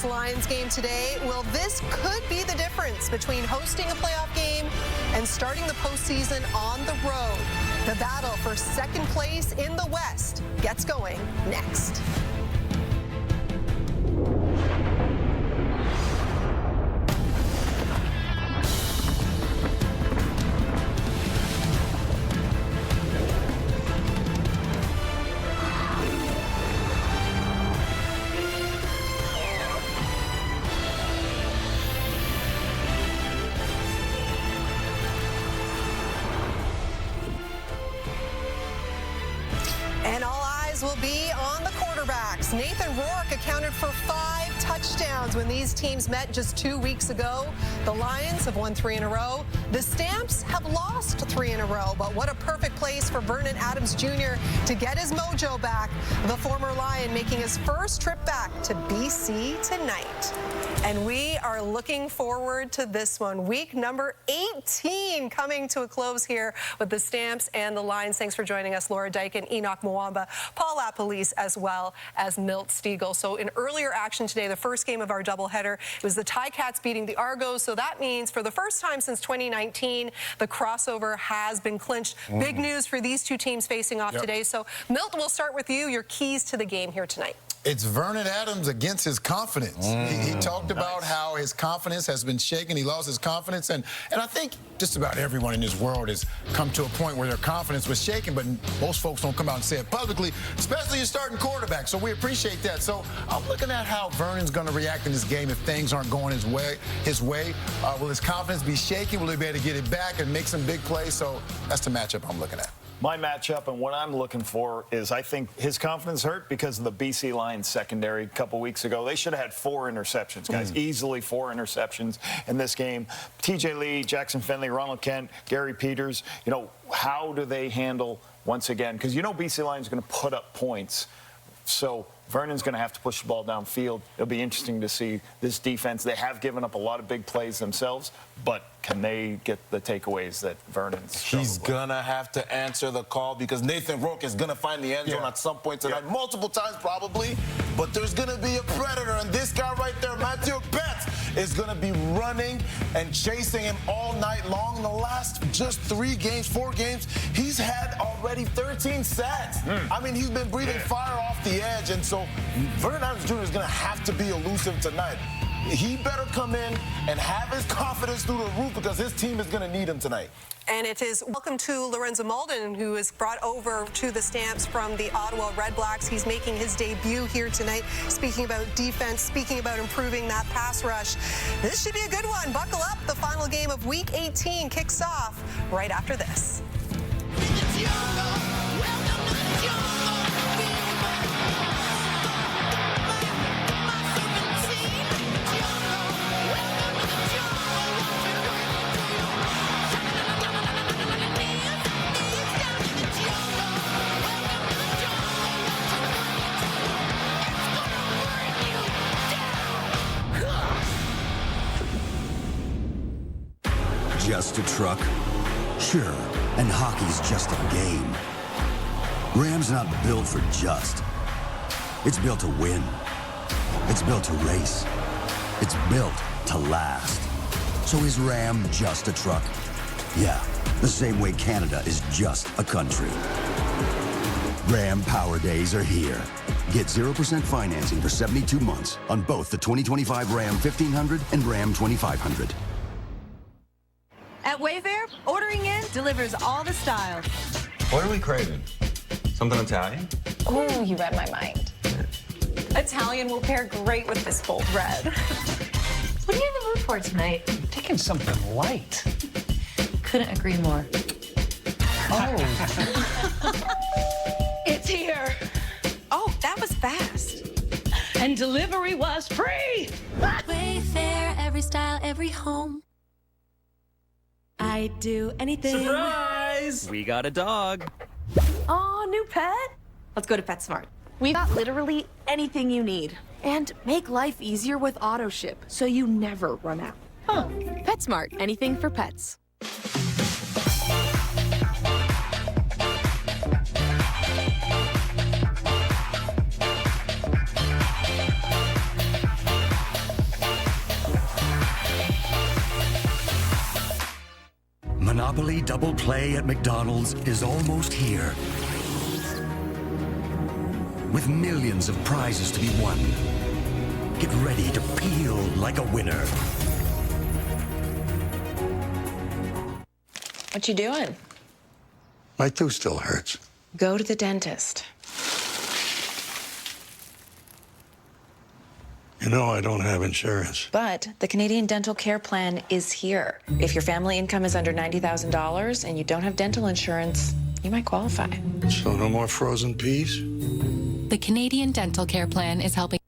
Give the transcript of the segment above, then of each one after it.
Lions game today. Well, this could be the difference between hosting a playoff game and starting the postseason on the road. The battle for second place in the West gets going next. And all eyes will be on the quarterbacks. Nathan Rourke accounted for 5 touchdowns when these teams met just 2 weeks ago. The Lions have won 3 in a row. The Stamps have lost 3 in a row. But what a perfect place for Vernon Adams Jr. to get his mojo back. The former Lion making his first trip back to BC tonight. And we are looking forward to this one. Week number 18 coming to a close here with the Stamps and the Lions. Thanks for joining us, Laura Dyke and Enoch Mwamba, Paul Lapolice, as well as Milt Stiegel. So in earlier action today, the first game of our doubleheader, it was the Ticats beating the Argos. So that means for the first time since 2019, the crossover has been clinched. Big news for these two teams facing off today. So Milt, we'll start with you. Your keys to the game here tonight. It's Vernon Adams against his confidence. He talked about how his confidence has been shaken. He lost his confidence. And I think just about everyone in this world has come to a point where their confidence was shaken, but most folks don't come out and say it publicly, especially your starting quarterback. So we appreciate that. So I'm looking at how Vernon's going to react in this game if things aren't going his way. Will his confidence be shaken? Will he be able to get it back and make some big plays? So that's the matchup I'm looking at. My matchup and what I'm looking for is I think his confidence hurt because of the BC Lions secondary a couple weeks ago. They should have had 4 interceptions, guys. Easily 4 interceptions in this game. TJ Lee, Jackson Finley, Ronald Kent, Gary Peters. You know, how do they handle once again? Because you know BC Lions are going to put up points. So Vernon's going to have to push the ball downfield. It'll be interesting to see this defense. They have given up a lot of big plays themselves, but can they get the takeaways that Vernon's He's going to have to answer the call because Nathan Rourke is going to find the end zone at some point tonight, multiple times probably, but there's going to be a predator, and this guy right there, Matthew Betts, is going to be running and chasing him all night long. In the last just 4 games, he's had already 13 sacks. I mean, he's been breathing fire off the edge, and so Vernon Adams Jr. is going to have to be elusive tonight. He better come in and have his confidence through the roof because his team is going to need him tonight. And it is welcome to Lorenzo Malden, who is brought over to the Stamps from the Ottawa Red Blacks. He's making his debut here tonight, speaking about defense, speaking about improving that pass rush. This should be a good one. Buckle up. The final game of Week 18 kicks off right after this. Just a truck? Sure, and hockey's just a game. Ram's not built for just. It's built to win. It's built to race. It's built to last. So is Ram just a truck? Yeah, the same way Canada is just a country. Ram Power Days are here. Get 0% financing for 72 months on both the 2025 Ram 1500 and Ram 2500. At Wayfair, ordering in delivers all the style. What are we craving? Something Italian? Oh, you read my mind. Italian will pair great with this bold red. What are you in the mood for tonight? Taking something light. Couldn't agree more. Oh. It's here. Oh, that was fast. And delivery was free. Wayfair, every style, every home. I'd do anything. Surprise! We got a dog. Aw, new pet? Let's go to PetSmart. We've got literally anything you need. And make life easier with AutoShip, so you never run out. Huh. PetSmart, anything for pets. Monopoly Double Play at McDonald's is almost here. With millions of prizes to be won. Get ready to peel like a winner. What you doing? My tooth still hurts. Go to the dentist. You know I don't have insurance. But the Canadian Dental Care Plan is here. If your family income is under $90,000 and you don't have dental insurance, you might qualify. So no more frozen peas? The Canadian Dental Care Plan is helping.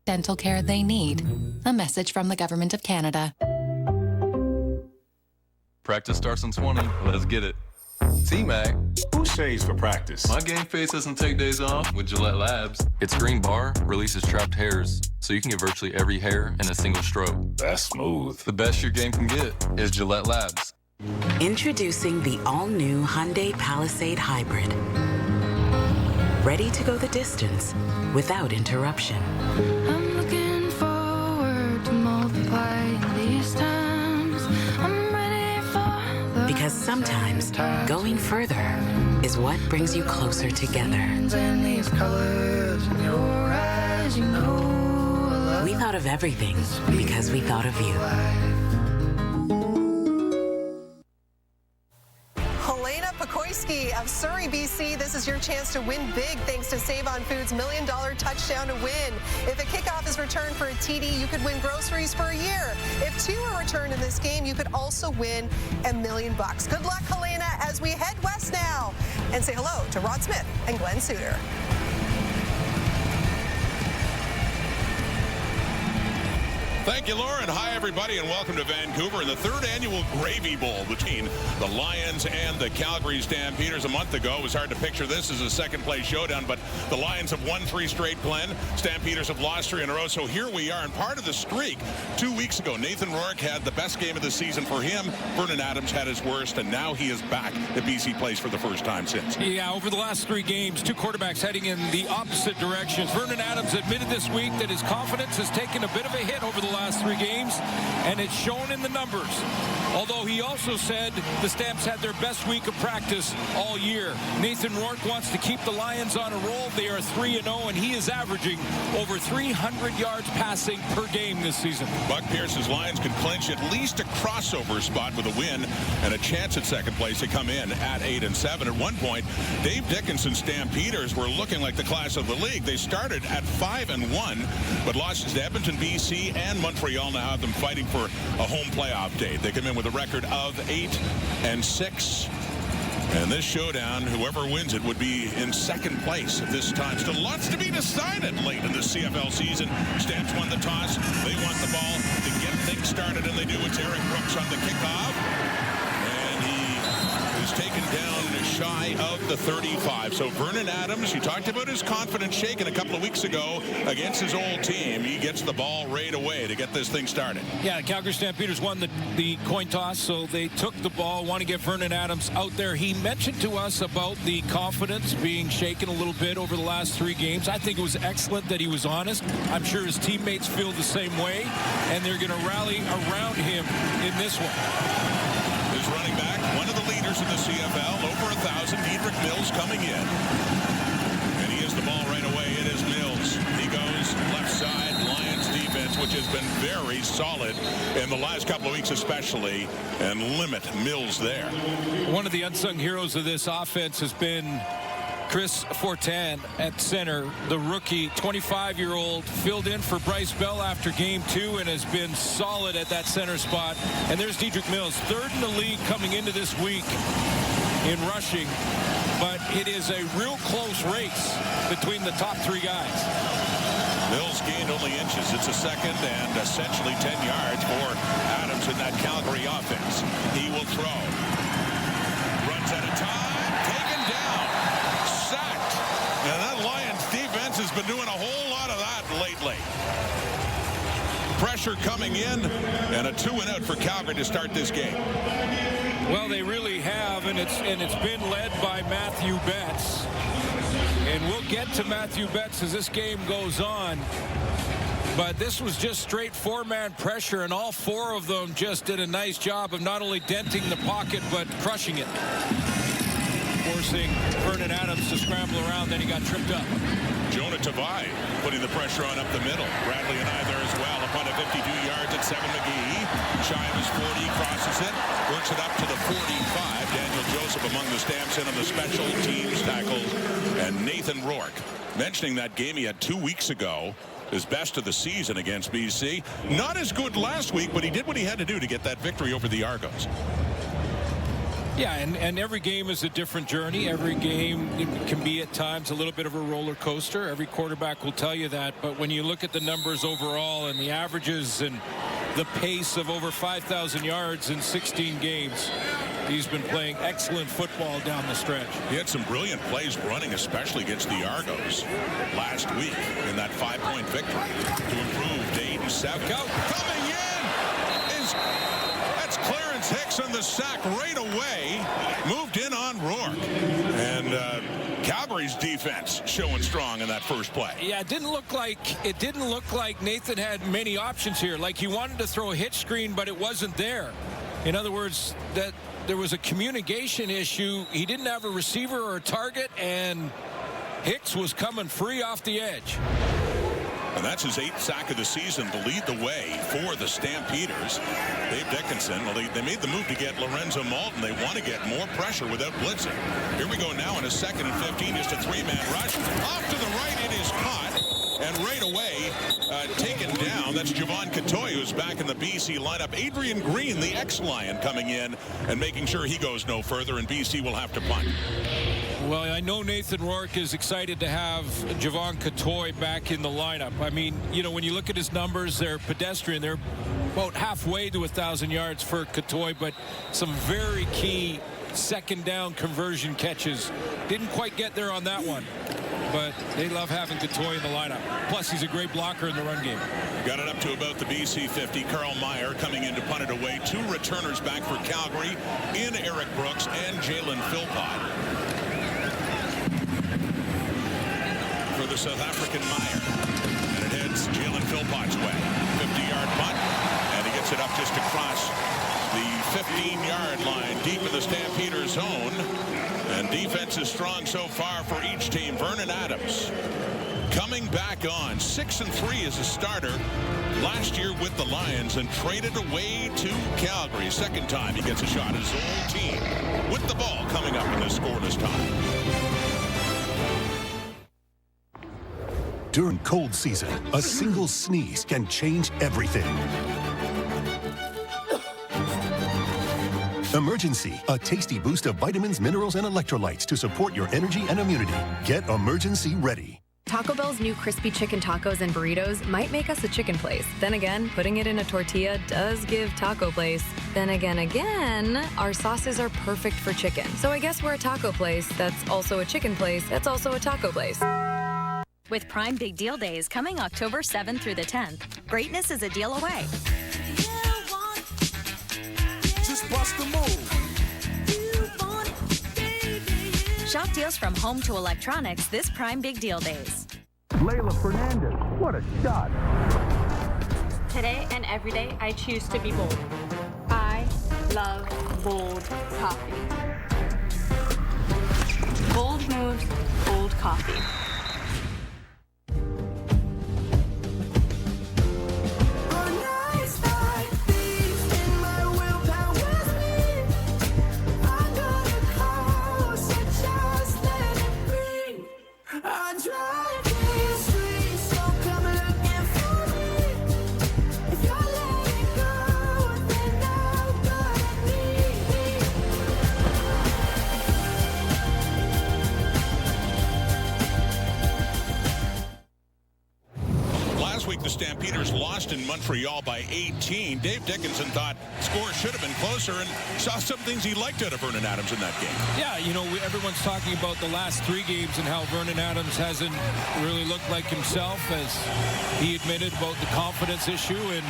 Dental care they need. A message from the Government of Canada. Practice starts in 20. Let's get it. T-Mac. Who shaves for practice? My game face doesn't take days off with Gillette Labs. Its green bar releases trapped hairs, so you can get virtually every hair in a single stroke. That's smooth. The best your game can get is Gillette Labs. Introducing the all-new Hyundai Palisade Hybrid. Ready to go the distance without interruption. I'm looking forward to multiplying these times. I'm ready for the Because sometimes going further is what brings you closer together. and these colors in your eyes, you know. We thought of everything because we thought of you. Of Surrey, BC, this is your chance to win big thanks to Save On Foods' $1 Million Touchdown to Win. If a kickoff is returned for a TD, you could win groceries for a year. If 2 are returned in this game, you could also win $1 million. Good luck, Helena, as we head west now and say hello to Rod Smith and Glenn Suter. Thank you, Lauren. Hi, everybody, and welcome to Vancouver and the 3rd annual Gravy Bowl between the Lions and the Calgary Stampeders. A month ago, it was hard to picture this as a second-place showdown, but the Lions have won 3 straight, Glenn. Stampeders have lost 3 in a row, so here we are. And part of the streak, 2 weeks ago, Nathan Rourke had the best game of the season for him. Vernon Adams had his worst, and now he is back at BC Place for the first time since. Yeah, over the last 3 games, 2 quarterbacks heading in the opposite directions. Vernon Adams admitted this week that his confidence has taken a bit of a hit over the last 3 games, and it's shown in the numbers. Although he also said the Stamps had their best week of practice all year. Nathan Rourke wants to keep the Lions on a roll. They are 3-0, and he is averaging over 300 yards passing per game this season. Buck Pierce's Lions could clinch at least a crossover spot with a win and a chance at second place to come in at 8-7. At one point, Dave Dickinson's Stampeders were looking like the class of the league. They started at 5-1, but lost to Edmonton, BC, and Montreal. Now have them fighting for a home playoff date. They come in with a record of 8-6. And this showdown, whoever wins it would be in second place at this time. Still lots to be decided late in the CFL season. Stamps won the toss. They want the ball to get things started, and they do. It's Eric Brooks on the kickoff. And he is taken down shy of the 35. So Vernon Adams, you talked about his confidence shaken a couple of weeks ago against his old team. He gets the ball right away to get this thing started. Yeah, the Calgary Stampeders won the coin toss, so they took the ball, want to get Vernon Adams out there. He mentioned to us about the confidence being shaken a little bit over the last 3 games. I think it was excellent that he was honest. I'm sure his teammates feel the same way, and they're going to rally around him in this one. His running back, one of the leaders in the CFL, over 1,000, Diedrich Mills coming in. And he has the ball right away. It is Mills. He goes left side, Lions defense, which has been very solid in the last couple of weeks especially, and limit Mills there. One of the unsung heroes of this offense has been Chris Fortin at center, the rookie, 25-year-old, filled in for Bryce Bell after game 2 and has been solid at that center spot. And there's Diedrich Mills, 3rd in the league coming into this week in rushing. But it is a real close race between the top 3 guys. Mills gained only inches. It's a second and essentially 10 yards for Adams in that Calgary offense. He will throw. Runs out of time. Taken down. Sacked. And that Lions defense has been doing a whole lot of that lately. Pressure coming in, and a 2-and-out for Calgary to start this game. Well, they really have, and it's been led by Matthew Betts. And we'll get to Matthew Betts as this game goes on. But this was just straight four-man pressure, and all four of them just did a nice job of not only denting the pocket, but crushing it. Forcing Vernon Adams to scramble around, then he got tripped up. Jonah Tavai putting the pressure on up the middle. Bradley and I there as well. Up on a 52 yards at 7 McGee. Shy of his 40, crosses it, works it up to the 45. Daniel Joseph among the stamps in on the special teams tackles. And Nathan Rourke, mentioning that game he had 2 weeks ago, his best of the season against BC. Not as good last week, but he did what he had to do to get that victory over the Argos. Yeah, and every game is a different journey. Every game can be at times a little bit of a roller coaster. Every quarterback will tell you that. But when you look at the numbers overall and the averages and the pace of over 5,000 yards in 16 games, he's been playing excellent football down the stretch. He had some brilliant plays running, especially against the Argos last week in that 5-point victory to improve to 8-7. Coming in is that's Clarence Hicks on the sack right away. Moved in on Rourke. And Calgary's defense showing strong in that first play. Yeah, it didn't look like Nathan had many options here. Like he wanted to throw a hitch screen, but it wasn't there. In other words, that there was a communication issue. He didn't have a receiver or a target, and Hicks was coming free off the edge. And that's his 8th sack of the season to lead the way for the Stampeders. Dave Dickinson, well, they made the move to get Lorenzo Malton. They want to get more pressure without blitzing. Here we go now in a 2nd and 15, just a 3-man rush. Off to the right, it is caught. And right away, taken down. That's Javon Catoy, who's back in the BC lineup. Adrian Green, the ex-Lion, coming in and making sure he goes no further, and BC will have to punt. Well, I know Nathan Rourke is excited to have Javon Catoy back in the lineup. I mean, you know, when you look at his numbers, they're pedestrian. They're about halfway to 1,000 yards for Catoy, but some very key second down conversion catches. Didn't quite get there on that one, but they love having Catoy in the lineup. Plus, he's a great blocker in the run game. Got it up to about the BC 50. Carl Meyer coming in to punt it away. 2 returners back for Calgary in Eric Brooks and Jalen Philpott. For the South African Meyer. And it heads Jalen Philpott's way. 50-yard punt. And he gets it up just across the 15-yard line, deep in the Stampeders' zone. And defense is strong so far for each team. Vernon Adams coming back on. 6-3 as a starter last year with the Lions and traded away to Calgary. Second time he gets a shot at his old team with the ball coming up in this scoreless time. During cold season, a single sneeze can change everything. Emergency, a tasty boost of vitamins, minerals, and electrolytes to support your energy and immunity. Get Emergency Ready. Taco Bell's new crispy chicken tacos and burritos might make us a chicken place. Then again, putting it in a tortilla does give taco place. Then again, our sauces are perfect for chicken. So I guess we're a taco place that's also a chicken place that's also a taco place. With Prime Big Deal Days coming October 7th through the 10th, greatness is a deal away. Just bust the move. Shop deals from home to electronics this Prime Big Deal Days. Layla Fernandez, what a shot. Today and every day, I choose to be bold. I love bold coffee. Bold moves, bold coffee. The Stampeders lost in Montreal by 18. Dave Dickinson thought score should have been closer and saw some things he liked out of Vernon Adams in that game. Yeah, you know, everyone's talking about the last 3 games and how Vernon Adams hasn't really looked like himself, as he admitted about the confidence issue. And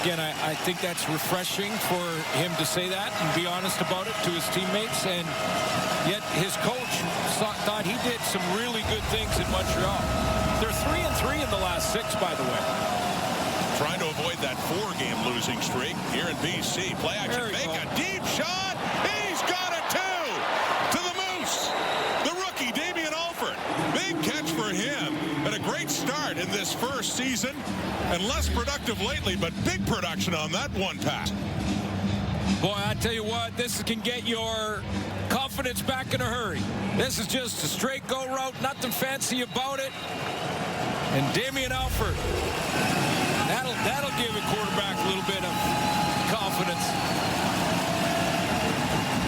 Again, I think that's refreshing for him to say that and be honest about it to his teammates. And yet his coach thought he did some really good things in Montreal. They're 3-3 in the last 6, by the way. Trying to avoid that 4-game losing streak here in BC. Play action, make a deep shot. He's got it too. To the Moose. The rookie, Damien Alford. Big catch for him. And a great start in this first season. And less productive lately, but big production on that one pass. Boy, I tell you what, this can get your confidence back in a hurry. This is just a straight go route, nothing fancy about it. And Damien Alford, that'll give a quarterback a little bit of confidence.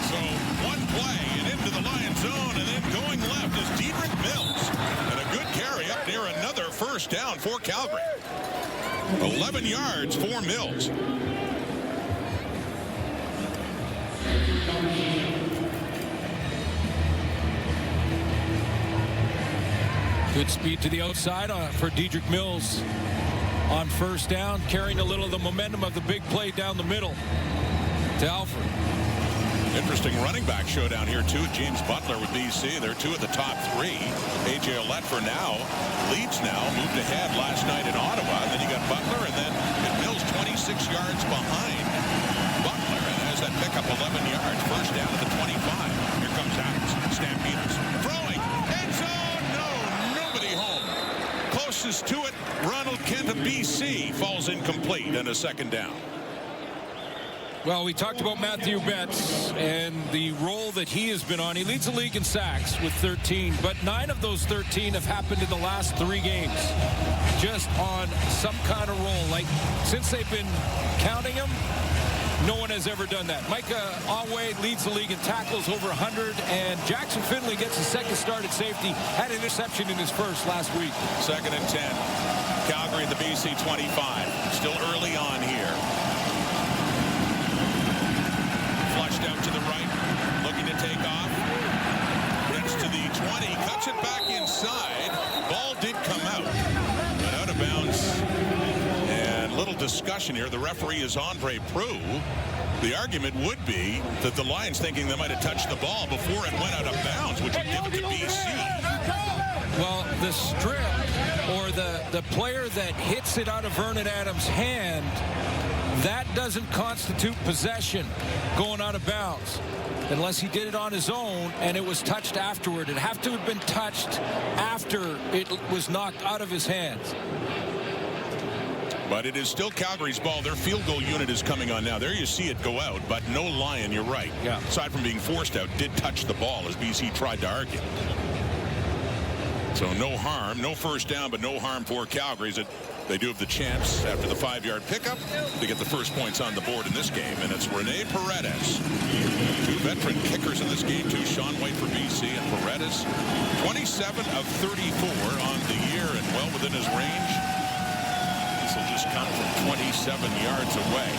So one play and into the Lions zone, and then going left is Dedrick Mills. And a good carry up near another first down for Calgary. 11 yards for Mills. Good speed to the outside for Dedrick Mills on first down, carrying a little of the momentum of the big play down the middle to Alfred. Interesting running back showdown here, too. James Butler with BC. They're 2 of the top 3. A.J. Ouellette for now leads now. Moved ahead last night in Ottawa. Then you got Butler, and then Mills 26 yards behind Butler, and has that pickup 11 yards. First down at the 25. Here comes Adams. Stampeders throwing. End zone. No, nobody home. Closest to it, Ronald Kent of BC falls incomplete and a second down. Well, we talked about Matthew Betts and the role that he has been on. He leads the league in sacks with 13, but 9 of those 13 have happened in the last 3 games. Just on some kind of roll. Like, since they've been counting him, no one has ever done that. Micah Awe leads the league in tackles over 100, and Jackson Finley gets his second start at safety. Had an interception in his first last week. 2nd and 10. Calgary at the BC 25. Still early on here. Flushed out to the right, looking to take off. Gets to the 20, cuts it back inside. Ball did come out, but out of bounds. And little discussion here. The referee is Andre Proulx. The argument would be that the Lions thinking they might have touched the ball before it went out of bounds, which would give it to BC. Well, the strip or the player that hits it out of Vernon Adams' hand, that doesn't constitute possession going out of bounds unless he did it on his own and it was touched afterward. It'd have to have been touched after it was knocked out of his hands. But it is still Calgary's ball. Their field goal unit is coming on now. There you see it go out, but no Lion, you're right. Yeah. Aside from being forced out, did touch the ball as BC tried to argue. So no harm, no first down, but no harm for Calgary. They do have the chance after the 5-yard pickup to get the first points on the board in this game. And it's Rene Paredes. 2 veteran kickers in this game, too. Sean White for BC and Paredes. 27 of 34 on the year and well within his range. This will just come from 27 yards away.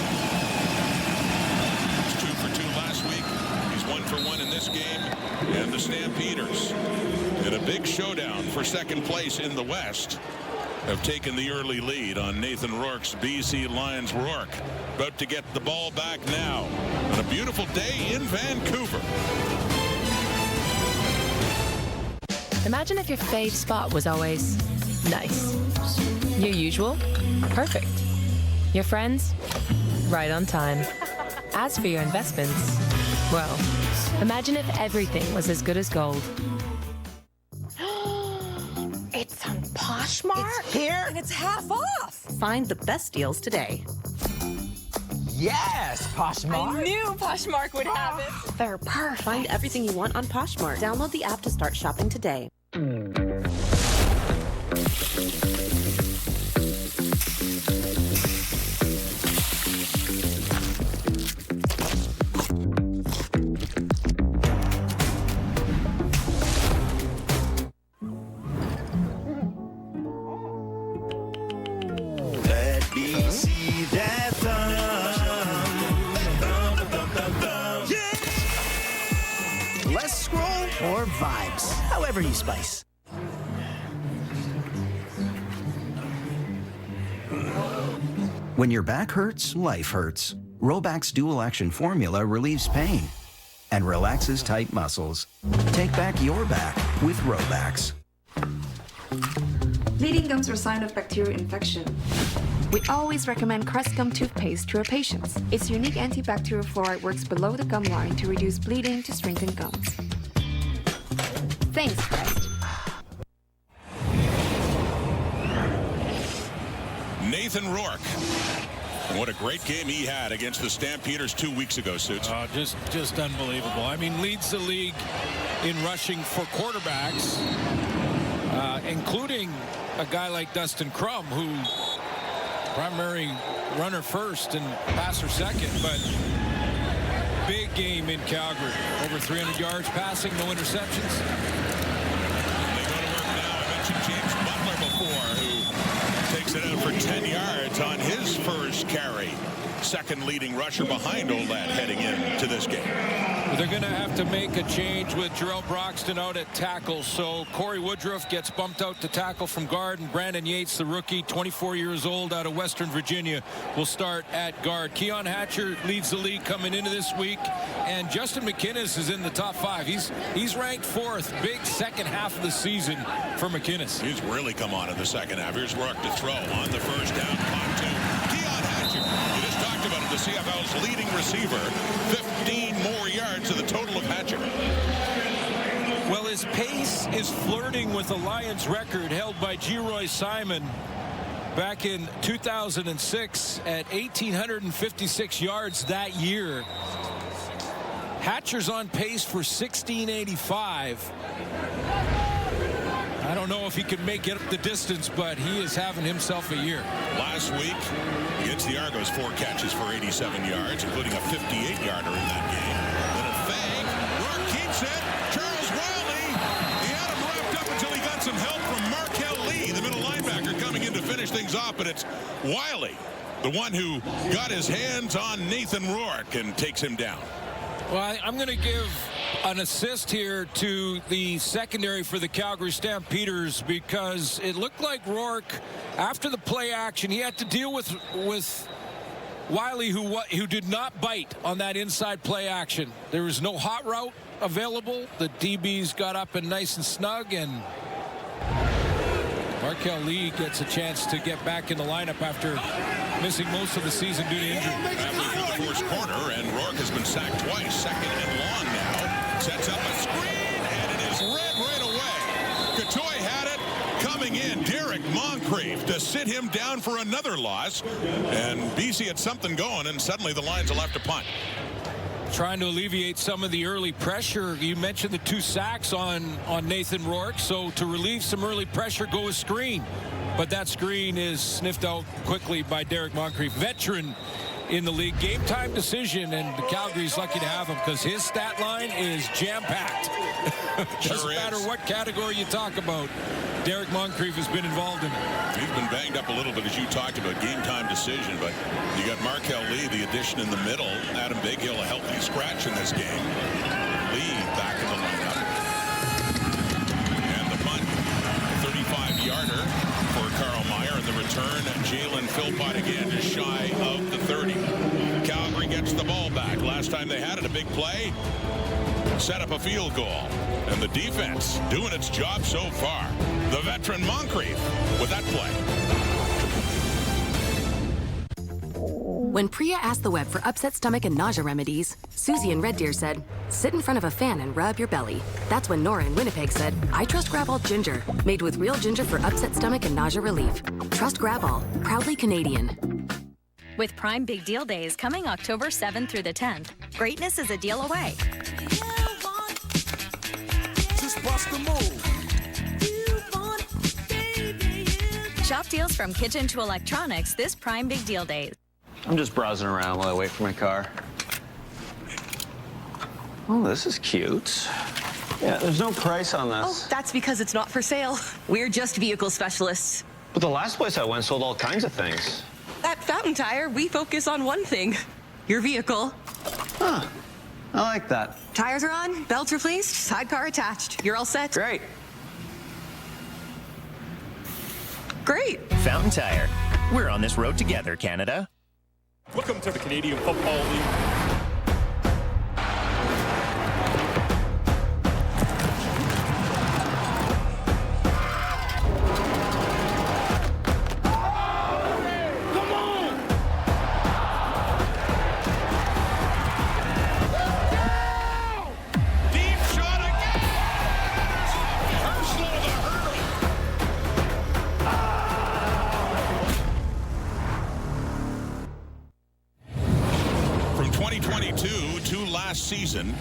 He's 2 for 2 last week. He's 1 for 1 in this game. And the Stampeders in a big showdown for second place in the West have taken the early lead on Nathan Rourke's BC Lions. Rourke about to get the ball back now on a beautiful day in Vancouver. Imagine if your fave spot was always nice. Your usual, perfect. Your friends, right on time. As for your investments, well, imagine if everything was as good as gold. It's on Poshmark. It's here, and it's half off. Find the best deals today. Yes, Poshmark. I knew Poshmark would have it. They're perfect. Find everything you want on Poshmark. Download the app to start shopping today. Less scroll or vibes, however you spice. When your back hurts, life hurts. Roback's dual action formula relieves pain and relaxes tight muscles. Take back your back with Robax. Bleeding gums are a sign of bacterial infection. We always recommend Crest Gum toothpaste to our patients. Its unique antibacterial fluoride works below the gum line to reduce bleeding to strengthen gums. Thanks, Crest. Nathan Rourke. What a great game he had against the Stampeders 2 weeks ago, Suits. Just unbelievable. I mean, leads the league in rushing for quarterbacks, including a guy like Dustin Crum, who primary runner first and passer second, but big game in Calgary. Over 300 yards passing, no interceptions. They go to work now. I mentioned James Butler before, who takes it out for 10 yards on his first carry. Second leading rusher behind Oled heading into this game. They're going to have to make a change with Jarrell Broxton out at tackle. So Corey Woodruff gets bumped out to tackle from guard, and Brandon Yates, the rookie, 24 years old out of Western Virginia, will start at guard. Keon Hatcher leads the league coming into this week, and Justin McInnis is in the top 5. He's ranked 4th. Big second half of the season for McInnis. He's really come on in the second half. Here's Rourke to throw on the first down. Caught to Keon Hatcher. You just talked about it, the CFL's leading receiver. 15 more yards to the total of Hatcher. Well, his pace is flirting with the Lions record held by G. Simon back in 2006 at 1,856 yards that year. Hatcher's on pace for 1,685. I don't know if he can make it up the distance, but he is having himself a year. Last week against the Argos, 4 catches for 87 yards, including a 58-yarder in that game. Little fake. Rourke keeps it. Charles Wiley. He had him wrapped up until he got some help from Markel Lee, the middle linebacker, coming in to finish things off. But it's Wiley, the one who got his hands on Nathan Rourke and takes him down. Well, I'm going to give an assist here to the secondary for the Calgary Stampeders, because it looked like Rourke, after the play action, he had to deal with Wiley, who did not bite on that inside play action. There was no hot route available. The DBs got up and nice and snug, and Markel Lee gets a chance to get back in the lineup after missing most of the season due to injury. After the first quarter, and Rourke has been sacked twice, second and long now. Sets up a screen, and it is read right away. Katoy had it coming in. Derek Moncrief to sit him down for another loss. And BC had something going, and suddenly the Lions will have to punt. Trying to alleviate some of the early pressure. You mentioned the 2 sacks on Nathan Rourke. So to relieve some early pressure, go a screen. But that screen is sniffed out quickly by Derek Moncrief, veteran in the league. Game time decision, and Calgary's lucky to have him because his stat line is jam-packed. Doesn't matter what category you talk about. Derek Moncrief has been involved in it. He's been banged up a little bit, as you talked about, game time decision, but you got Markel Lee, the addition in the middle. Adam Bighill, a healthy scratch in this game. Lee back in the lineup. And the punt, 35-yarder for Carl Meyer, and the return, Jalen Philpott again just shy of the 30. Calgary gets the ball back. Last time they had it, a big play, set up a field goal, and the defense doing its job so far. The veteran Moncrief with that play. When Priya asked the web for upset stomach and nausea remedies, Susie in Red Deer said, sit in front of a fan and rub your belly. That's when Nora in Winnipeg said, I trust Grab-All Ginger, made with real ginger for upset stomach and nausea relief. Trust Grab-All, proudly Canadian. With Prime Big Deal Days coming October 7th through the 10th, greatness is a deal away. Just bust the move. Shop deals from kitchen to electronics this Prime Big Deal Days. I'm just browsing around while I wait for my car. Oh, this is cute. Yeah, there's no price on this. Oh, that's because it's not for sale. We're just vehicle specialists. But the last place I went sold all kinds of things. At Fountain Tire, we focus on one thing, your vehicle. Huh. I like that. Tires are on, belts replaced, sidecar attached. You're all set. Great. Great. Fountain Tire. We're on this road together, Canada. Welcome to the Canadian Football League. Season,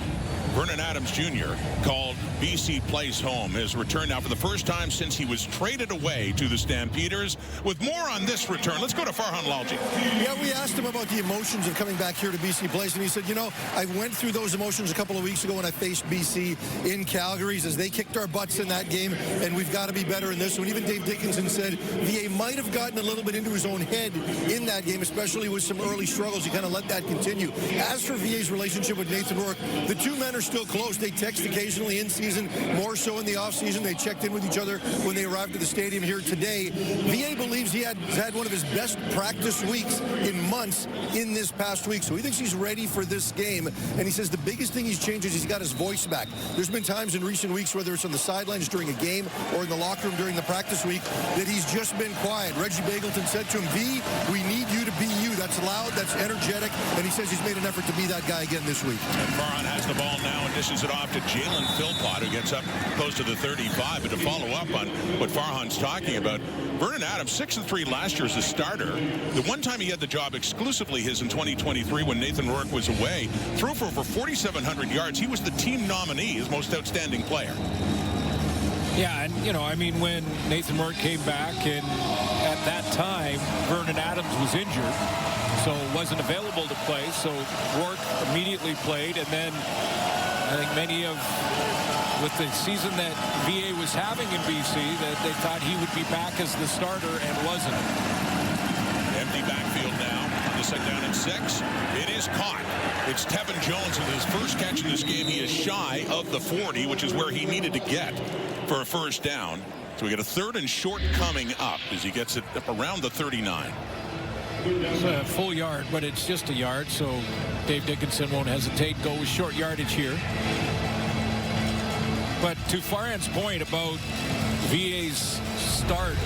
Vernon Adams Jr., called BC Place home, has returned now for the first time since he was traded away to the Stampeders. With more on this return, let's go to Farhan Lalji. Yeah, we asked him about the emotions of coming back here to BC Place, and he said, you know, I went through those emotions a couple of weeks ago when I faced BC in Calgary. He says they kicked our butts in that game, and we've got to be better in this one. Even Dave Dickinson said VA might have gotten a little bit into his own head in that game, especially with some early struggles. He kind of let that continue. As for VA's relationship with Nathan Rourke, the two men are still close. They text occasionally in season, more so in the off season. They checked in with each other when they arrived at the stadium here today. VA believes he has had one of his best practice weeks in months in this past week, so he thinks he's ready for this game. And he says the biggest thing he's changed is he's got his voice back. There's been times in recent weeks, whether it's on the sidelines during a game or in the locker room during the practice week, that he's just been quiet. Reggie Bagleton said to him, V, we need you to be you. That's loud, that's energetic, and he says he's made an effort to be that guy again this week. And Farhan has the ball now and dishes it off to Jalen Philpott, who gets up close to the 35. But to follow up on what Farhan's talking about, Vernon Adams, 6-3 last year as a starter. The one time he had the job exclusively his in 2023 when Nathan Rourke was away, threw for over 4,700 yards. He was the team nominee, his most outstanding player. Yeah, and, you know, I mean, when Nathan Rourke came back, and at that time, Vernon Adams was injured, so wasn't available to play, so Rourke immediately played, and then I think many of, with the season that VA was having in BC, that they thought he would be back as the starter and wasn't. Empty backfield now. The set down at 6. It is caught. It's Tevin Jones with his first catch in this game. He is shy of the 40, which is where he needed to get for a first down. So we get a 3rd and short coming up as he gets it up around the 39. It's a full yard, but it's just a yard, so Dave Dickinson won't hesitate. Go with short yardage here. But to Farhan's point about VA's start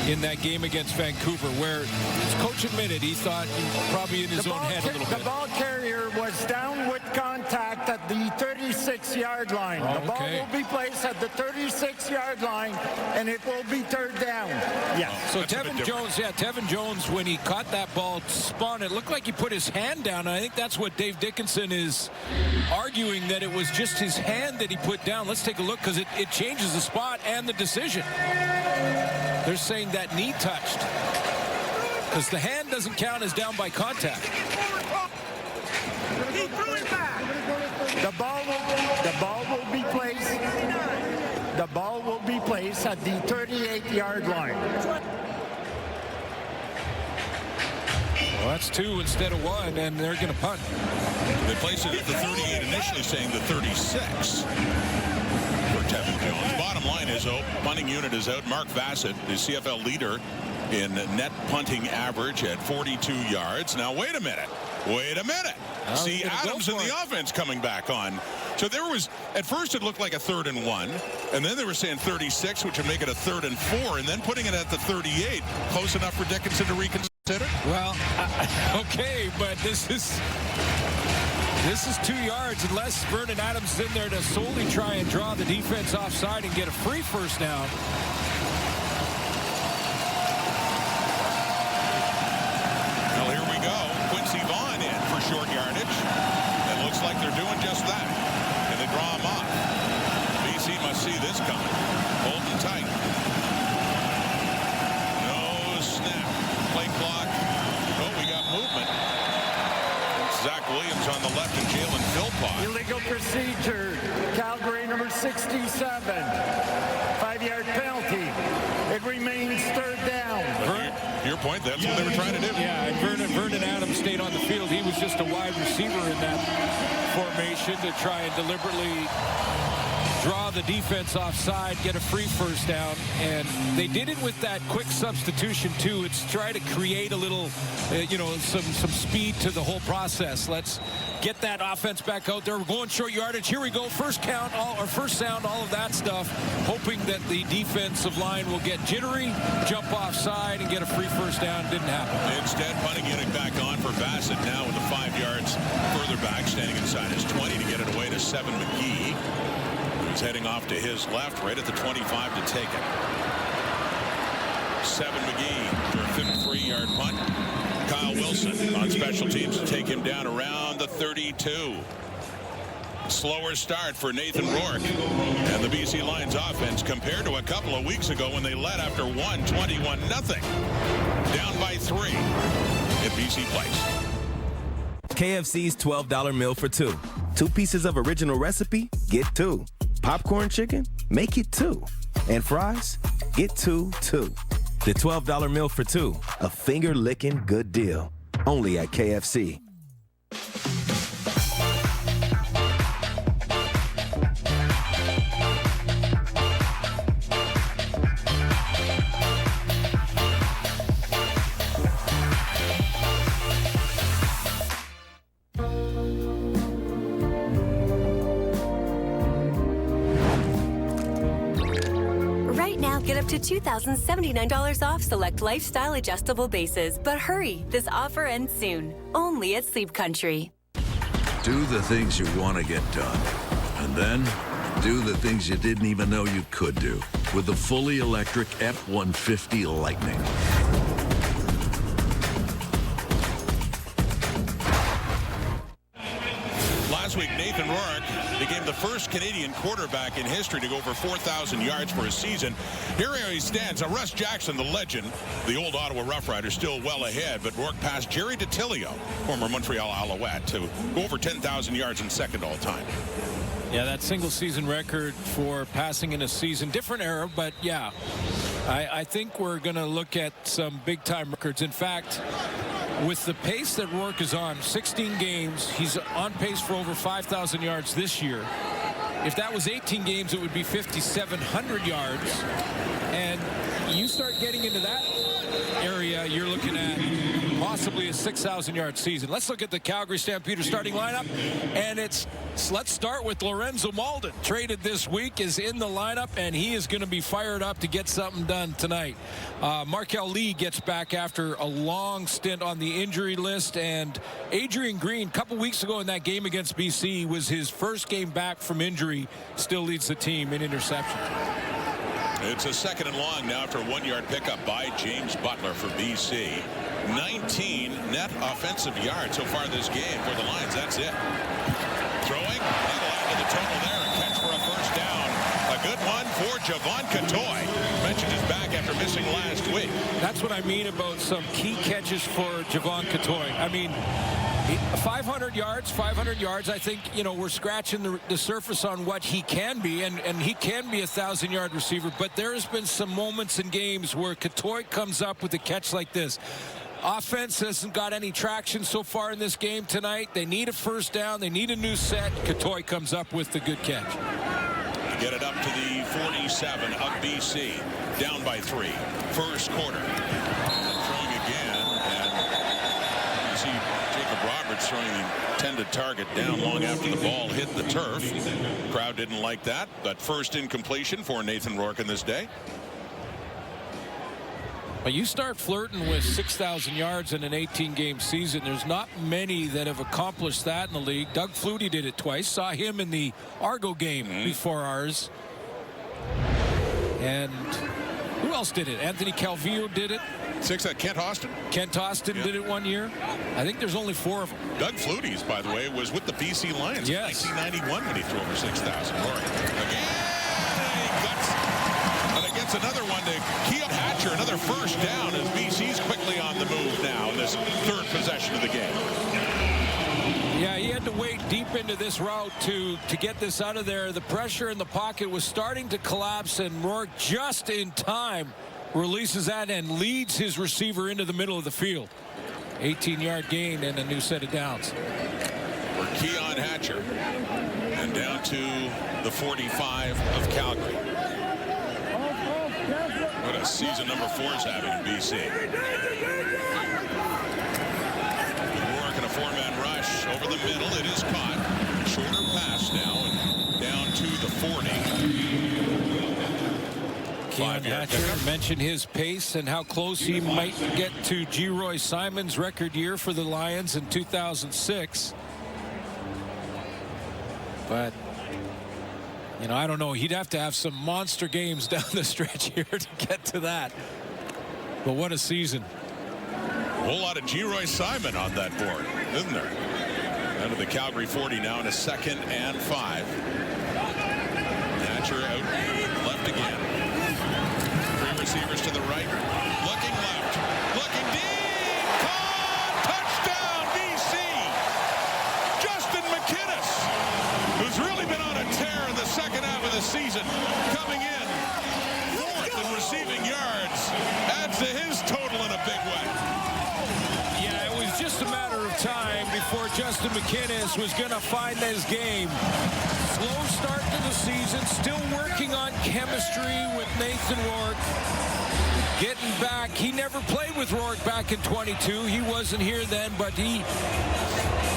in that game against Vancouver, where his coach admitted he thought probably in his own head a little bit. The ball carrier was down with contact at the 36-yard line. Oh, the ball will be placed at the 36-yard line, and it will be 3rd down. Yeah. So Tevin Jones, when he caught that ball, spun. It looked like he put his hand down. And I think that's what Dave Dickinson is arguing, that it was just his hand that he put down. Let's take a look, because it changes the spot and the decision. They're saying that knee touched, because the hand doesn't count as down by contact. He threw it back. The ball will be placed. The ball will be placed at the 38-yard line. Well, that's 2 instead of 1, and they're going to punt. They placed it at the 38, initially saying the 36 for Tevin Jones. Bottom line is, punting unit is out. Mark Bassett, the CFL leader in net punting average at 42 yards. Now, wait a minute. See Adams in the offense coming back on. So there was, at first it looked like a 3rd and 1, and then they were saying 36, which would make it a 3rd and 4, and then putting it at the 38. Close enough for Dickinson to reconsider? Well, okay, but this is 2 yards, unless Vernon Adams is in there to solely try and draw the defense offside and get a free first down. Well, here we go. Quincy Vaughn in for short yardage. It looks like they're doing just that. And they draw him off. BC must see this coming. Holding tight. No snap. Play clock. Oh, we got movement. Zach Williams on the left and Jalen Philpott. Illegal procedure. Calgary number 67. 5-yard penalty. It remains 3rd down. Your point, that's what they were trying to do. Yeah, and Vernon Adams stayed on the field. He was just a wide receiver in that formation to try and deliberately draw the defense offside, get a free first down, and they did it with that quick substitution too. It's try to create a little, some speed to the whole process. Let's get that offense back out there. We're going short yardage. Here we go. First sound, all of that stuff, hoping that the defensive line will get jittery, jump offside, and get a free first down. Didn't happen. Instead, punting getting back on for Bassett now with the 5 yards further back, standing inside his 20 to get it away to 7 McGee. He's heading off to his left, right at the 25 to take it. 7 McGee for a 53-yard punt. Kyle Wilson on special teams to take him down around the 32. Slower start for Nathan Rourke and the BC Lions offense compared to a couple of weeks ago when they led after 21-0. Down by 3 at BC Place. KFC's $12 meal for 2. 2 pieces of original recipe, get 2. Popcorn chicken, make it 2. And fries, get 2, too. The $12 meal for 2, a finger-licking good deal. Only at KFC. Get up to $2,079 off select lifestyle adjustable bases. But hurry, this offer ends soon. Only at Sleep Country. Do the things you want to get done. And then do the things you didn't even know you could do with the fully electric F-150 Lightning. Last week, Nathan Rourke became the first Canadian quarterback in history to go over 4,000 yards for a season. Here he stands. Russ Jackson, the legend, the old Ottawa Rough Rider, still well ahead, but Rourke passed Jerry DiTilio, former Montreal Alouette, to go over 10,000 yards in second all-time. Yeah, that single-season record for passing in a season. Different era, but yeah. I think we're going to look at some big-time records. In fact, with the pace that Rourke is on, 16 games, he's on pace for over 5,000 yards this year. If that was 18 games, it would be 5,700 yards. And you start getting into that area, you're looking at possibly a 6,000-yard season. Let's look at the Calgary Stampeders starting lineup. And let's start with Lorenzo Malden. Traded this week, is in the lineup, and he is going to be fired up to get something done tonight. Markel Lee gets back after a long stint on the injury list, and Adrian Green, a couple weeks ago in that game against BC, was his first game back from injury, still leads the team in interceptions. It's a 2nd and long now after a 1-yard pickup by James Butler for BC. 19 net offensive yards so far this game for the Lions. That's it. Throwing, that'll add to the total there. A catch for a first down. A good one for Javon Catoy. Mentioned his back after missing last week. That's what I mean about some key catches for Javon Catoy. I mean, 500 yards. I think, we're scratching the surface on what he can be, and he can be a 1,000-yard receiver, but there has been some moments in games where Catoy comes up with a catch like this. Offense hasn't got any traction so far in this game tonight. They need a first down. They need a new set. Catoy comes up with the good catch. Get it up to the 47 of BC. Down by 3. First quarter. Throwing again, and you see Jacob Roberts throwing the intended target down long after the ball hit the turf. Crowd didn't like that, but first incompletion for Nathan Rourke in this day. But you start flirting with 6,000 yards in an 18-game season. There's not many that have accomplished that in the league. Doug Flutie did it twice. Saw him in the Argo game before ours. And who else did it? Anthony Calvillo did it. Kent Austin. Kent Austin did it one year. I think there's only 4 of them. Doug Flutie's, by the way, was with the BC Lions in 1991 when he threw over 6,000. Again, he guts. And it gets another one to Keon Hatcher, another first down as BC's quickly on the move now in this 3rd possession of the game. Yeah, he had to wade deep into this route to get this out of there. The pressure in the pocket was starting to collapse, and Rourke just in time releases that and leads his receiver into the middle of the field. 18-yard gain and a new set of downs. for Keon Hatcher. And down to the 45 of Calgary. What a season number 4's having in BC. Rourke in a 4-man rush over the middle. It is caught. Shorter pass now and down to the 40. Keon Hatcher mentioned his pace and how close he might get to G. Roy Simon's record year for the Lions in 2006. But, you know, I don't know. He'd have to have some monster games down the stretch here to get to that. But what a season. A whole lot of G. Roy Simon on that board, isn't there? Down to the Calgary 40 now in a 2nd and 5. Hatcher out left again. 3 receivers to the right. Looking left. Looking deep. Caught. Touchdown, BC. Justin McInnes, who's really been on a tear in the second half of the season, coming in 4th in receiving yards. Adds to his total in a big way. Yeah, it was just a matter of time before Justin McInnes was going to find his game. Slow start to the season, still working on chemistry with Nathan Rourke. Getting back, he never played with Rourke back in 22. He wasn't here then, but he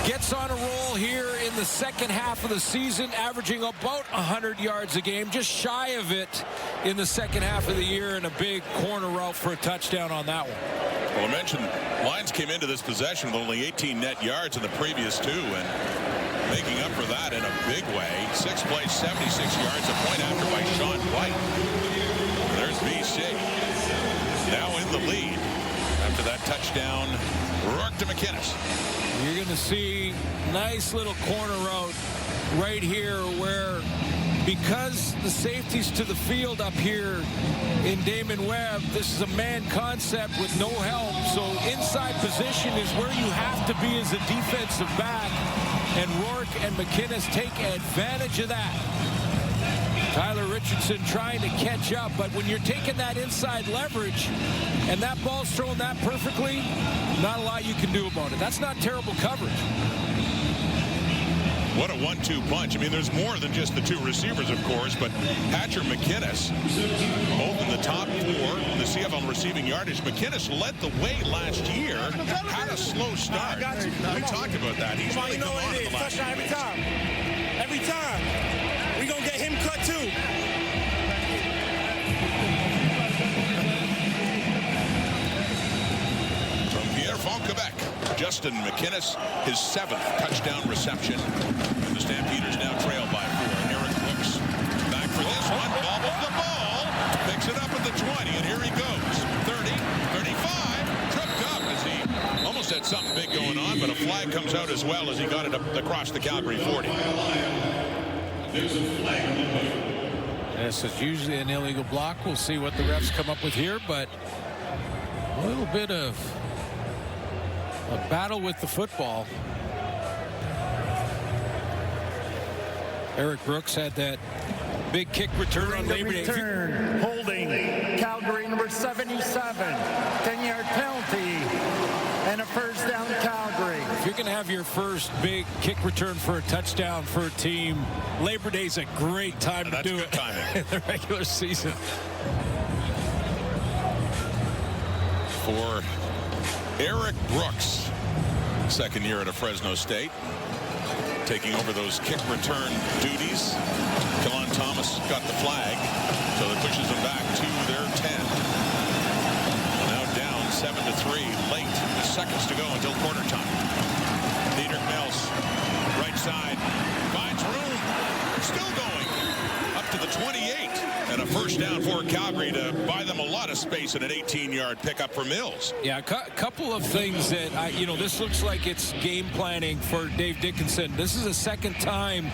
gets on a roll here in the second half of the season, averaging about 100 yards a game, just shy of it in the second half of the year, and a big corner route for a touchdown on that one. Well, I mentioned Lions came into this possession with only 18 net yards in the previous 2, and making up for that in a big way. 6 plays, 76 yards, a point after by Sean White. There's BC. Now in the lead after that touchdown. Rourke to McInnes. You're going to see nice little corner route right here where, because the safety's to the field up here in Damon Webb, this is a man concept with no help. So inside position is where you have to be as a defensive back. And Rourke and McInnes take advantage of that. Tyler Richardson trying to catch up, but when you're taking that inside leverage and that ball's thrown that perfectly, not a lot you can do about it. That's not terrible coverage. What a 1-2 punch. I mean, there's more than just the 2 receivers, of course, but Hatcher, McInnes, both in the top 4 in the CFL receiving yardage. McInnes led the way last year, had a slow start. We talked about that. He's really come on in the last few weeks. Every time. We're going to get him cut, too. From Pierrefonds, Quebec, Justin McInnes, his 7th touchdown reception. The Stampeders now trail by 4. Eric Brooks back for this one. Bobbles the ball. Picks it up at the 20, and here he goes. 30, 35. Tripped up as he almost had something big going on, but a flag comes out as well as he got it up across the Calgary 40. This is usually an illegal block. We'll see what the refs come up with here, but a little bit of a battle with the football. Eric Brooks had that big kick return on Labor Day. Return, holding Calgary number 77, 10-yard penalty, and a first down Calgary. If you're going to have your first big kick return for a touchdown for a team, Labor Day's a great time to do it in the regular season. For Eric Brooks, second year at Fresno State, taking over those kick return duties. Killon Thomas got the flag, so that pushes them back to their 10. Now down 7-3, late, seconds to go until quarter time. Diedrich Mills, right side, finds room, still going, up to the 28. And a first down for Calgary to buy them a lot of space and an 18-yard pickup for Mills. Yeah, a couple of things that, this looks like it's game planning for Dave Dickinson. This is the second time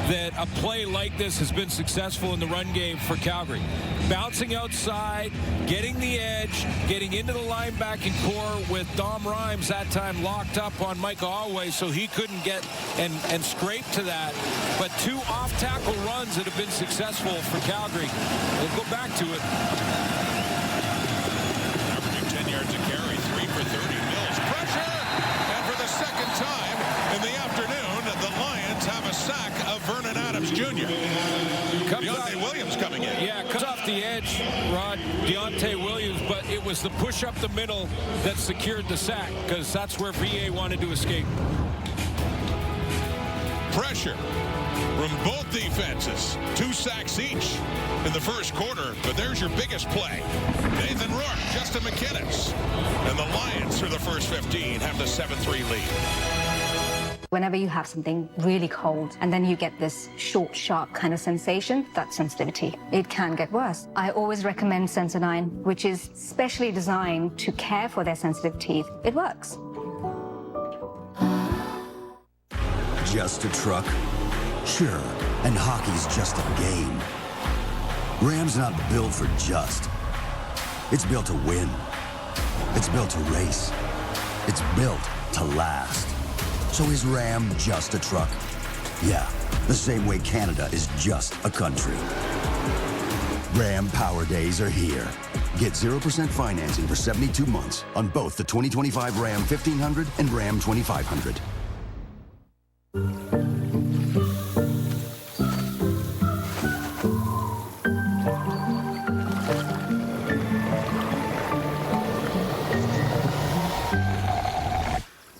that a play like this has been successful in the run game for Calgary. Bouncing outside, getting the edge, getting into the linebacking core with Dom Rhymes that time locked up on Micah Alway, so he couldn't get and scrape to that. But 2 off-tackle runs that have been successful for Calgary. We'll go back to it. Averaging 10 yards a carry, 3 for 30. Mills pressure, and for the second time in the afternoon, Jr. Deontay Williams coming in. Yeah, comes off the edge, Rod, Deontay Williams, but it was the push up the middle that secured the sack, because that's where VA wanted to escape. Pressure from both defenses. 2 sacks each in the first quarter, but there's your biggest play. Nathan Rourke, Justin McInnes, and the Lions through the first 15 have the 7-3 lead. Whenever you have something really cold and then you get this short, sharp kind of sensation, that's sensitivity. It can get worse. I always recommend Sensodyne, which is specially designed to care for their sensitive teeth. It works. Just a truck? Sure, and hockey's just a game. Ram's not built for just. It's built to win. It's built to race. It's built to last. So is Ram just a truck? Yeah, the same way Canada is just a country. Ram Power Days are here. Get 0% financing for 72 months on both the 2025 Ram 1500 and Ram 2500.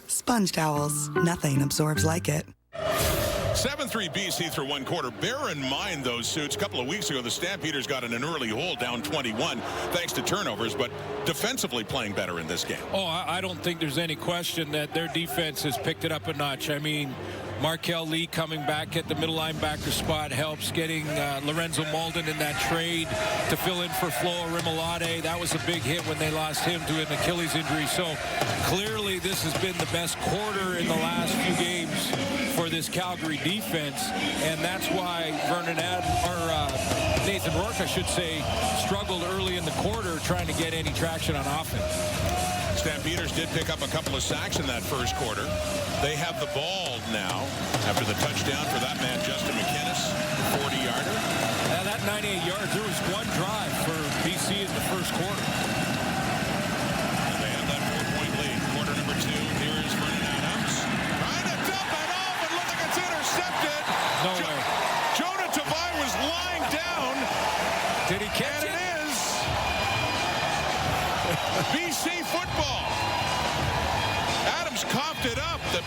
Sponge towels. Nothing absorbs like it. 7-3 BC through one quarter. Bear in mind those suits. A couple of weeks ago, the Stampeders got in an early hole down 21 thanks to turnovers, but defensively playing better in this game. Oh, I don't think there's any question that their defense has picked it up a notch. I mean, Markel Lee coming back at the middle linebacker spot helps, getting Lorenzo Malden in that trade to fill in for Flo Arimolade. That was a big hit when they lost him to an Achilles injury. So clearly this has been the best quarter in the last few games for this Calgary defense, and that's why Nathan Rourke, I should say, struggled early in the quarter trying to get any traction on offense. Stampeders did pick up a couple of sacks in that first quarter. They have the ball now after the touchdown for that man, Justin McInnes, 40-yarder. Now that 98 yards, there was one drive for BC in the first quarter. And they have that 4-point lead. Quarter number 2, here is Vernon Adams. Trying to dump it off, and look like it's intercepted. No way. Jonah Tavai was lying down. Did he catch it? And it is BC football. Adams coughed it up. That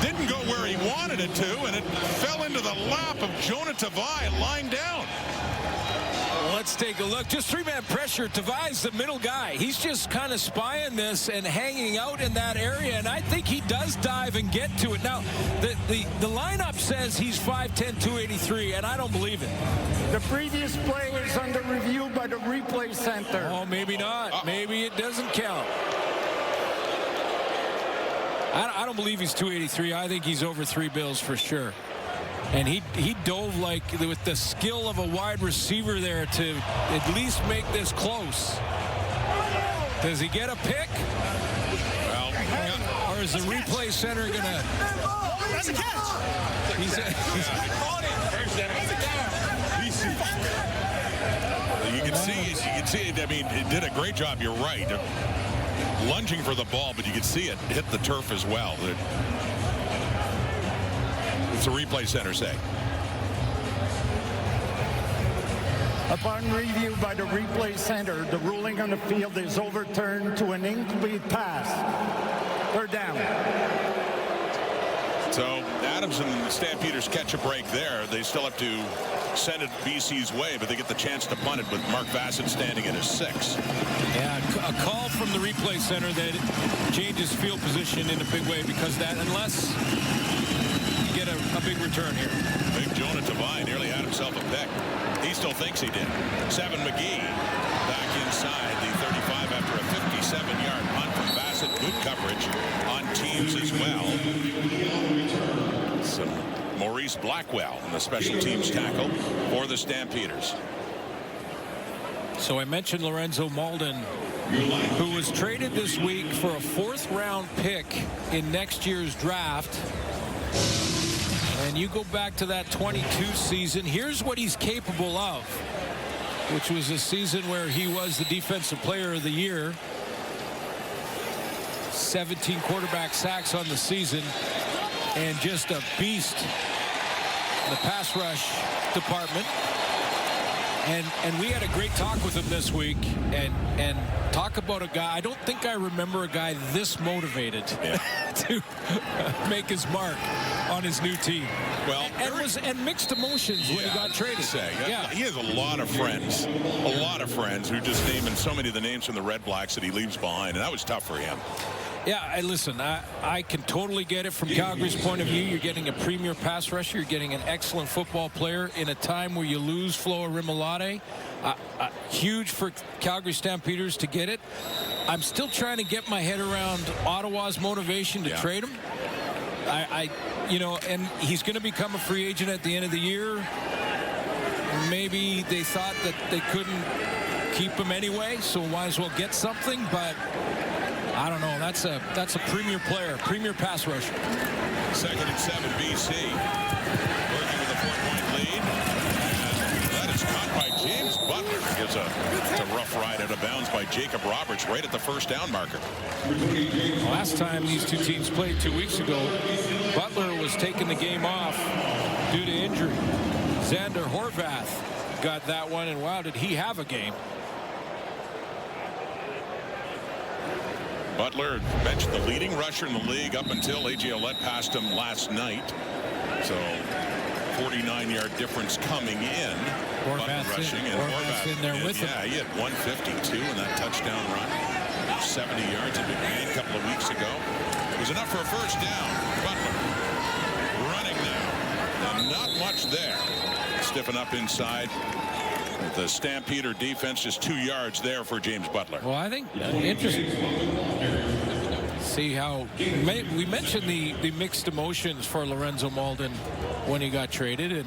didn't go where he wanted it to, and it fell into the lap of Jonah Tavai lying down. Let's take a look. Just 3-man pressure. Tavai's the middle guy. He's just kind of spying this and hanging out in that area, and I think he does dive and get to it. Now, the lineup says he's 5'10", 283, and I don't believe it. The previous play is under review by the replay center. Oh, maybe not. Maybe it doesn't count. I don't believe he's 283. I think he's over 3 bills for sure. And he dove like with the skill of a wide receiver there to at least make this close. Does he get a pick? Well, or is the replay center gonna? That's a catch. You can see it. I mean, it did a great job. You're right. Lunging for the ball, but you can see it hit the turf as well. It's a replay center say. Upon review by the replay center, the ruling on the field is overturned to an incomplete pass. Third down. So Adams and the Stampeders catch a break there. They still have to send it BC's way, but they get the chance to punt it with Mark Bassett standing at his 6. Yeah, a call from the replay center that changes field position in a big way, because that, unless you get a big return here. Big Jonah Tavai nearly had himself a pick. He still thinks he did. Seven McGee back inside the 35 after a 57-yard punt from Bassett. Good coverage on teams as well. Some Maurice Blackwell in the special teams tackle for the Stampeders. So I mentioned Lorenzo Malden, who was traded this week for a 4th-round pick in next year's draft. And you go back to that 22 season, here's what he's capable of, which was a season where he was the defensive player of the year. 17 quarterback sacks on the season, and just a beast in the pass rush department. And we had a great talk with him this week, and talk about a guy. I don't think I remember a guy this motivated to make his mark on his new team. Well, and mixed emotions when he got traded. He has a lot of friends, who just naming so many of the names from the Red Blacks that he leaves behind, and that was tough for him. Yeah, listen, I can totally get it from Calgary's point of view. You're getting a premier pass rusher. You're getting an excellent football player in a time where you lose Flo Arimolade. Huge for Calgary Stampeders to get it. I'm still trying to get my head around Ottawa's motivation to trade him. And he's going to become a free agent at the end of the year. Maybe they thought that they couldn't keep him anyway, so might as well get something, but I don't know. That's a premier player, premier pass rusher. 2nd and 7, BC. Working with a 4-point lead. And that is caught by James Butler. Gives a rough ride out of bounds by Jacob Roberts right at the first down marker. Last time these two teams played 2 weeks ago, Butler was taking the game off due to injury. Xander Horvath got that one, and wow, did he have a game. Butler benched the leading rusher in the league up until A.J. Ouellette passed him last night. So 49-yard difference coming in. Horvath's rushing, and Horvath's in there with him. Yeah, he had 152 in that touchdown run. 70 yards in McMahon a couple of weeks ago. It was enough for a first down. Butler running now. And not much there. Stiffen up inside. The Stampeder defense just 2 yards there for James Butler. Well, I think interesting. See how we mentioned the mixed emotions for Lorenzo Malden when he got traded, and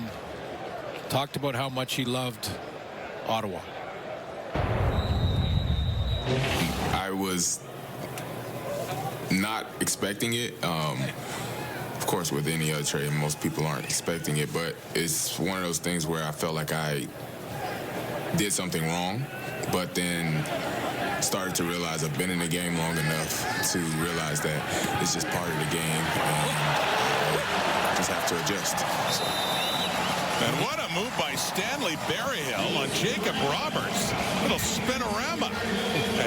talked about how much he loved Ottawa. I was not expecting it. Of course, with any other trade, most people aren't expecting it, but it's one of those things where I felt like I did something wrong, but then started to realize I've been in the game long enough to realize that it's just part of the game, and just have to adjust. And what a move by Stanley Berryhill on Jacob Roberts. Little spinorama.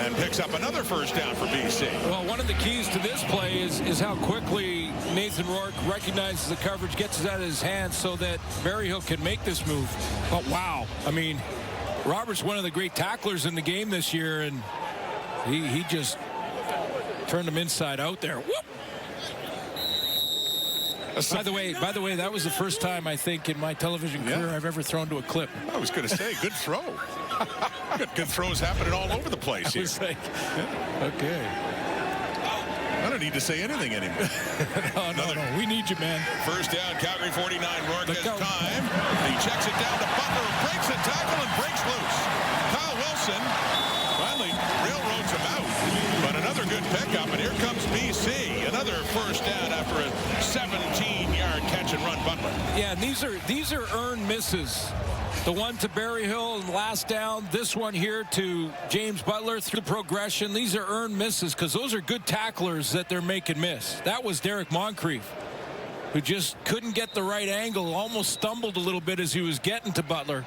And picks up another first down for BC. Well, one of the keys to this play is how quickly Nathan Rourke recognizes the coverage, gets it out of his hands so that Berryhill can make this move. But wow, I mean, Roberts, one of the great tacklers in the game this year, and he just turned him inside out there. Whoop! By the way, that was the first time I think in my television career I've ever thrown to a clip. I was going to say, good throw. Good throws happening all over the place here. Okay. I don't need to say anything anymore. No, we need you, man. First down, Calgary 49. Rourke has time. He checks it down to Butler, who breaks a tackle and breaks loose. Kyle Wilson finally railroads him out. But another good pickup, and here comes BC. Another first down after a 17-yard catch and run. Butler. Yeah, and these are earned misses. The one to Berryhill and last down. This one here to James Butler through the progression. These are earned misses because those are good tacklers that they're making miss. That was Derek Moncrief, who just couldn't get the right angle, almost stumbled a little bit as he was getting to Butler.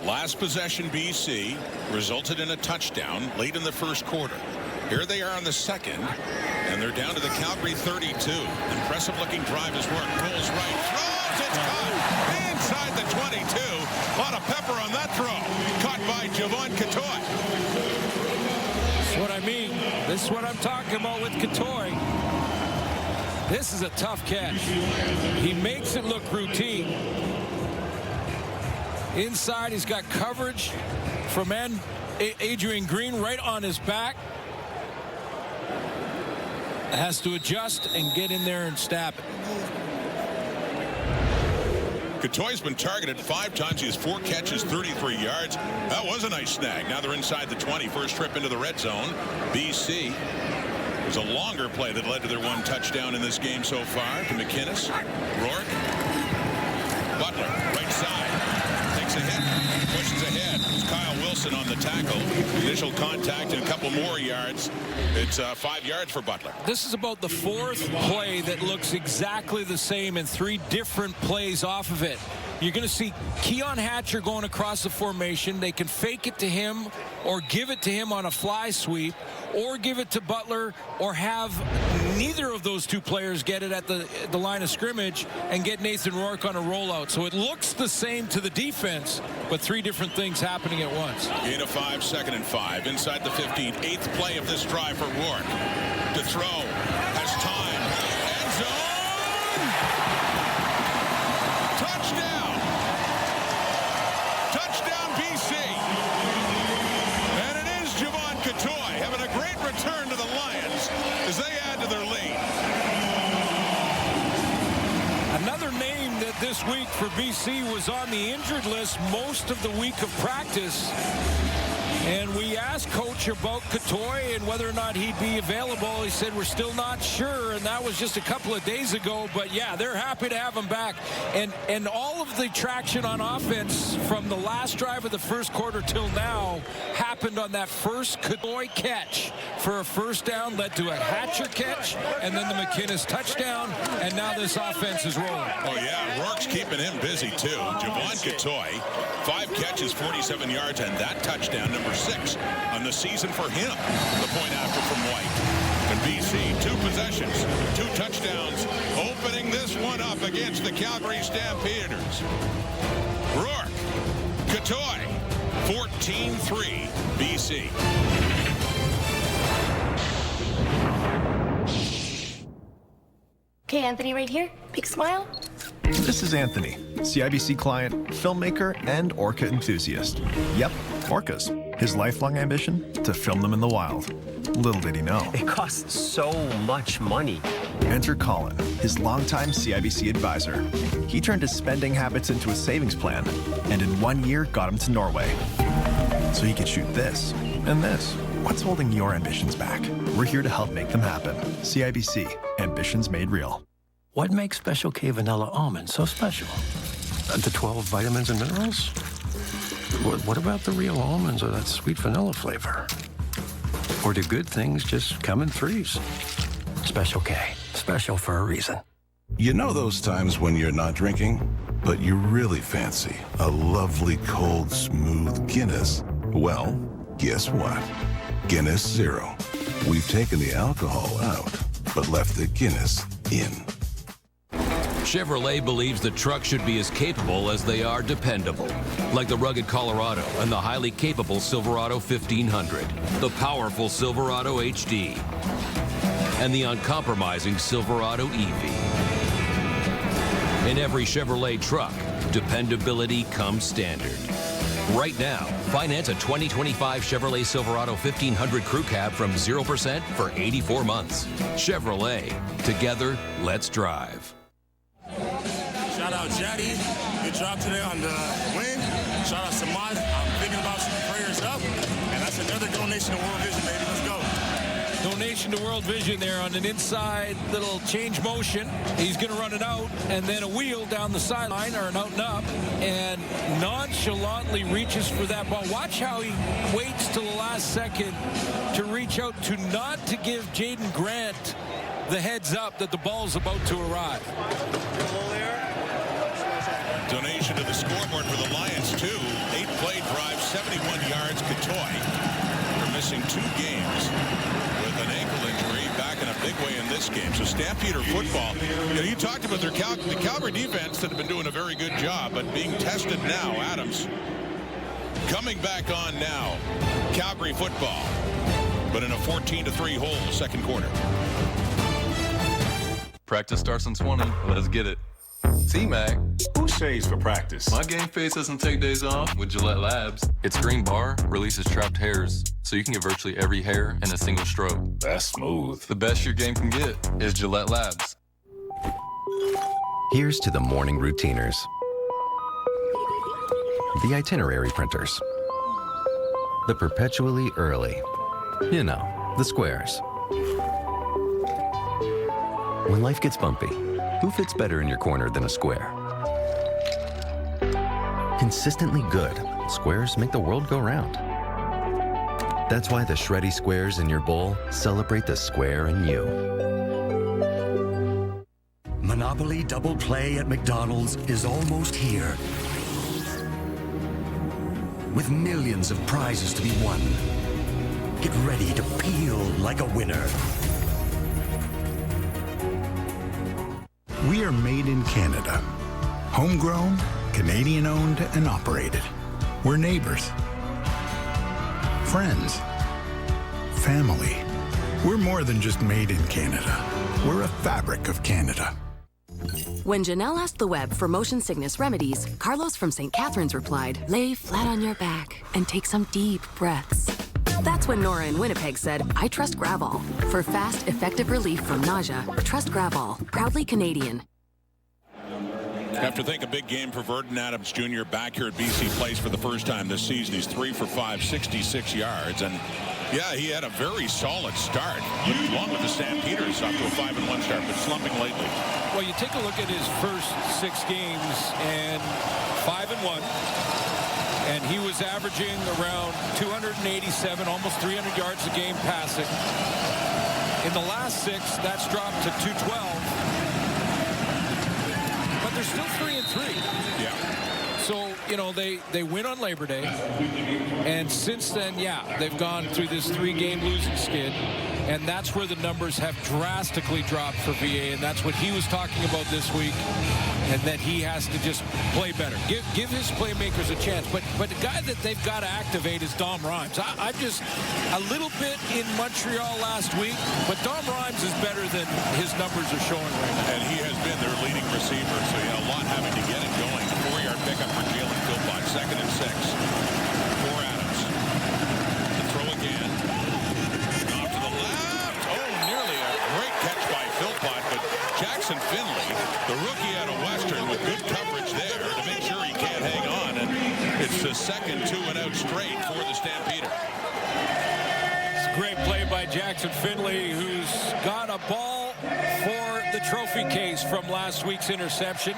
Last possession, BC, resulted in a touchdown late in the first quarter. Here they are on the second, and they're down to the Calgary 32. Impressive looking drive is work. Rolls right, throws, it's caught inside the 22. A lot of pepper on that throw. Caught by Javon Catoy. That's what I mean. This is what I'm talking about with Catoy. This is a tough catch. He makes it look routine. Inside, he's got coverage from Adrian Green right on his back. Has to adjust and get in there and stab it. Catoy's been targeted 5 times. He has 4 catches, 33 yards. That was a nice snag. Now they're inside the 20. First trip into the red zone. BC. It was a longer play that led to their 1 touchdown in this game so far. To McInnes. Rourke. Butler, right side. Takes a hit. pushes ahead. It's Kyle Wilson on the tackle. Initial contact and a couple more yards. It's 5 yards for Butler. This is about the fourth play that looks exactly the same in 3 different plays off of it. You're going to see Keon Hatcher going across the formation. They can fake it to him or give it to him on a fly sweep or give it to Butler or have neither of those 2 players get it at the line of scrimmage and get Nathan Rourke on a rollout. So it looks the same to the defense, but 3 different things happening at once. Gain of 5, 2nd and 5. Inside the 15. 8th play of this drive for Rourke. To throw. Has time. End zone. Touchdown. Touchdown BC. And it is Javon Catoy having a great return to the Lions as they add to their lead. Another name that this week for BC was on the injured list most of the week of practice. And we asked Coach about Catoy and whether or not he'd be available. He said, we're still not sure, and that was just a couple of days ago. But, yeah, they're happy to have him back. And all of the traction on offense from the last drive of the first quarter till now happened on that first Catoy catch for a first down, led to a Hatcher catch, and then the McInnes touchdown, and now this offense is rolling. Oh, yeah, Rourke's keeping him busy, too. Javon Catoy, 5 catches, 47 yards, and that touchdown, number 6 on the season for him. The point after from White. And BC, 2 possessions, 2 touchdowns, opening this one up against the Calgary Stampeders. Rourke, Catoy, 14-3, BC. Okay, Anthony, right here. Big smile. This is Anthony, CIBC client, filmmaker, and orca enthusiast. Yep, orcas. His lifelong ambition? To film them in the wild. Little did he know. It costs so much money. Enter Colin, his longtime CIBC advisor. He turned his spending habits into a savings plan, and in 1 year got him to Norway. So he could shoot this and this. What's holding your ambitions back? We're here to help make them happen. CIBC, ambitions made real. What makes Special K Vanilla Almond so special? The 12 vitamins and minerals? What about the real almonds or that sweet vanilla flavor? Or do good things just come in threes? Special K, special for a reason. You know those times when you're not drinking, but you really fancy a lovely, cold, smooth Guinness? Well, guess what? Guinness Zero. We've taken the alcohol out, but left the Guinness in. Chevrolet believes the truck should be as capable as they are dependable. Like the rugged Colorado and the highly capable Silverado 1500, the powerful Silverado HD, and the uncompromising Silverado EV. In every Chevrolet truck, dependability comes standard. Right now, finance a 2025 Chevrolet Silverado 1500 Crew Cab from 0% for 84 months. Chevrolet. Together, let's drive. Shout out Jaddy. Good job today on the win. Shout out Samad. I'm thinking about some prayers up. And that's another donation to World Vision, baby. Let's go. Donation to World Vision there on an inside little change motion. He's going to run it out and then a wheel down the sideline or an out and up and nonchalantly reaches for that ball. Watch how he waits till the last second to reach out not to give Jaden Grant the heads up that the ball's about to arrive. Donation to the scoreboard for the Lions, too. 8-play drive, 71 yards. Catoy, for missing 2 games with an ankle injury, back in a big way in this game. So Stampeder football, you talked about the Calgary defense that have been doing a very good job, but being tested now. Adams coming back on now. Calgary football, but in a 14-3 hole second quarter. Practice starts in 20. Let's get it. T-Mac. Who shaves for practice? My game face doesn't take days off with Gillette Labs. Its green bar releases trapped hairs, so you can get virtually every hair in a single stroke. That's smooth. The best your game can get is Gillette Labs. Here's to the morning routiners. The itinerary printers. The perpetually early. You know, the squares. When life gets bumpy, who fits better in your corner than a square? Consistently good, squares make the world go round. That's why the shreddy squares in your bowl celebrate the square in you. Monopoly Double Play at McDonald's is almost here. With millions of prizes to be won. Get ready to peel like a winner. We are made in Canada. Homegrown, Canadian-owned and operated. We're neighbors. Friends. Family. We're more than just made in Canada. We're a fabric of Canada. When Janelle asked the web for motion sickness remedies, Carlos from St. Catharines replied, lay flat on your back and take some deep breaths. That's when Nora in Winnipeg said, I trust Gravol. For fast, effective relief from nausea, trust Gravol. Proudly Canadian. Have to think a big game for Vernon Adams Jr. back here at BC Place for the first time this season. He's 3 for 5, 66 yards. And yeah, he had a very solid start, along with the Stampeders, up to a 5-1 start, but slumping lately. Well, you take a look at his first 6 games and 5-1. And he was averaging around 287, almost 300 yards a game passing. In the last 6, that's dropped to 212. But they're still 3-3. Yeah. So, you know, they win on Labor Day. And since then, yeah, they've gone through this 3-game losing skid. And that's where the numbers have drastically dropped for VA. And that's what he was talking about this week. And that he has to just play better. Give his playmakers a chance. But the guy that they've got to activate is Dom Rhymes. I'm just a little bit in Montreal last week, but Dom Rhymes is better than his numbers are showing right now. And he has been their leading receiver, so yeah, a lot having to get it going. 4-yard pickup for Jalen Philpott, 2nd and 6 for Adams. The throw again. Off to the left. Oh, nearly a great catch by Philpott, but Jackson Finley, the rookie out of Western, with good coverage there to make sure he can't hang on. And it's the second 2-and-out straight for the Stampeder. It's a great play by Jackson Finley, who's got a ball for the trophy case from last week's interception.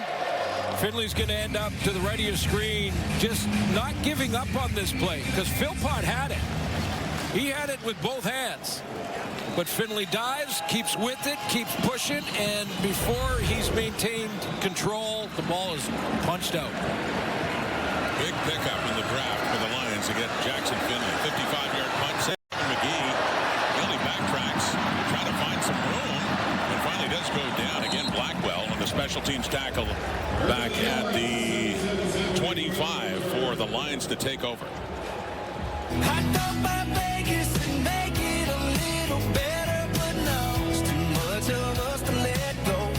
Finley's going to end up to the right of your screen, just not giving up on this play, because Philpott had it. He had it with both hands. But Finley dives, keeps with it, keeps pushing, and before he's maintained control, the ball is punched out. Big pickup in the draft for the Lions to get Jackson Finley. 55-yard punt. Sam McGee really backtracks, trying to find some room, and finally does go down. Again, Blackwell on the special teams tackle back at the 25 for the Lions to take over. Better, but no, it's too much of us to let go,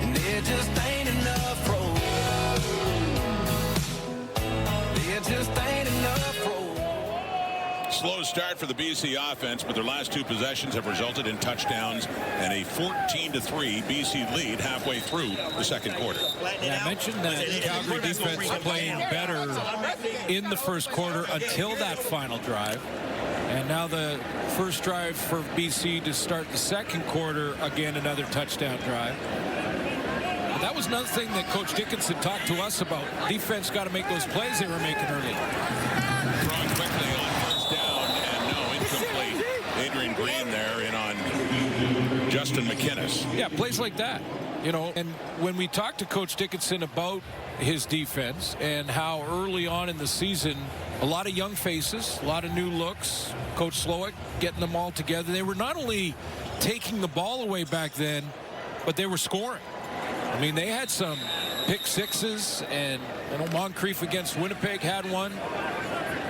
and there just ain't enough road. There just ain't enough road. Slow start for the BC offense, but their last 2 possessions have resulted in touchdowns and a 14-3 BC lead halfway through the second quarter. Yeah, I mentioned that Calgary defense playing better in the first quarter until that final drive. And now the first drive for BC to start the second quarter, again, another touchdown drive. But that was another thing that Coach Dickinson talked to us about. Defense got to make those plays they were making early. Throwing quickly on first down, and no, incomplete. Adrian Green there in on Justin McInnes. Yeah, plays like that. You know, and when we talked to Coach Dickinson about his defense and how early on in the season, a lot of young faces, a lot of new looks, Coach Slowick getting them all together. They were not only taking the ball away back then, but they were scoring. I mean, they had some pick sixes, and you know, Moncrief against Winnipeg had one.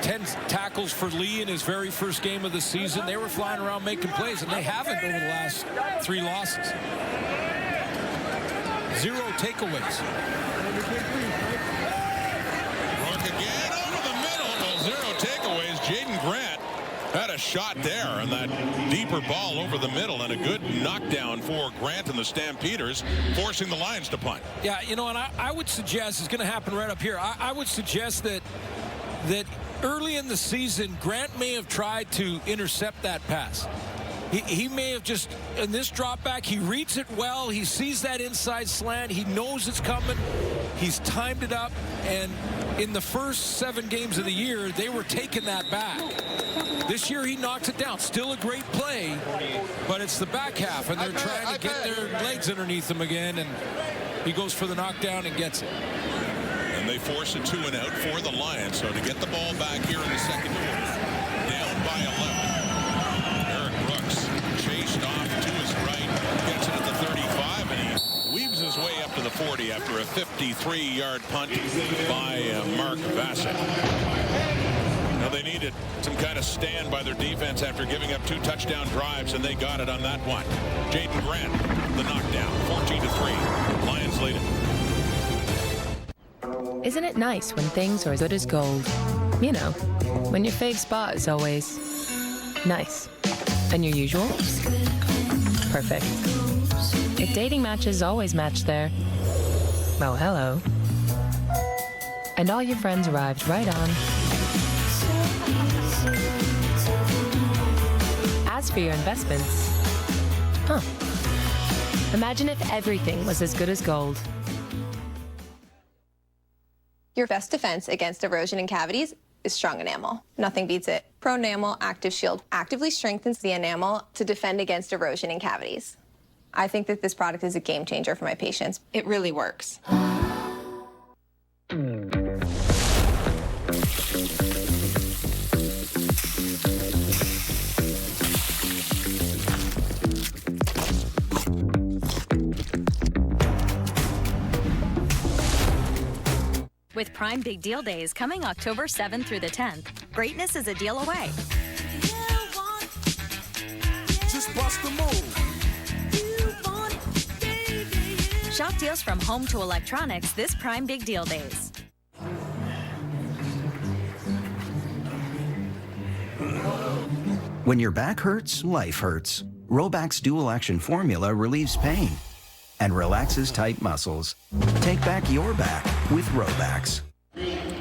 10 tackles for Lee in his very first game of the season. They were flying around making plays, and they haven't over the last 3 losses. 0 takeaways. Rourke again over the middle. Well, 0 takeaways. Jaden Grant had a shot there on that deeper ball over the middle, and a good knockdown for Grant and the Stampeders, forcing the Lions to punt. Yeah, you know, and I would suggest, it's going to happen right up here, I would suggest that early in the season, Grant may have tried to intercept that pass. He may have just, in this drop back, he reads it well. He sees that inside slant. He knows it's coming. He's timed it up, and in the first 7 games of the year, they were taking that back. This year, he knocks it down. Still a great play, but it's the back half, and they're trying to get their legs underneath them again, and he goes for the knockdown and gets it. And they force a 2-and-out for the Lions. So to get the ball back here in the second quarter, down by 11. Eric Brooks chased off to his right, gets it at the 35, and he weaves his way up to the 40 after a 53-yard punt by Mark Bassett. Now they needed some kind of stand by their defense after giving up 2 touchdown drives, and they got it on that one. Jaden Grant, the knockdown, 14-3. Lions lead it. Isn't it nice when things are as good as gold? You know, when your fave spot is always nice. And your usual? Perfect. If dating matches always match there, well, hello. And all your friends arrived right on. As for your investments, imagine if everything was as good as gold. Your best defense against erosion and cavities is strong enamel. Nothing beats it. Pro Enamel Active Shield actively strengthens the enamel to defend against erosion and cavities. I think that this product is a game changer for my patients. It really works. With Prime Big Deal Days coming October 7th through the 10th, greatness is a deal away. Just bust the move. Shop deals from home to electronics this Prime Big Deal Days. When your back hurts, life hurts. Roback's dual action formula relieves pain and relaxes tight muscles. Take back your back with Robax.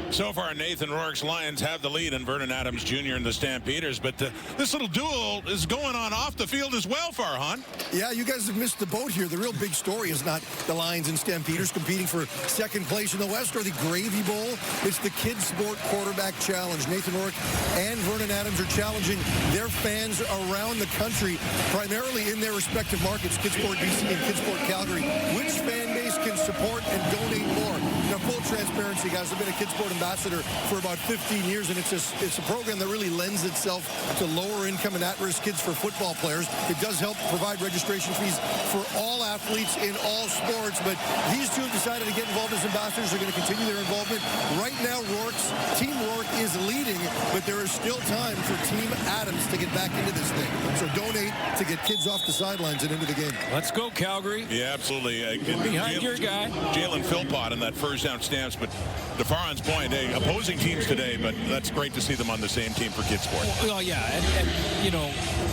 So far, Nathan Rourke's Lions have the lead, and Vernon Adams Jr. and the Stampeders. But this little duel is going on off the field as well, Farhan. Yeah, you guys have missed the boat here. The real big story is not the Lions and Stampeders competing for second place in the West or the Gravy Bowl. It's the Kids Sport Quarterback Challenge. Nathan Rourke and Vernon Adams are challenging their fans around the country, primarily in their respective markets, Kids Sport BC and Kids Sport Calgary. Which fan base can support and donate more? Now, full transparency, guys, I've been a Kids Sport ambassador for about 15 years, and it's a program that really lends itself to lower income and at-risk kids for football players. It does help provide registration fees for all athletes in all sports, but these two have decided to get involved as ambassadors. They're going to continue their involvement. Right now, Team Rourke is leading, but there is still time for Team Adams to get back into this thing. So donate to get kids off the sidelines and into the game. Let's go, Calgary. Yeah, absolutely. Behind your guy. Jalen Philpott on that first down Stamps, but to Farhan's point, opposing teams today, but that's great to see them on the same team for Kids Sport. Well, yeah, and you know,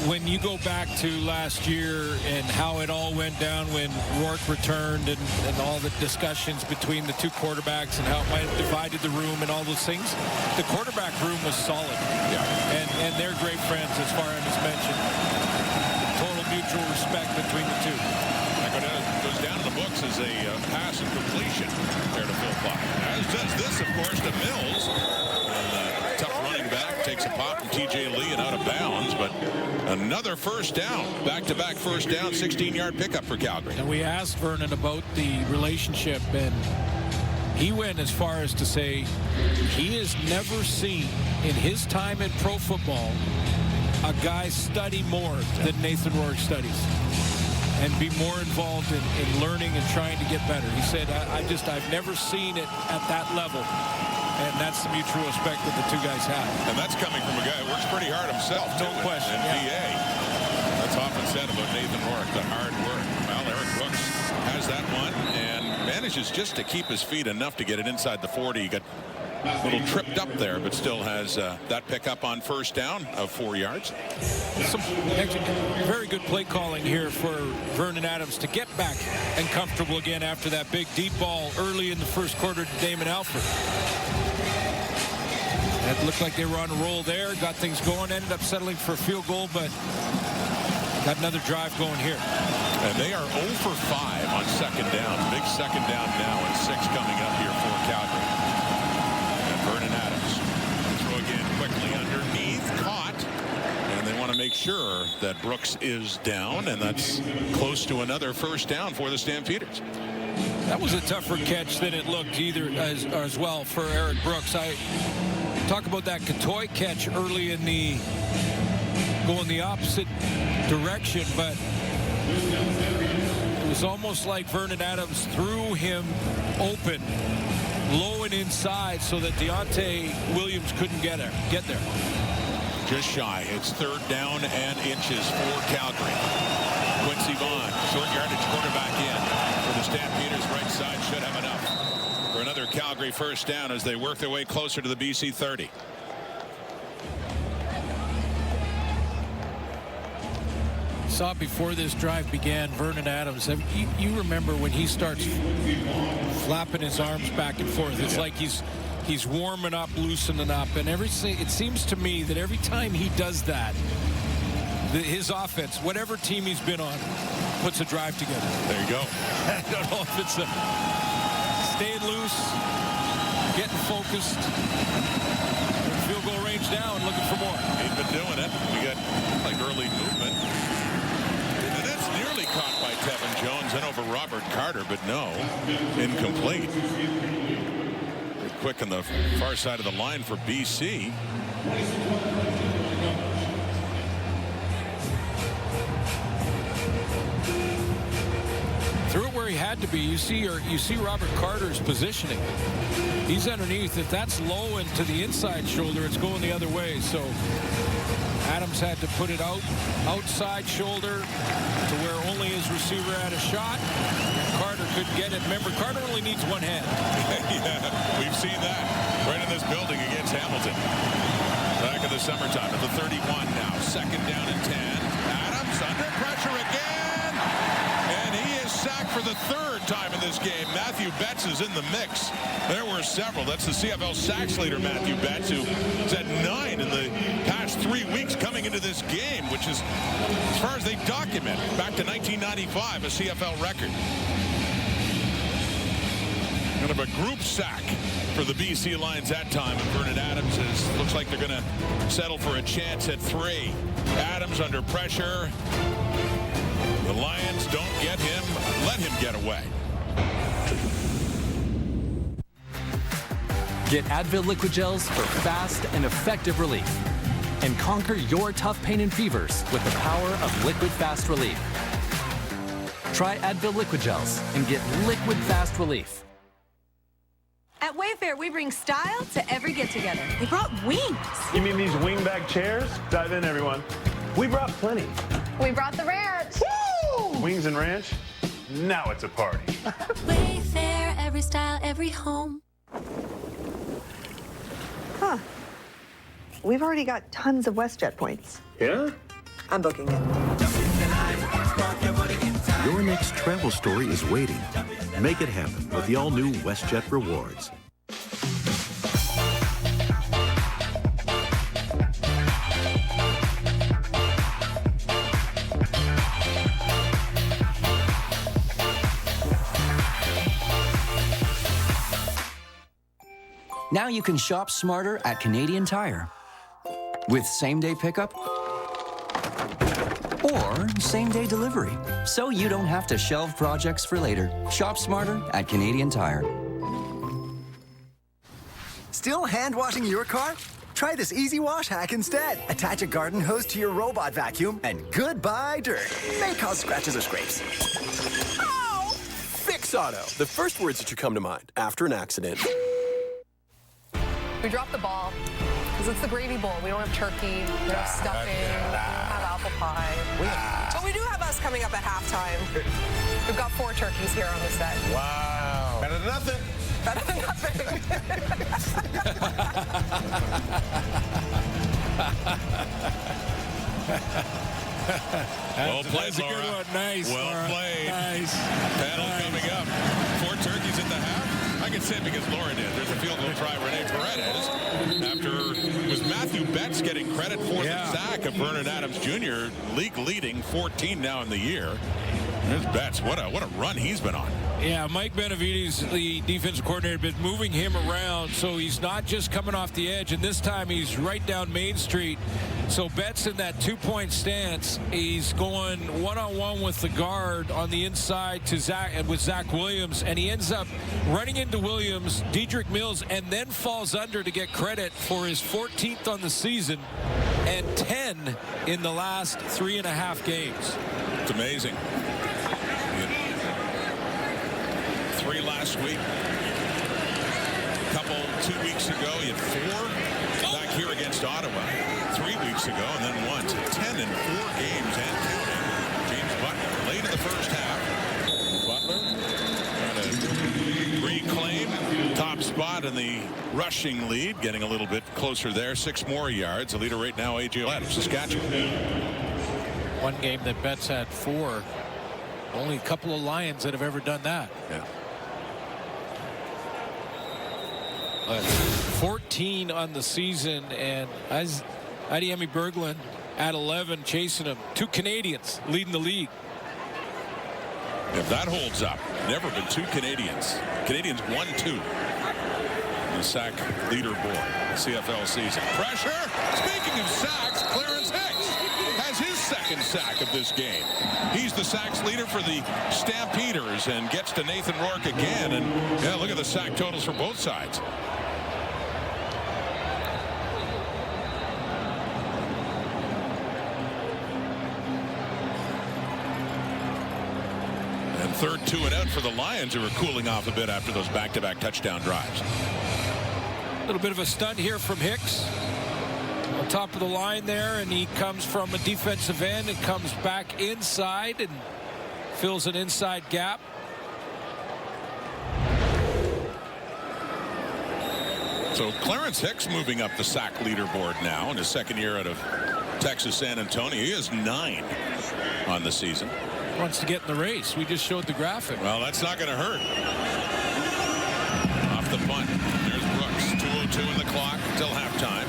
when you go back to last year and how it all went down when Rourke returned and all the discussions between the two quarterbacks and how it might have divided the room and all those things, the quarterback room was solid. Yeah. And they're great friends, as Farhan has mentioned. Total mutual respect between the two. That goes down in the books as a pass and completion there to Philpott. As does this, of course, to Mills. And tough running back takes a pop from TJ Lee and out of bounds, but another first down. Back-to-back first down, 16-yard pickup for Calgary. And we asked Vernon about the relationship, and he went as far as to say he has never seen in his time in pro football a guy study more than Nathan Rourke studies and be more involved in learning and trying to get better. He said, I've never seen it at that level. And that's the mutual respect that the two guys have. And that's coming from a guy who works pretty hard himself, no question. PA. That's often said about Nathan Rourke, the hard work. Well, Eric Brooks has that one and manages just to keep his feet enough to get it inside the 40. He got a little tripped up there, but still has that pickup on first down of 4 yards. Some very good play calling here for Vernon Adams to get back and comfortable again after that big deep ball early in the first quarter to Damon Alford. It looked like they were on a roll there, got things going, ended up settling for a field goal, but got another drive going here. And they are 0 for 5 on second down. Big second down now, and 6 coming up here for Calgary. And Vernon Adams throw again quickly underneath, caught. And they want to make sure that Brooks is down, and that's close to another first down for the Stampeders. That was a tougher catch than it looked either as well for Eric Brooks. I talk about that Katoy catch early in the going the opposite direction, but it was almost like Vernon Adams threw him open low and inside so that Deontay Williams couldn't get there. Just shy. It's third down and inches for Calgary. Quincy Vaughn, short yardage quarterback in for the Stampeders. Right side should have enough for another Calgary first down as they work their way closer to the BC 30. Saw before this drive began, Vernon Adams. You remember when he starts flapping his arms back and forth. It's like he's warming up, loosening up, and it seems to me that every time he does that, his offense, whatever team he's been on, puts a drive together. There you go. I don't know if it's staying loose, getting focused, field goal range now, and looking for more. He's been doing it. We got like early movement. And that's nearly caught by Tevin Jones and over Robert Carter, but no, incomplete. Quick on the far side of the line for BC. Threw it where he had to be. You see Robert Carter's positioning. He's underneath. If that's low and to the inside shoulder, it's going the other way. So Adams had to put it outside shoulder to where only his receiver had a shot. Carter couldn't get it. Remember, Carter only needs one hand. Yeah, we've seen that right in this building against Hamilton. Back in the summertime at the 31 now. Second down and 10. Adams under pressure again. And he is sacked for the third time in this game. Matthew Betts is in the mix. There were several. That's the CFL sacks leader, Matthew Betts, who is at 9 in the past 3 weeks coming into this game, which is, as far as they document, back to 1995, a CFL record. Kind of a group sack for the BC Lions that time. And Vernon Adams looks like they're going to settle for a chance at 3. Adams under pressure. The Lions don't let him get away. Get Advil Liquid Gels for fast and effective relief. And conquer your tough pain and fevers with the power of Liquid Fast Relief. Try Advil Liquid Gels and get liquid fast relief. At Wayfair, we bring style to every get-together. They brought wings. You mean these wingback chairs? Dive in, everyone. We brought plenty. We brought the ranch. Woo! Wings and ranch? Now it's a party. Wayfair, every style, every home. Huh. We've already got tons of WestJet points. Yeah? I'm booking it. Your next travel story is waiting. Make it happen with the all-new WestJet Rewards. Now you can shop smarter at Canadian Tire. With same-day pickup or same-day delivery. So you don't have to shelve projects for later. Shop smarter at Canadian Tire. Still hand-washing your car? Try this easy wash hack instead. Attach a garden hose to your robot vacuum and goodbye dirt. May cause scratches or scrapes. Ow! Fix Auto. The first words that should come to mind after an accident. We dropped the ball because it's the gravy bowl. We don't have turkey, we don't have stuffing, we don't have apple pie. But we do have us coming up at halftime. We've got 4 turkeys here on the set. Wow. Better than nothing. Better than nothing. Well played, That's a good Laura. one. Nice. Well Laura. played. Nice. Panel coming up. 4 turkeys at the half. I can say it because Laura did. There's a field goal try. Rene Paredes. After it was Matthew Betts getting credit for the sack of Vernon Adams Jr., league leading 14 now in the year. There's Betts. What a run he's been on. Yeah, Mike Benavides, the defensive coordinator, been moving him around, so he's not just coming off the edge, and this time he's right down Main Street. So Betts in that two-point stance. He's going one-on-one with the guard on the inside to Zach Williams, and he ends up running into Williams, Dedrick Mills, and then falls under to get credit for his 14th on the season and 10 in the last 3.5 games. It's amazing. 3 last week. Couple 2 weeks ago, he had 4 back here against Ottawa 3 weeks ago, and then 1 to 10 in 4 games and counting. James Butler late in the first half. Butler trying to reclaim top spot in the rushing lead, getting a little bit closer there. 6 more yards. The leader right now, A.J. Ladd of Saskatchewan. One game that Betts had 4. Only a couple of Lions that have ever done that. Yeah. 14 on the season, and as Adiemi Berglund at 11 chasing him. 2 Canadians leading the league. If that holds up, never been 2 Canadians. Canadians 1-2 in the sack leaderboard CFL season. Pressure. Speaking of sacks, Clarence Hicks has his 2nd sack of this game. He's the sacks leader for the Stampeders and gets to Nathan Rourke again. And yeah, look at the sack totals for both sides. And 3rd 2 and out for the Lions, who are cooling off a bit after those back-to-back touchdown drives. A little bit of a stunt here from Hicks. On top of the line there, and he comes from a defensive end and comes back inside and fills an inside gap. So Clarence Hicks moving up the sack leaderboard now in his 2nd year out of Texas San Antonio. He is 9 on the season. Wants to get in the race. We just showed the graphic. Well, that's not going to hurt. Off the punt. There's Brooks. 2:02 in the clock until halftime.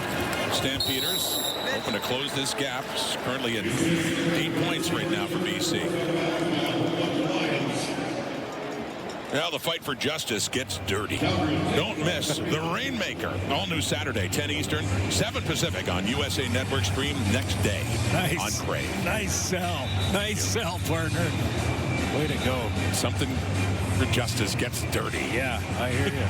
Stampeders hoping to close this gap. Currently at 8 points right now for BC. Now the fight for justice gets dirty. Don't miss The Rainmaker. All new Saturday, 10 Eastern, 7 Pacific on USA Network. Stream next day on Crave. Nice sell. Nice sell, partner. Way to go. Something for justice gets dirty. Yeah, I hear you.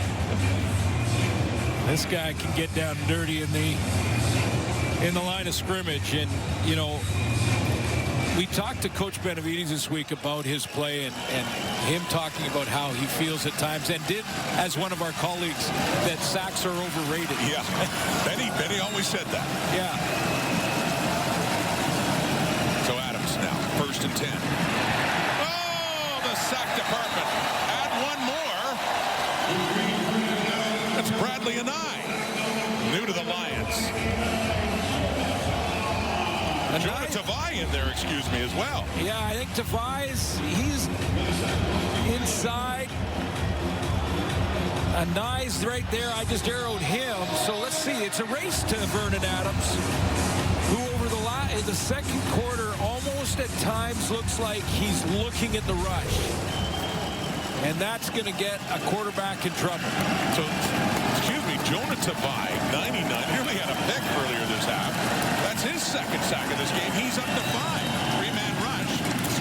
This guy can get down dirty in the line of scrimmage, and you know, we talked to Coach Benavides this week about his play and him talking about how he feels at times, and did, as one of our colleagues, that sacks are overrated. Yeah, Benny always said that. Yeah. So Adams now, 1st and 10. Oh, the sack department. Add one more. That's Bradley Anai, new to the Lions. Jonah Tavai in there, excuse me, as well. Yeah, I think Tavai's, he's inside. Anai's right there. I just arrowed him. So let's see. It's a race to Vernon Adams, who over the 2nd quarter almost at times looks like he's looking at the rush. And that's going to get a quarterback in trouble. So, excuse me, Jonah Tavai, 99, nearly had a pick earlier this half. That's his 2nd sack of this game. He's up to 5. 3-man rush,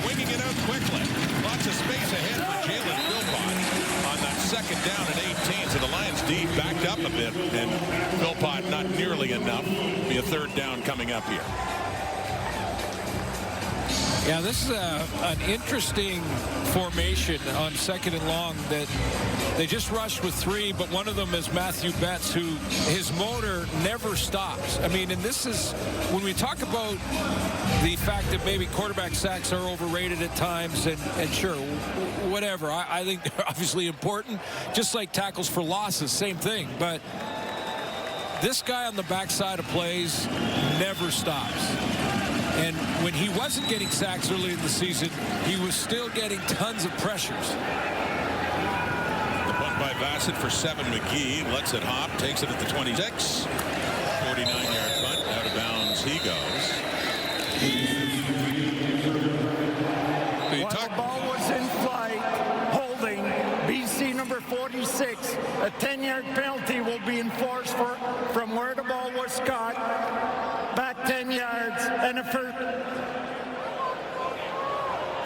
swinging it out quickly. Lots of space ahead for Jalen Philpott on that 2nd down at 18. So the Lions D backed up a bit, and Philpott not nearly enough. Be a 3rd down coming up here. Yeah, this is an interesting formation on 2nd and long that they just rushed with 3, but one of them is Matthew Betts, who his motor never stops. I mean, and this is when we talk about the fact that maybe quarterback sacks are overrated at times, and sure, whatever. I think they're obviously important, just like tackles for losses, same thing. But this guy on the backside of plays never stops. And when he wasn't getting sacks early in the season, he was still getting tons of pressures. The punt by Bassett for 7. McGee lets it hop, takes it at the 26. 49-yard punt, out of bounds he goes. Ball A 10-yard penalty will be enforced from where the ball was caught, back 10 yards, and a first.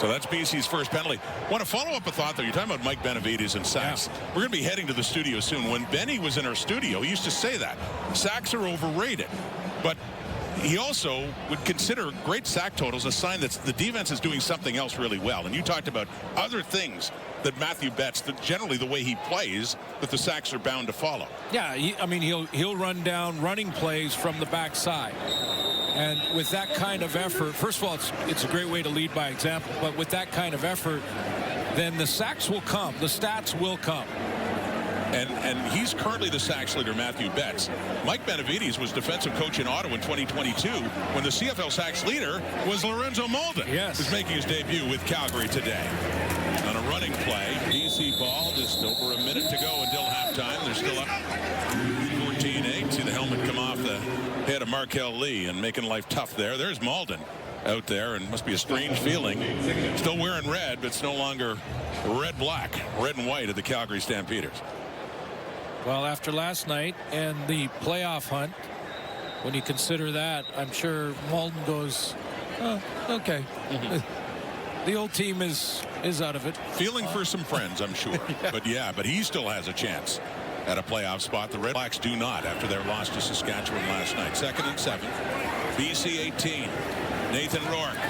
So that's BC's first penalty. Want to follow up a thought, though. You're talking about Mike Benavides and sacks. Yeah. We're going to be heading to the studio soon. When Benny was in our studio, he used to say that. Sacks are overrated. But he also would consider great sack totals a sign that the defense is doing something else really well. And you talked about other things that Matthew Betts, that generally the way he plays, that the sacks are bound to follow. Yeah, I mean, he'll run down running plays from the backside. And with that kind of effort, first of all, it's a great way to lead by example. But with that kind of effort, then the sacks will come. The stats will come. And he's currently the sacks leader, Matthew Betts. Mike Benavides was defensive coach in Ottawa in 2022 when the CFL sacks leader was Lorenzo Malden. Yes. Who's making his debut with Calgary today. On a running play, BC ball, just over a minute to go until halftime. They're still up 14-8. See the helmet come off the head of Markel Lee and making life tough there. There's Malden out there, and must be a strange feeling. Still wearing red, but it's no longer red-black, red and white at the Calgary Stampeders. Well, after last night and the playoff hunt, when you consider that, I'm sure Malden goes, oh, okay. The old team is out of it. Feeling for some friends, I'm sure. Yeah. But he still has a chance at a playoff spot. The Red Blacks do not after their loss to Saskatchewan last night. 2nd and 7. BC 18. Nathan Rourke.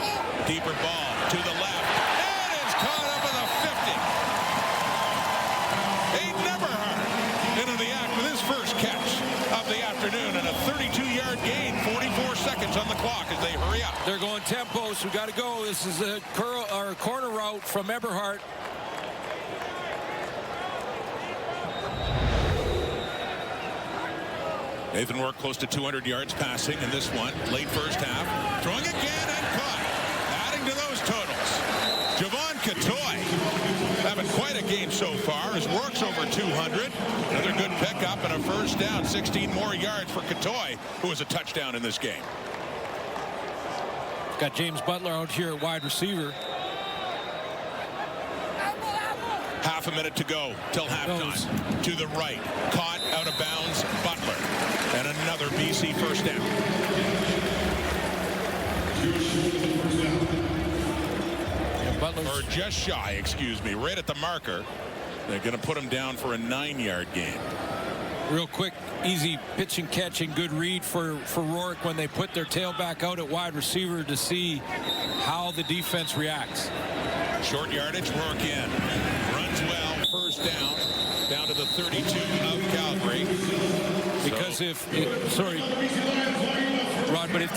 Deeper ball to the left. And it's caught up in the 50. Aiden Eberhardt into the act with his first catch of the afternoon and a 32-yard gain. 44 seconds on the clock as they hurry up. They're going tempo, so we got to go. This is a corner route from Eberhardt. Nathan Rourke close to 200 yards passing in this one. Late first half. Throwing again and caught. Adding to those totals. Javon Catoy having quite a game so far as Rourke's over 200. Another good pickup and a first down. 16 more yards for Catoy, who was a touchdown in this game. Got James Butler out here at wide receiver. Half a minute to go till halftime. To the right. Caught out of bounds. Butler. And another BC first down. Or just shy, excuse me. Right at the marker. They're going to put him down for a 9-yard gain. Real quick, easy pitch and catch and good read for Rourke when they put their tailback out at wide receiver to see how the defense reacts. Short yardage, Rourke in. Runs well, first down to the 32 of Calgary. Because sorry, Rod, but if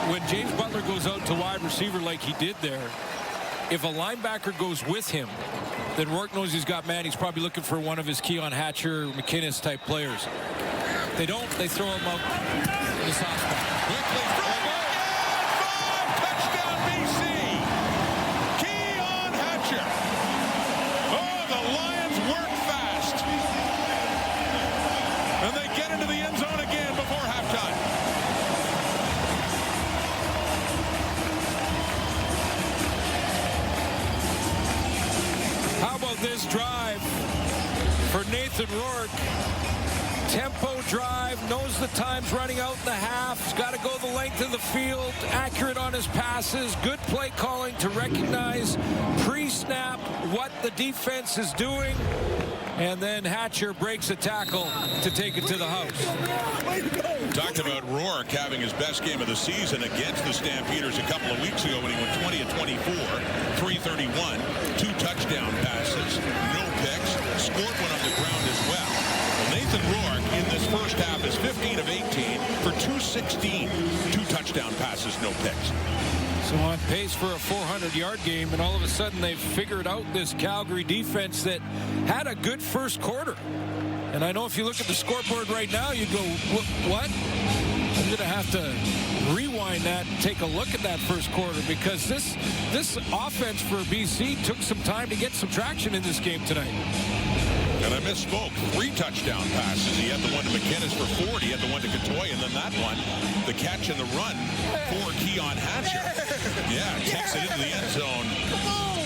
when James Butler goes out to wide receiver like he did there, if a linebacker goes with him, then Rourke knows he's got man. He's probably looking for one of his Keon Hatcher, McInnes type players. They don't. They throw him up in the soft spot. Quickly throw again. 5 touchdown BC. Keon Hatcher. Oh, the Lions work fast. And they get into the end zone again before halftime. How about this drive for Nathan Rourke? Tempo drive, knows the time's running out in the half. He's got to go the length of the field, accurate on his passes, good play calling to recognize pre-snap what the defense is doing. And then Hatcher breaks a tackle to take it to the house. Talked about Rourke having his best game of the season against the Stampeders a couple of weeks ago when he went 20 of 24, 331, 2 touchdown passes, no picks, scored one on the ground as well. Nathan Rourke in this first half is 15 of 18 for 216, 2 touchdown passes, no picks. So on pace for a 400-yard game, and all of a sudden they've figured out this Calgary defense that had a good first quarter. And I know if you look at the scoreboard right now, you go, what? I'm going to have to rewind that and take a look at that first quarter, because this offense for BC took some time to get some traction in this game tonight. And I misspoke. 3 touchdown passes. He had the one to McInnes for 40. He had the one to Catoy, and then that one, the catch and the run for Keon Hatcher. Yeah, takes it into the end zone.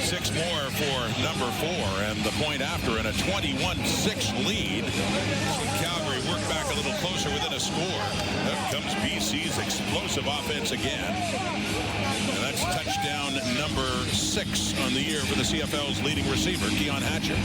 6 more for number 4, and the point after in a 21-6 lead. Calgary worked back a little closer within a score. There comes BC's explosive offense again. And that's touchdown number 6 on the year for the CFL's leading receiver, Keon Hatcher.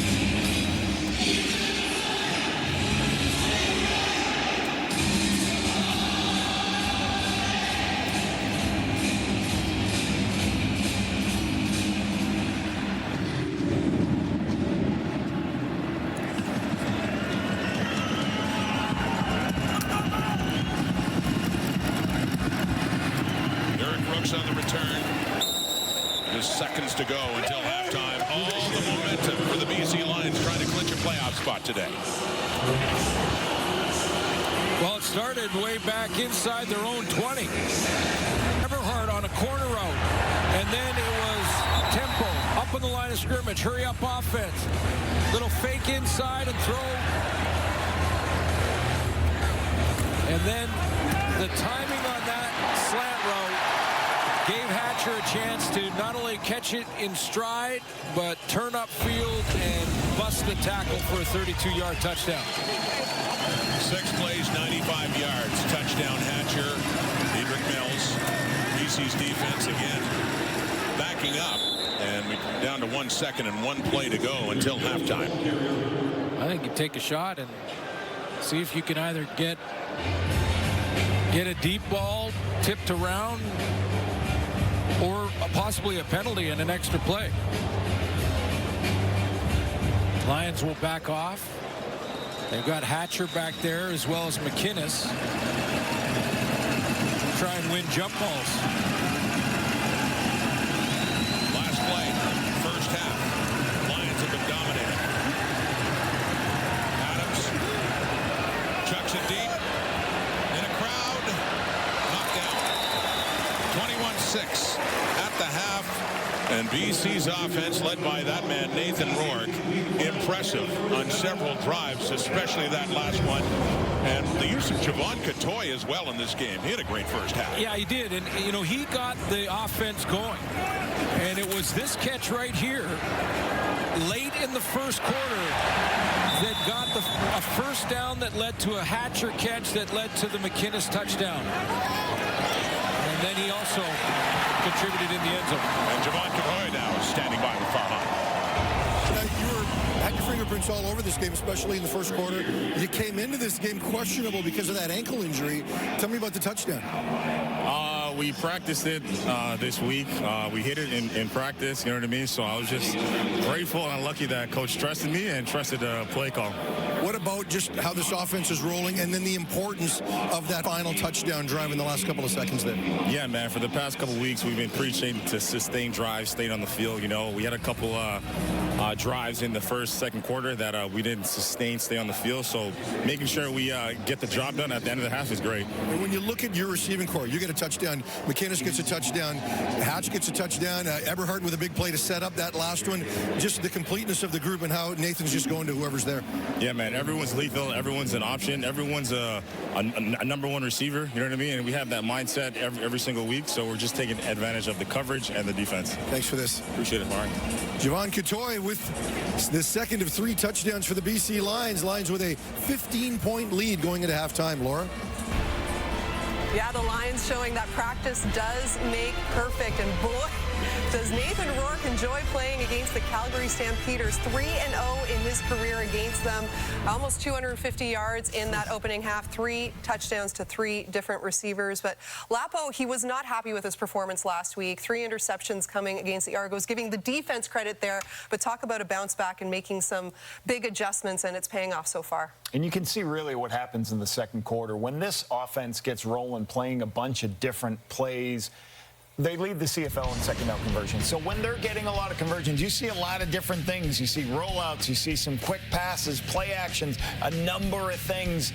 On the return. Just seconds to go until halftime. All the momentum for the BC Lions trying to clinch a playoff spot today. Well, it started way back inside their own 20. Everhart on a corner route. And then it was tempo up on the line of scrimmage. Hurry up offense. Little fake inside and throw. And then the timing on that slant route gave Hatcher a chance to not only catch it in stride, but turn up field and bust the tackle for a 32-yard touchdown. 6 plays, 95 yards. Touchdown Hatcher. Diedrich Mills. BC's defense again backing up. And we're down to 1 second and 1 play to go until halftime. I think you take a shot and see if you can either get a deep ball tipped around or possibly a penalty and an extra play. Lions will back off. They've got Hatcher back there as well as McInnes. Try and win jump balls. Last play, first half. Lions have been dominating. Adams chucks it deep. In a crowd. Knocked down. 21-6 at the half. And BC's offense, led by that man, Nathan Rourke, impressive on several drives, especially that last one. And the use of Javon Catoy as well in this game. He had a great first half. Yeah, he did. And, you know, he got the offense going. And it was this catch right here, late in the first quarter, that got a first down that led to a Hatcher catch that led to the McInnes touchdown. And then he also contributed in the end zone. And Javon Catoy now is standing by the foul line. Had your fingerprints all over this game, especially in the first quarter. You came into this game questionable because of that ankle injury. Tell me about the touchdown. We practiced it this week. We hit it in practice, you know what I mean? So I was just grateful and lucky that coach trusted me and trusted the play call. What about just how this offense is rolling and then the importance of that final touchdown drive in the last couple of seconds there? Yeah, man, for the past couple of weeks, we've been preaching to sustain drives, stay on the field. You know, we had a couple drives in the first, second quarter that we didn't stay on the field. So making sure we get the job done at the end of the half is great. And when you look at your receiving core, you get a touchdown. McInnes gets a touchdown. Hatch gets a touchdown. Eberhard with a big play to set up that last one. Just the completeness of the group and how Nathan's just going to whoever's there. Yeah, man. Everyone's lethal. Everyone's an option. Everyone's a number one receiver. You know what I mean? And we have that mindset every single week. So we're just taking advantage of the coverage and the defense. Thanks for this. Appreciate it, Mark. Javon Catoy with the second of 3 touchdowns for the BC Lions. Lions with a 15-point lead going into halftime. Laura? Yeah, the Lions showing that practice does make perfect. And boy, does Nathan Rourke enjoy playing against the Calgary Stampeders. 3-0 in his career against them. Almost 250 yards in that opening half. 3 touchdowns to 3 different receivers. But Lapo, he was not happy with his performance last week. 3 interceptions coming against the Argos, giving the defense credit there. But talk about a bounce back and making some big adjustments, and it's paying off so far. And you can see really what happens in the second quarter. When this offense gets rolling, playing a bunch of different plays, they lead the CFL in second down conversions. So when they're getting a lot of conversions, you see a lot of different things. You see rollouts, you see some quick passes, play actions, a number of things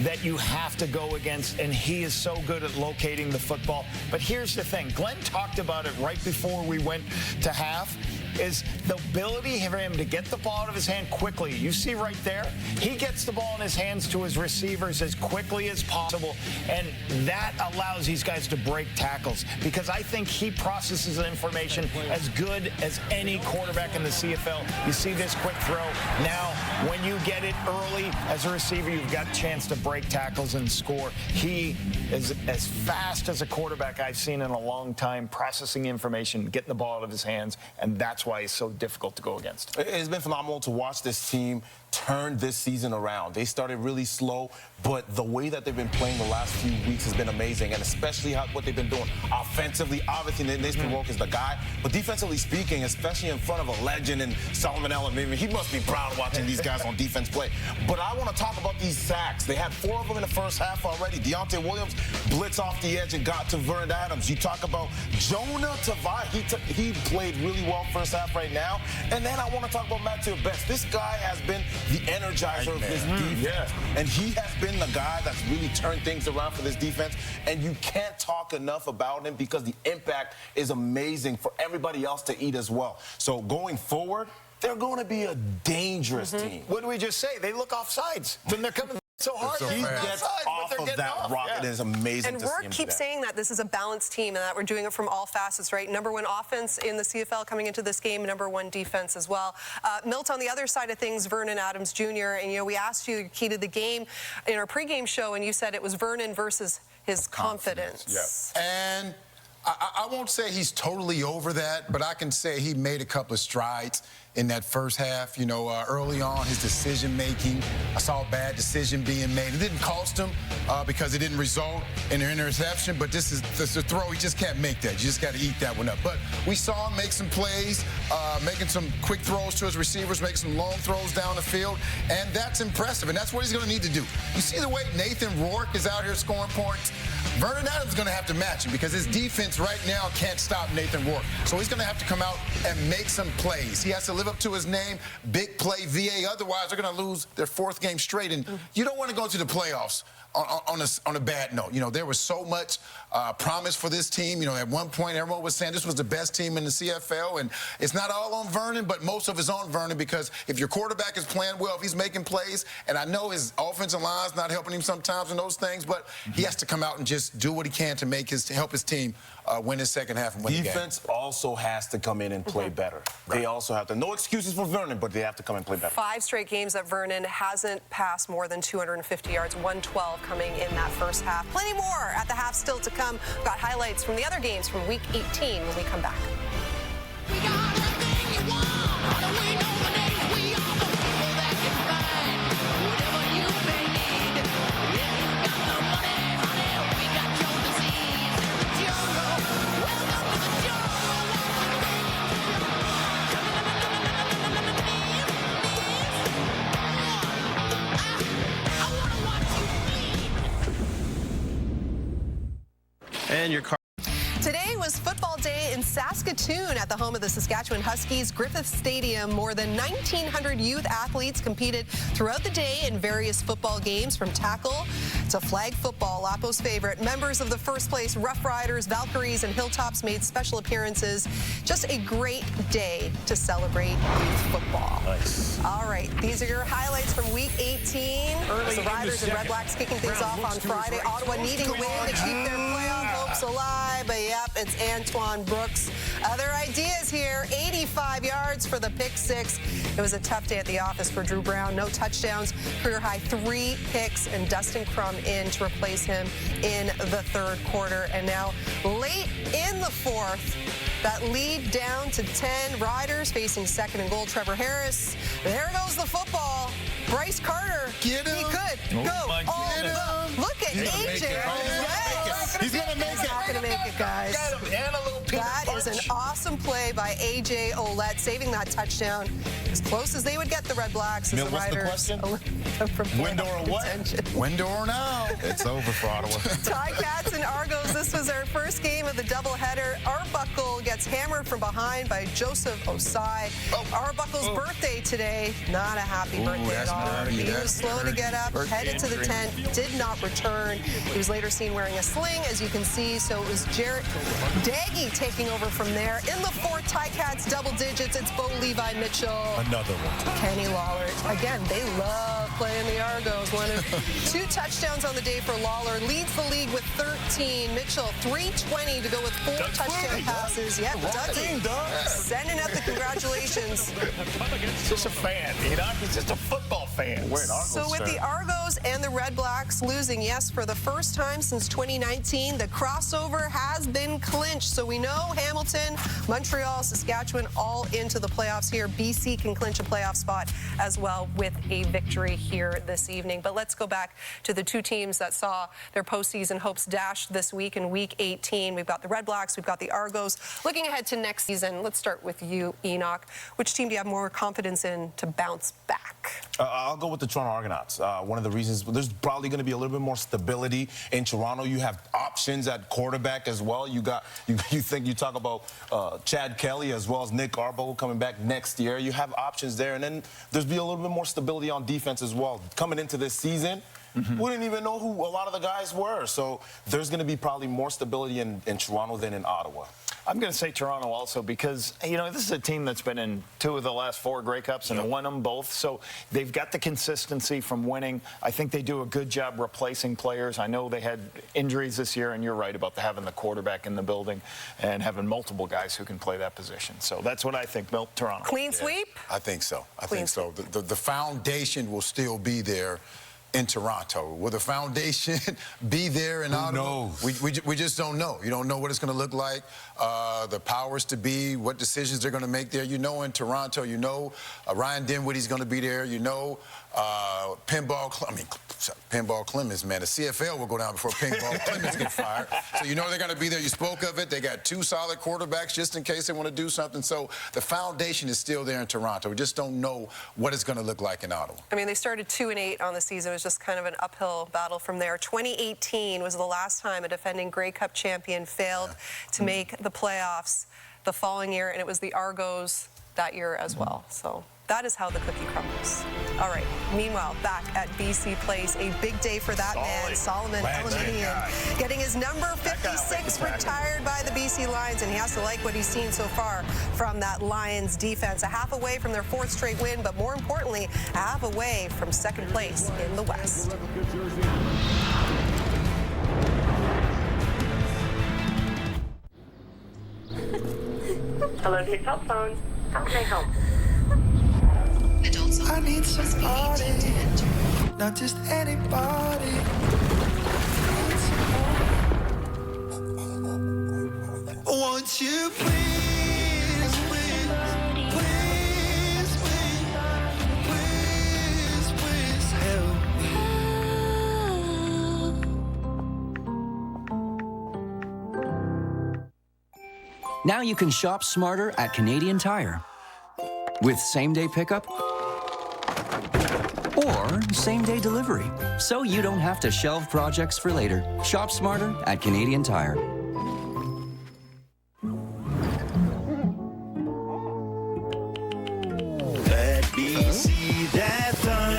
that you have to go against, and he is so good at locating the football. But here's the thing. Glenn talked about it right before we went to half. is the ability for him to get the ball out of his hand quickly. You see right there, he gets the ball in his hands to his receivers as quickly as possible, and that allows these guys to break tackles, because I think he processes the information as good as any quarterback in the CFL. You see this quick throw. Now, when you get it early as a receiver, you've got a chance to break tackles and score. He is as fast as a quarterback I've seen in a long time, processing information, getting the ball out of his hands, and that's why he's so difficult to go against. It's been phenomenal to watch this team turn this season around. They started really slow, but the way that they've been playing the last few weeks has been amazing, and especially what they've been doing offensively. Obviously, Nathan Rourke is the guy, but defensively speaking, especially in front of a legend and Solomon Allen, he must be proud watching these guys on defense play. But I want to talk about these sacks. They had 4 of them in the first half already. Deontay Williams blitz off the edge and got to Vernon Adams. You talk about Jonah Tavai. He played really well first half right now. And then I want to talk about Matthew Best. This guy has been the energizer of this defense. And he has been the guy that's really turned things around for this defense. And you can't talk enough about him because the impact is amazing for everybody else to eat as well. So going forward, they're going to be a dangerous team. What do we just say? They look offsides. Then they're coming so hard. He gets off of that rocket. It is amazing and to see him Rourke keeps saying that this is a balanced team and that we're doing it from all facets, right? #1 offense in the CFL coming into this game, #1 defense as well. Milt, on the other side of things, Vernon Adams Jr., and, you know, we asked you your key to the game in our pregame show, and you said it was Vernon versus his confidence. Yeah. And I won't say he's totally over that, but I can say he made a couple of strides in that first half. You know, early on, his decision-making, I saw a bad decision being made. It didn't cost him because it didn't result in an interception, but this is a throw. He just can't make that. You just got to eat that one up. But we saw him make some plays, making some quick throws to his receivers, making some long throws down the field, and that's impressive, and that's what he's going to need to do. You see the way Nathan Rourke is out here scoring points? Vernon Adams is going to have to match him because his defense right now can't stop Nathan Rourke. So he's going to have to come out and make some plays. He has to live up to his name, big play VA. Otherwise, they're going to lose their 4th game straight. And you don't want to go to the playoffs on a bad note. You know, there was so much promise for this team. You know, at one point, everyone was saying this was the best team in the CFL, and it's not all on Vernon, but most of it's on Vernon because if your quarterback is playing well, if he's making plays, and I know his offensive line's not helping him sometimes in those things, but he has to come out and just do what he can to help his team win his second half and win the game. Defense also has to come in and play better. Right. They also have to. No excuses for Vernon, but they have to come and play better. 5 straight games that Vernon hasn't passed more than 250 yards, 112 coming in that first half. Plenty more at the half still to come. We've got highlights from the other games from Week 18 when we come back. And your car. Today was football day in Saskatoon at the home of the Saskatchewan Huskies, Griffith Stadium. More than 1,900 youth athletes competed throughout the day in various football games, from tackle to flag football. Lapo's favorite members of the first place Rough Riders, Valkyries, and Hilltops made special appearances. Just a great day to celebrate youth football. Nice. All right, these are your highlights from Week 18. The Riders and Red Blacks kicking things off on Friday. Ottawa needing a win to keep their playoff hopes alive, but yep, it's Antoine Brooks. Other ideas here, 85 yards for the pick 6. It was a tough day at the office for Drew Brown. No touchdowns, career high 3 picks, and Dustin Crum in to replace him in the 3rd quarter. And now late in the 4th, that lead down to 10. Riders facing 2nd and goal. Trevor Harris. There goes the football. Bryce Carter. Get him. He could go. Look at AJ. He's going to make it. He's not going to make it, guys. That is an awesome play by AJ Ouellette, saving that touchdown. As close as they would get the Red Blacks as the Riders. Window or what? Window or now. It's over for Ottawa. Ticats and Argos. This was our first game of the doubleheader. Arbuckle gets hammered from behind by Joseph Osai. Arbuckle's birthday today. Not a happy birthday at all. He was slow to get up, headed to the tent, did not return. He was later seen wearing a sling as you can see. So it was Jarrett Daggy taking over from there. In the fourth, Ticats double digits. It's Bo Levi Mitchell. Another one. Kenny Lawler. Again, they love playing the Argos. One of 2 touchdowns on the day for Lawler. Leads the league with 13. Mitchell, 320 to go with 4 touchdown passes. Yep, Dougie sending out the congratulations. He's just a fan, you know? He's just a football fan. We're an Argos So with the Argos and the Red Blacks losing, yes, for the first time since 2019, the crossover has been clinched. So we know Hamilton, Montreal, Saskatchewan all into the playoffs here. BC can clinch a playoff spot as well with a victory here this evening. But let's go back to the 2 teams that saw their postseason hopes dashed this week in Week 18. We've got the Red Blacks, we've got the Argos. Looking ahead to next season, let's start with you, Enoch. Which team do you have more confidence in to bounce back? I'll go with the Toronto Argonauts. One of the reasons, there's probably going to be a little bit more stability in Toronto. You have options at quarterback as well. You talk about Chad Kelly as well as Nick Arbo coming back next year. You have options there, and then there's be a little bit more stability on defense as well. Coming into this season, we didn't even know who a lot of the guys were. So there's going to be probably more stability in Toronto than in Ottawa. I'm going to say Toronto also because, you know, this is a team that's been in 2 of the last 4 Grey Cups and won them both. So they've got the consistency from winning. I think they do a good job replacing players. I know they had injuries this year, and you're right about having the quarterback in the building and having multiple guys who can play that position. So that's what I think built Toronto. Clean sweep? I think so. I think so. The foundation will still be there in Toronto. Will the foundation be there in Ottawa? We just don't know. You don't know what it's going to look like, the powers to be, what decisions they're going to make there. You know, in Toronto, you know Ryan Dinwiddie's going to be there. You know Pinball Clemens, man. The CFL will go down before Pinball Clemens get fired. So you know they're going to be there. You spoke of it. They got 2 solid quarterbacks just in case they want to do something. So the foundation is still there in Toronto. We just don't know what it's going to look like in Ottawa. I mean, they started 2-8 on the season. It was just kind of an uphill battle from there. 2018 was the last time a defending Grey Cup champion failed to make the playoffs the following year, and it was the Argos that year as well. So that is how the cookie crumbles. All right. Meanwhile, back at BC Place, a big day for that man, Solomon Eliminian, getting his number 56 retired by the BC Lions, and he has to like what he's seen so far from that Lions defense. A half away from their 4th straight win, but more importantly, a half away from 2nd place in the West. Hello, your cell phone. How can I help? I need somebody, not just anybody. Won't you please, please, please, please, please help me? Now you can shop smarter at Canadian Tire. With same-day pickup or same-day delivery, so you don't have to shelve projects for later. Shop smarter at Canadian Tire. Let me see that thumb.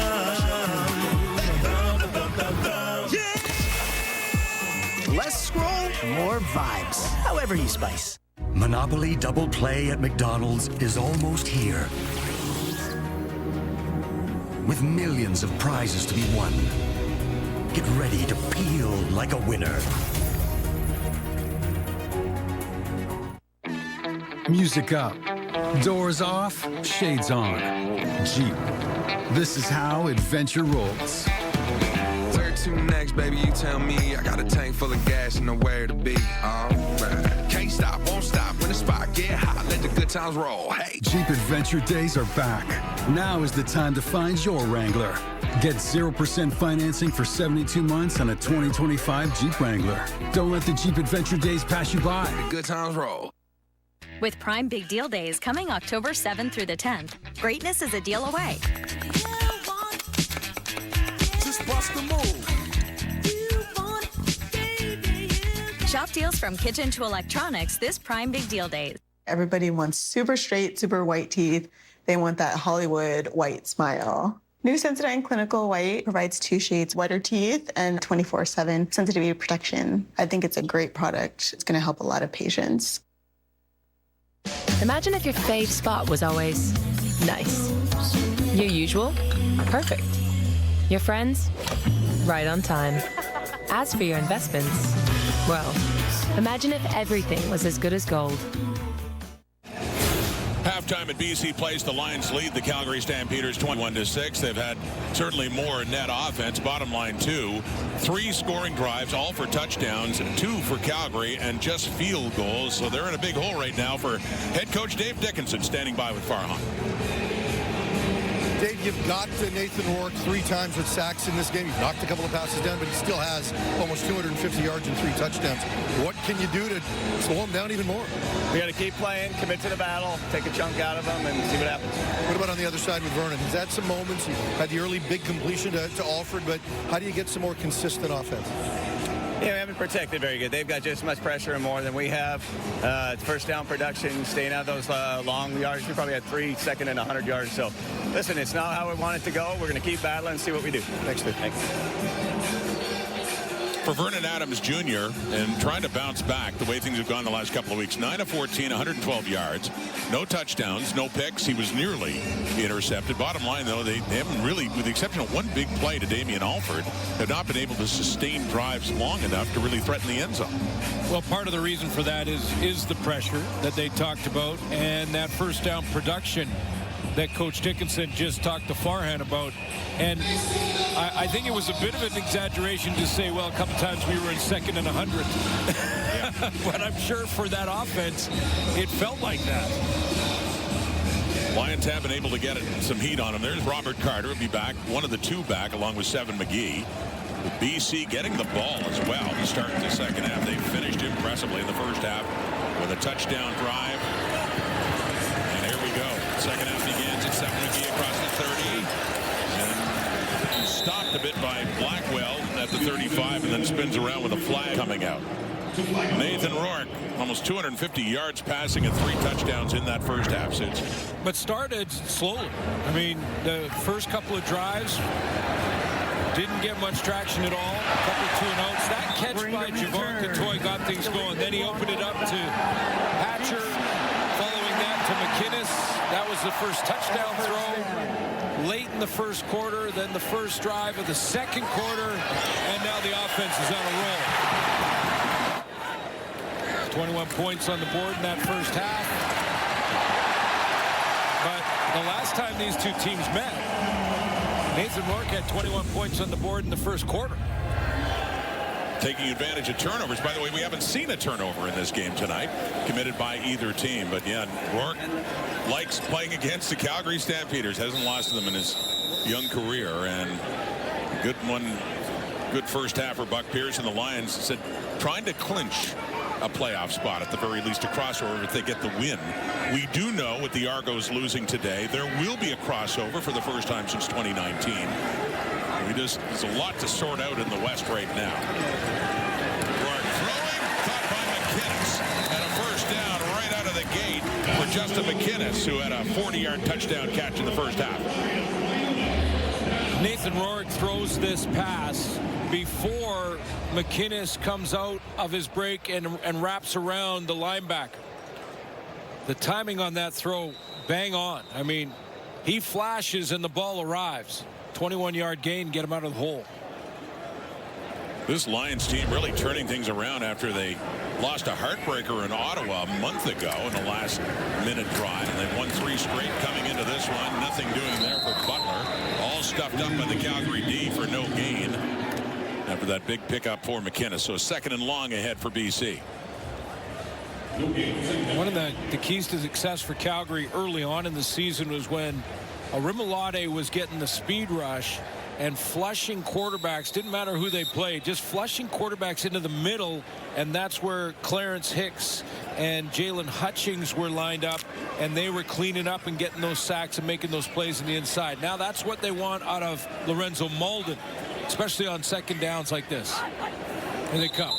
Less scroll, more vibes. However you spice. Monopoly Double Play at McDonald's is almost here. With millions of prizes to be won. Get ready to peel like a winner. Music up, doors off, shades on. Jeep. This is how adventure rolls. Where to next, baby? You tell me. I got a tank full of gas and nowhere to be. All right. Can't stop, won't stop. When the spot get hot, let the good times roll. Hey. Jeep Adventure Days are back. Now is the time to find your Wrangler. Get 0% financing for 72 months on a 2025 Jeep Wrangler. Don't let the Jeep Adventure Days pass you by. The good times roll. With Prime Big Deal Days coming October 7th through the 10th, greatness is a deal away. Just bust the move. Shop deals from kitchen to electronics this Prime Big Deal Days. Everybody wants super straight, super white teeth. They want that Hollywood white smile. New Sensodyne Clinical White provides 2 shades whiter teeth and 24/7 sensitivity protection. I think it's a great product. It's going to help a lot of patients. Imagine if your fave spot was always nice. Your usual? Perfect. Your friends? Right on time. As for your investments, well, imagine if everything was as good as gold. Halftime at BC Place, the Lions lead the Calgary Stampeders 21-6. They've had certainly more net offense. Bottom line, 2. 3 scoring drives, all for touchdowns, 2 for Calgary, and just field goals. So they're in a big hole right now for head coach Dave Dickinson, standing by with Farhan. Dave, you've got Nathan Rourke 3 times with sacks in this game. He's knocked a couple of passes down, but he still has almost 250 yards and 3 touchdowns. What can you do to slow him down even more? We got to keep playing, commit to the battle, take a chunk out of them, and see what happens. What about on the other side with Vernon? He's had some moments. He had the early big completion to Alfred, but how do you get some more consistent offense? Yeah, we haven't protected very good. They've got just as much pressure and more than we have. First down production, staying out those long yards. We probably had 3 second and 100 yards. So, listen, it's not how we want it to go. We're going to keep battling and see what we do. Thanks, Dave. Thanks. For Vernon Adams Jr. and trying to bounce back the way things have gone the last couple of weeks. 9 of 14, 112 yards, no touchdowns, no picks. He was nearly intercepted. Bottom line, though, they haven't really, with the exception of one big play to Damian Alford, have not been able to sustain drives long enough to really threaten the end zone. Well, part of the reason for that is the pressure that they talked about and that first down production that Coach Dickinson just talked to Farhan about. And I think it was a bit of an exaggeration to say, well, a couple times we were in 2nd and 100. Yeah. But I'm sure for that offense, it felt like that. Lions have been able to get some heat on him. There's Robert Carter. He'll be back, one of the 2 back, along with Seven McGee. With BC getting the ball as well to start the second half. They finished impressively in the first half with a touchdown drive. And here we go. Second half begins at Seven McGee across the 30. And he's stopped a bit by Blackwell at the 35 and then spins around with a flag coming out. Nathan Rourke, almost 250 yards passing and 3 touchdowns in that first half. But started slowly. I mean, the first couple of drives didn't get much traction at all. A couple of 2-and-outs. That catch by Javon Catoy got things going. Then he opened it up to Hatcher. Following that to McInnes. That was the first touchdown throw. Late in the first quarter, then the first drive of the second quarter, and now the offense is on a roll. 21 points on the board in that first half. But the last time these 2 teams met, Nathan Rourke had 21 points on the board in the first quarter. Taking advantage of turnovers. By the way, we haven't seen a turnover in this game tonight committed by either team. But yeah, Rourke likes playing against the Calgary Stampeders. Hasn't lost to them in his young career. And good first half for Buck Pierce and the Lions. Said trying to clinch a playoff spot, at the very least a crossover if they get the win. We do know with the Argos losing today, there will be a crossover for the first time since 2019. There's a lot to sort out in the West right now. Rourke throwing, caught by McInnes, and a first down right out of the gate for Justin McInnes, who had a 40-yard touchdown catch in the first half. Nathan Rourke throws this pass before McInnes comes out of his break and wraps around the linebacker. The timing on that throw, bang on. I mean, he flashes and the ball arrives. 21-yard gain, get him out of the hole. This Lions team really turning things around after they lost a heartbreaker in Ottawa a month ago in the last minute drive. And they've won 3 straight coming into this one. Nothing doing there for Butler. All stuffed up by the Calgary D for no gain after that big pickup for McInnes. So 2nd and long ahead for BC. One of the keys to success for Calgary early on in the season was when Arimolade was getting the speed rush and flushing quarterbacks. Didn't matter who they played, just flushing quarterbacks into the middle, and that's where Clarence Hicks and Jalen Hutchings were lined up, and they were cleaning up and getting those sacks and making those plays on the inside. Now that's what they want out of Lorenzo Malden, especially on second downs like this. Here they come.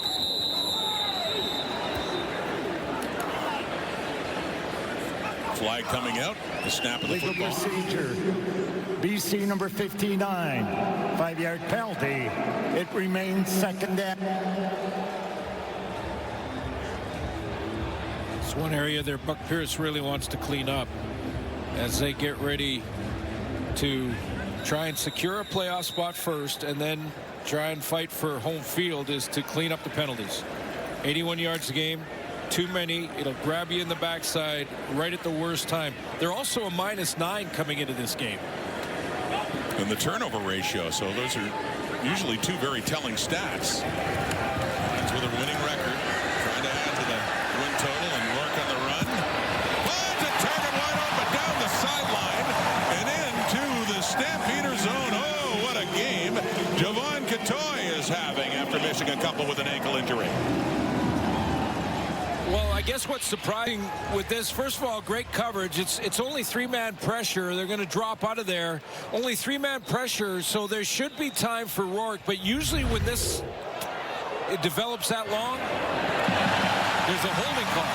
Flag coming out. The snap of the Legal football. procedure. BC number 59. 5-yard penalty. It remains second down. It's one area there Buck Pierce really wants to clean up as they get ready to try and secure a playoff spot first and then try and fight for home field is to clean up the penalties. 81 yards a game, too many. It'll grab you in the backside right at the worst time. They're also a -9 coming into this game. And the turnover ratio, so those are usually two very telling stats. Lions with a winning record, trying to add to the win total and work on the run. Finds a target wide open down the sideline and into the Stampeders zone. Oh, what a game Javon Katoy is having after missing a couple with an ankle injury. Well, I guess what's surprising with this, first of all, great coverage. It's only 3-man pressure. They're going to drop out of there. Only 3-man pressure, so there should be time for Rourke. But usually when it develops that long, there's a holding call.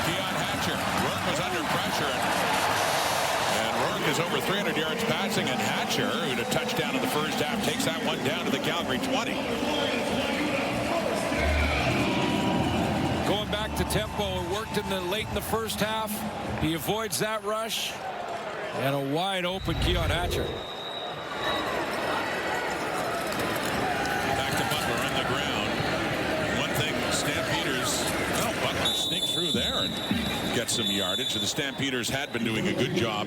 Keon Hatcher. Rourke was under pressure. And Rourke is over 300 yards passing. And Hatcher, who had a touchdown in the first half, takes that one down to the Calgary 20. Going back to tempo, it worked late in the first half. He avoids that rush. And a wide open Keon Hatcher. Back to Butler on the ground. One thing, Stampeders, well, Butler sneaks through there and gets some yardage. The Stampeders had been doing a good job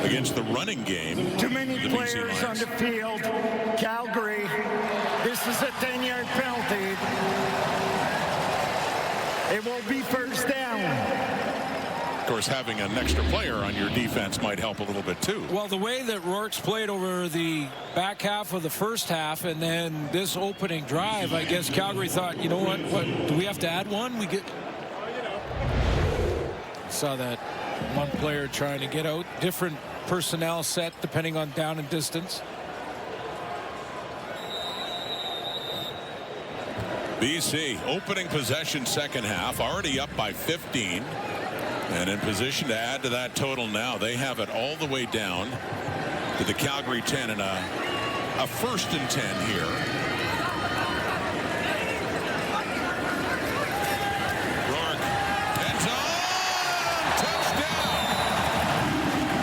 against the running game. Too many players on the field. Calgary, this is a 10-yard penalty. It will be first down. Of course, having an extra player on your defense might help a little bit, too. Well, the way that Rourke's played over the back half of the first half and then this opening drive, I guess Calgary thought, you know what do we have to add one? Saw that one player trying to get out. Different personnel set depending on down and distance. BC opening possession second half, already up by 15 and in position to add to that total now. They have it all the way down to the Calgary 10 and a 1st and 10 here. Rourke, end zone, touchdown.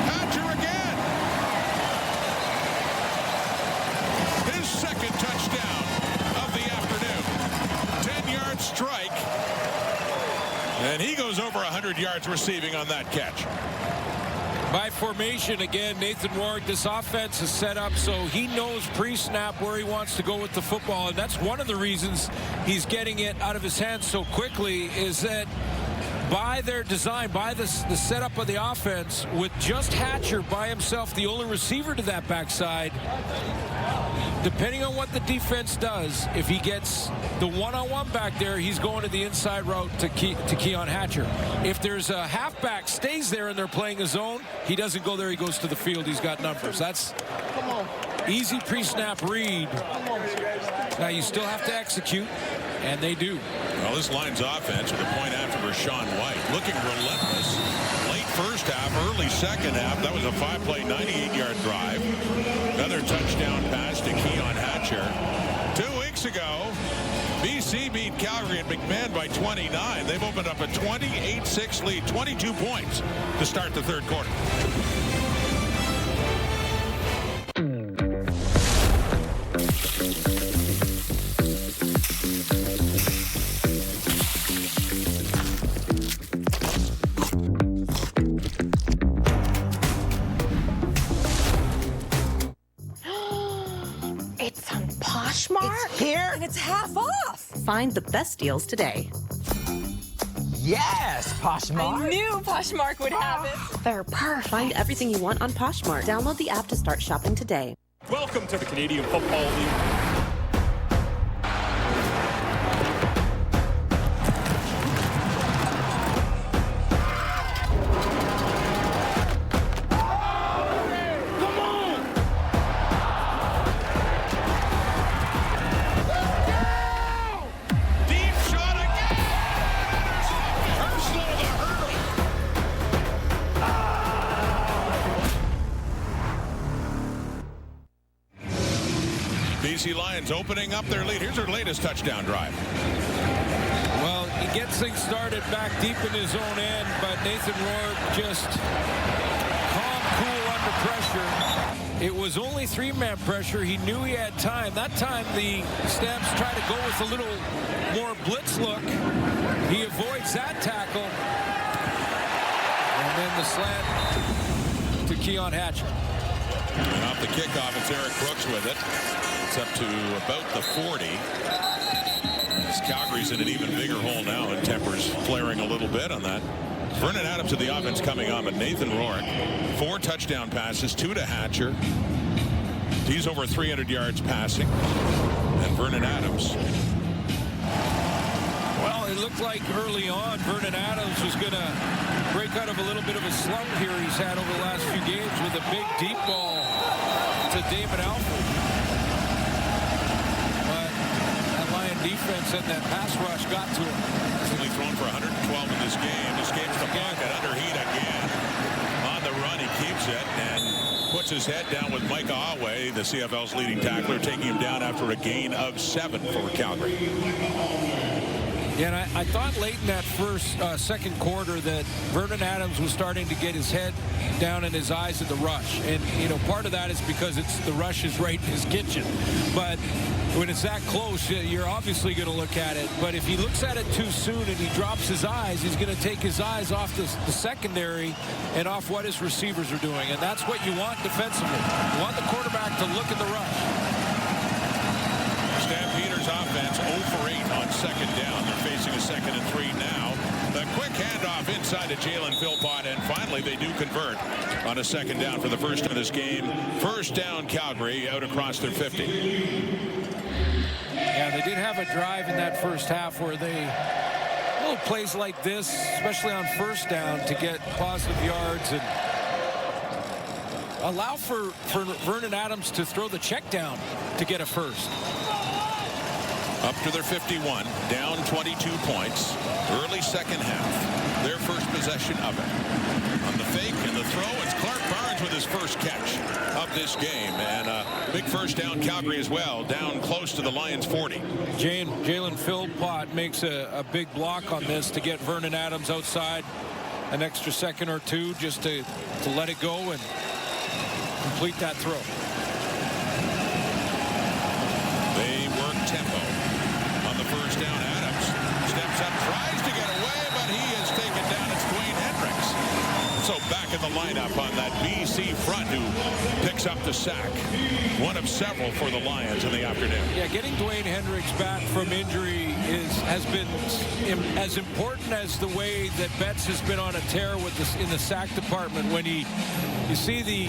Hatcher again. His second touchdown of the afternoon. 10-yard strike, and he goes over 100 yards receiving on that catch. By formation again, Nathan Rourke, this offense is set up so he knows pre-snap where he wants to go with the football, and that's one of the reasons he's getting it out of his hands so quickly, is that by their design, by the setup of the offense, with just Hatcher by himself, the only receiver to that backside, depending on what the defense does, if he gets the one-on-one back there, he's going to the inside route to Keon Hatcher. If there's a halfback stays there and they're playing a zone, he doesn't go there, he goes to the field. He's got numbers. That's easy pre-snap read. Now you still have to execute, and they do. Well, this Lions offense with a point after Rashawn White, looking relentless. Late first half, early second half. That was a 5-play, 98-yard drive. Another touchdown pass to Keon Hatcher. 2 weeks ago, BC beat Calgary and McMahon by 29. They've opened up a 28-6 lead, 22 points to start the third quarter. It's on Poshmark. It's here? And it's half off. Find the best deals today. Yes, Poshmark. I knew Poshmark would have it. They're perfect. Find everything you want on Poshmark. Download the app to start shopping today. Welcome to the Canadian Football League. BC Lions opening up their lead. Here's their latest touchdown drive. Well, he gets things started back deep in his own end, but Nathan Rourke just calm, cool under pressure. It was only three-man pressure. He knew he had time. That time, the Stamps try to go with a little more blitz look. He avoids that tackle. And then the slant to Keon Hatcher. And off the kickoff, it's Eric Brooks with it. It's up to about the 40. As Calgary's in an even bigger hole now, and tempers flaring a little bit on that. Vernon Adams to the offense coming on, but Nathan Rourke, 4 touchdown passes, 2 to Hatcher. He's over 300 yards passing. And Vernon Adams. Well, it looked like early on Vernon Adams was going to break out of a little bit of a slump here he's had over the last few games with a big deep ball to David Alford. But that Lion defense and that pass rush got to him. He's only thrown for 112 in this game. Escapes the pocket under heat again. On the run, he keeps it and puts his head down with Micah Awe, the CFL's leading tackler, taking him down after a gain of 7 for Calgary. Yeah, and I thought late in that second quarter that Vernon Adams was starting to get his head down and his eyes at the rush. And, you know, part of that is because the rush is right in his kitchen. But when it's that close, you're obviously going to look at it. But if he looks at it too soon and he drops his eyes, he's going to take his eyes off the secondary and off what his receivers are doing. And that's what you want defensively. You want the quarterback to look at the rush. Stampeders offense 0 for 8 on second down. They're facing a 2nd and 3 now. The quick handoff inside to Jalen Philpott, and finally they do convert on a 2nd down for the first time of this game. First down Calgary out across their 50. Yeah, they did have a drive in that first half where they little plays like this, especially on first down, to get positive yards and allow for Vernon Adams to throw the check down to get a first. Up to their 51, down 22 points. Early second half. Their first possession of it. On the fake and the throw, it's Clark Barnes with his first catch of this game. And a big first down Calgary as well, down close to the Lions 40. Jalen Philpott makes a big block on this to get Vernon Adams outside an extra second or two just to let it go and complete that throw. They work tempo. First down, Adams steps up, tries to get away, but he is taken down. It's Dwayne Hendricks. So back in the lineup on that BC front, who picks up the sack. One of several for the Lions in the afternoon. Yeah, getting Dwayne Hendricks back from injury has been as important as the way that Betts has been on a tear with this in the sack department. When you see the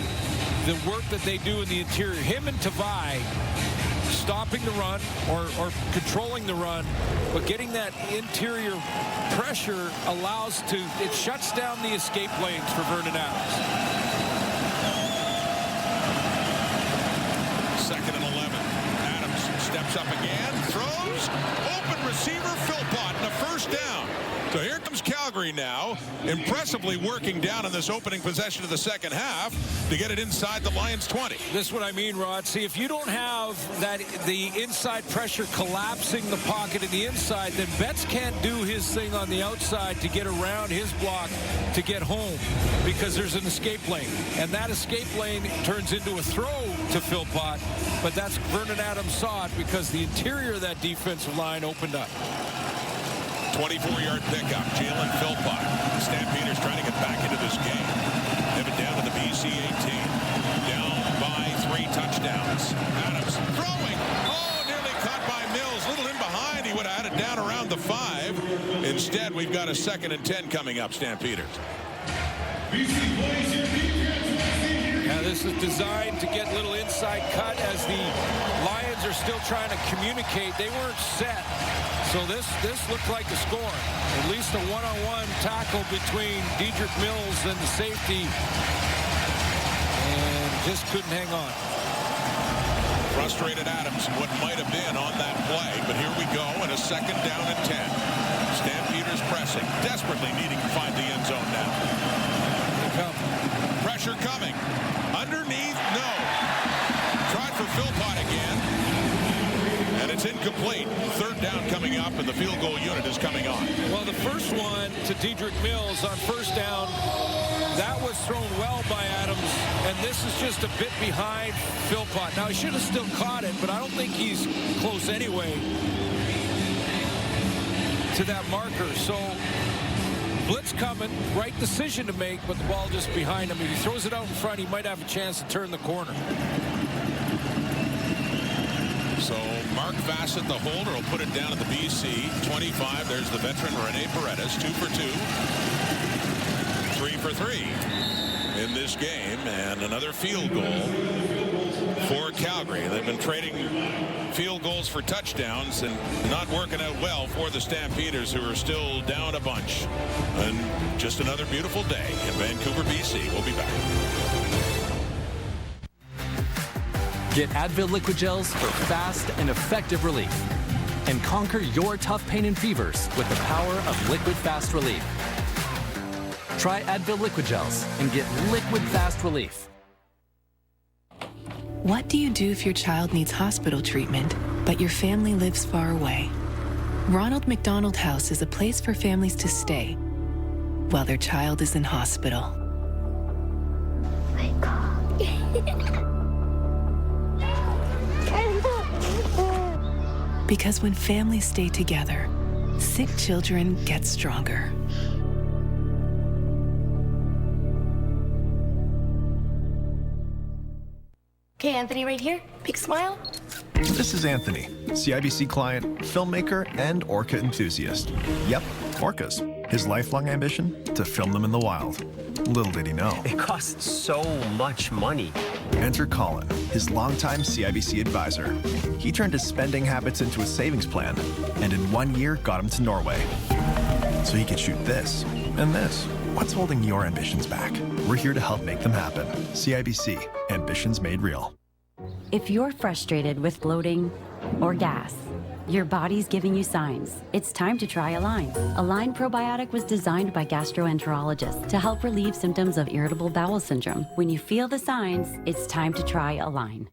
work that they do in the interior, him and Tavai stopping the run or controlling the run, but getting that interior pressure it shuts down the escape lanes for Vernon Adams. 2nd and 11. Adams steps up again, throws, open receiver, Philpott, and a first down. So here comes Calgary now, impressively working down in this opening possession of the second half to get it inside the Lions 20. This is what I mean, Rod. See, if you don't have the inside pressure collapsing the pocket in the inside, then Betts can't do his thing on the outside to get around his block to get home because there's an escape lane. And that escape lane turns into a throw to Philpott, but that's Vernon Adams saw it because the interior of that defensive line opened up. 24-yard pickup, Jalen Philpott. The Stampeders trying to get back into this game. Have it down to the BC 18. Down by 3 touchdowns. Adams throwing. Oh, nearly caught by Mills. Little in behind. He would have had it down around the 5. Instead, we've got a 2nd and 10 coming up, Stampeders. Yeah, this is designed to get little inside cut as the Lions are still trying to communicate. They weren't set. So this looked like a score. At least a one-on-one tackle between Dedrick Mills and the safety. And just couldn't hang on. Frustrated Adams, what might have been on that play. But here we go in a 2nd down and 10. Stampeders pressing, desperately needing to find the end zone now. Pressure coming. Underneath, no. Tried for Philpott again. it's incomplete. Third down coming up, and the field goal unit is coming on. Well, the first one to Dedrick Mills on first down, that was thrown well by Adams, and this is just a bit behind Philpott. Now, he should have still caught it, but I don't think he's close anyway to that marker. So blitz coming, right decision to make, but the ball just behind him. If he throws it out in front, he might have a chance to turn the corner. So Mark Bassett, the holder, will put it down at the BC 25. There's the veteran Rene Paredes, 2 for 2, 3 for 3 in this game, and another field goal for Calgary. They've been trading field goals for touchdowns and not working out well for the Stampeders, who are still down a bunch. And just another beautiful day in Vancouver, BC. We'll be back. Get Advil Liquid Gels for fast and effective relief. And conquer your tough pain and fevers with the power of Liquid Fast Relief. Try Advil Liquid Gels and get liquid fast relief. What do you do if your child needs hospital treatment, but your family lives far away? Ronald McDonald House is a place for families to stay while their child is in hospital. Because when families stay together, sick children get stronger. Okay, Anthony, right here. Big smile. This is Anthony, CIBC client, filmmaker, and orca enthusiast. Yep, orcas. His lifelong ambition? To film them in the wild. Little did he know. It costs so much money. Enter Colin, his longtime CIBC advisor. He turned his spending habits into a savings plan, and in 1 year got him to Norway. So he could shoot this and this. What's holding your ambitions back? We're here to help make them happen. CIBC, ambitions made real. If you're frustrated with bloating or gas, your body's giving you signs. It's time to try Align. Align Probiotic was designed by gastroenterologists to help relieve symptoms of irritable bowel syndrome. When you feel the signs, it's time to try Align.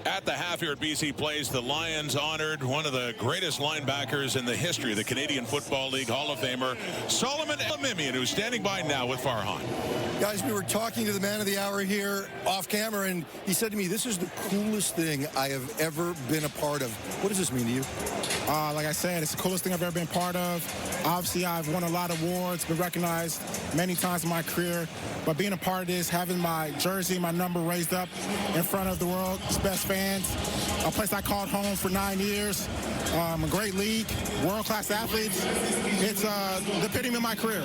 At the half here at BC Place, the Lions honored one of the greatest linebackers in the history of the Canadian Football League, Hall of Famer Solomon Elimimian, who's standing by now with Farhan. Guys, we were talking to the man of the hour here off camera, and he said to me, this is the coolest thing I have ever been a part of. What does this mean to you? Like I said, it's the coolest thing I've ever been part of. Obviously, I've won a lot of awards, been recognized many times in my career. But being a part of this, having my jersey, my number raised up in front of the world's best fans, a place I called home for 9 years, a great league, world-class athletes. It's the epitome of my career.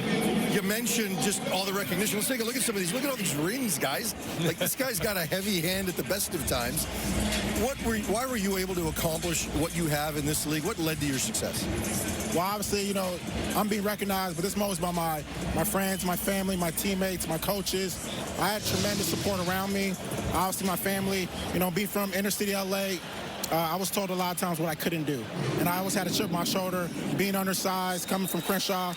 You mentioned just all the recognition. Let's take a look at some of these. Look at all these rings, guys. Like, this guy's got a heavy hand at the best of times. Why were you able to accomplish what you have in this league? What led to your success? Well, obviously, you know, I'm being recognized, but this most by my friends, my family, my teammates, my coaches. I had tremendous support around me. Obviously, my family, you know, being from inner city LA, I was told a lot of times what I couldn't do. And I always had a chip on my shoulder, being undersized, coming from Crenshaw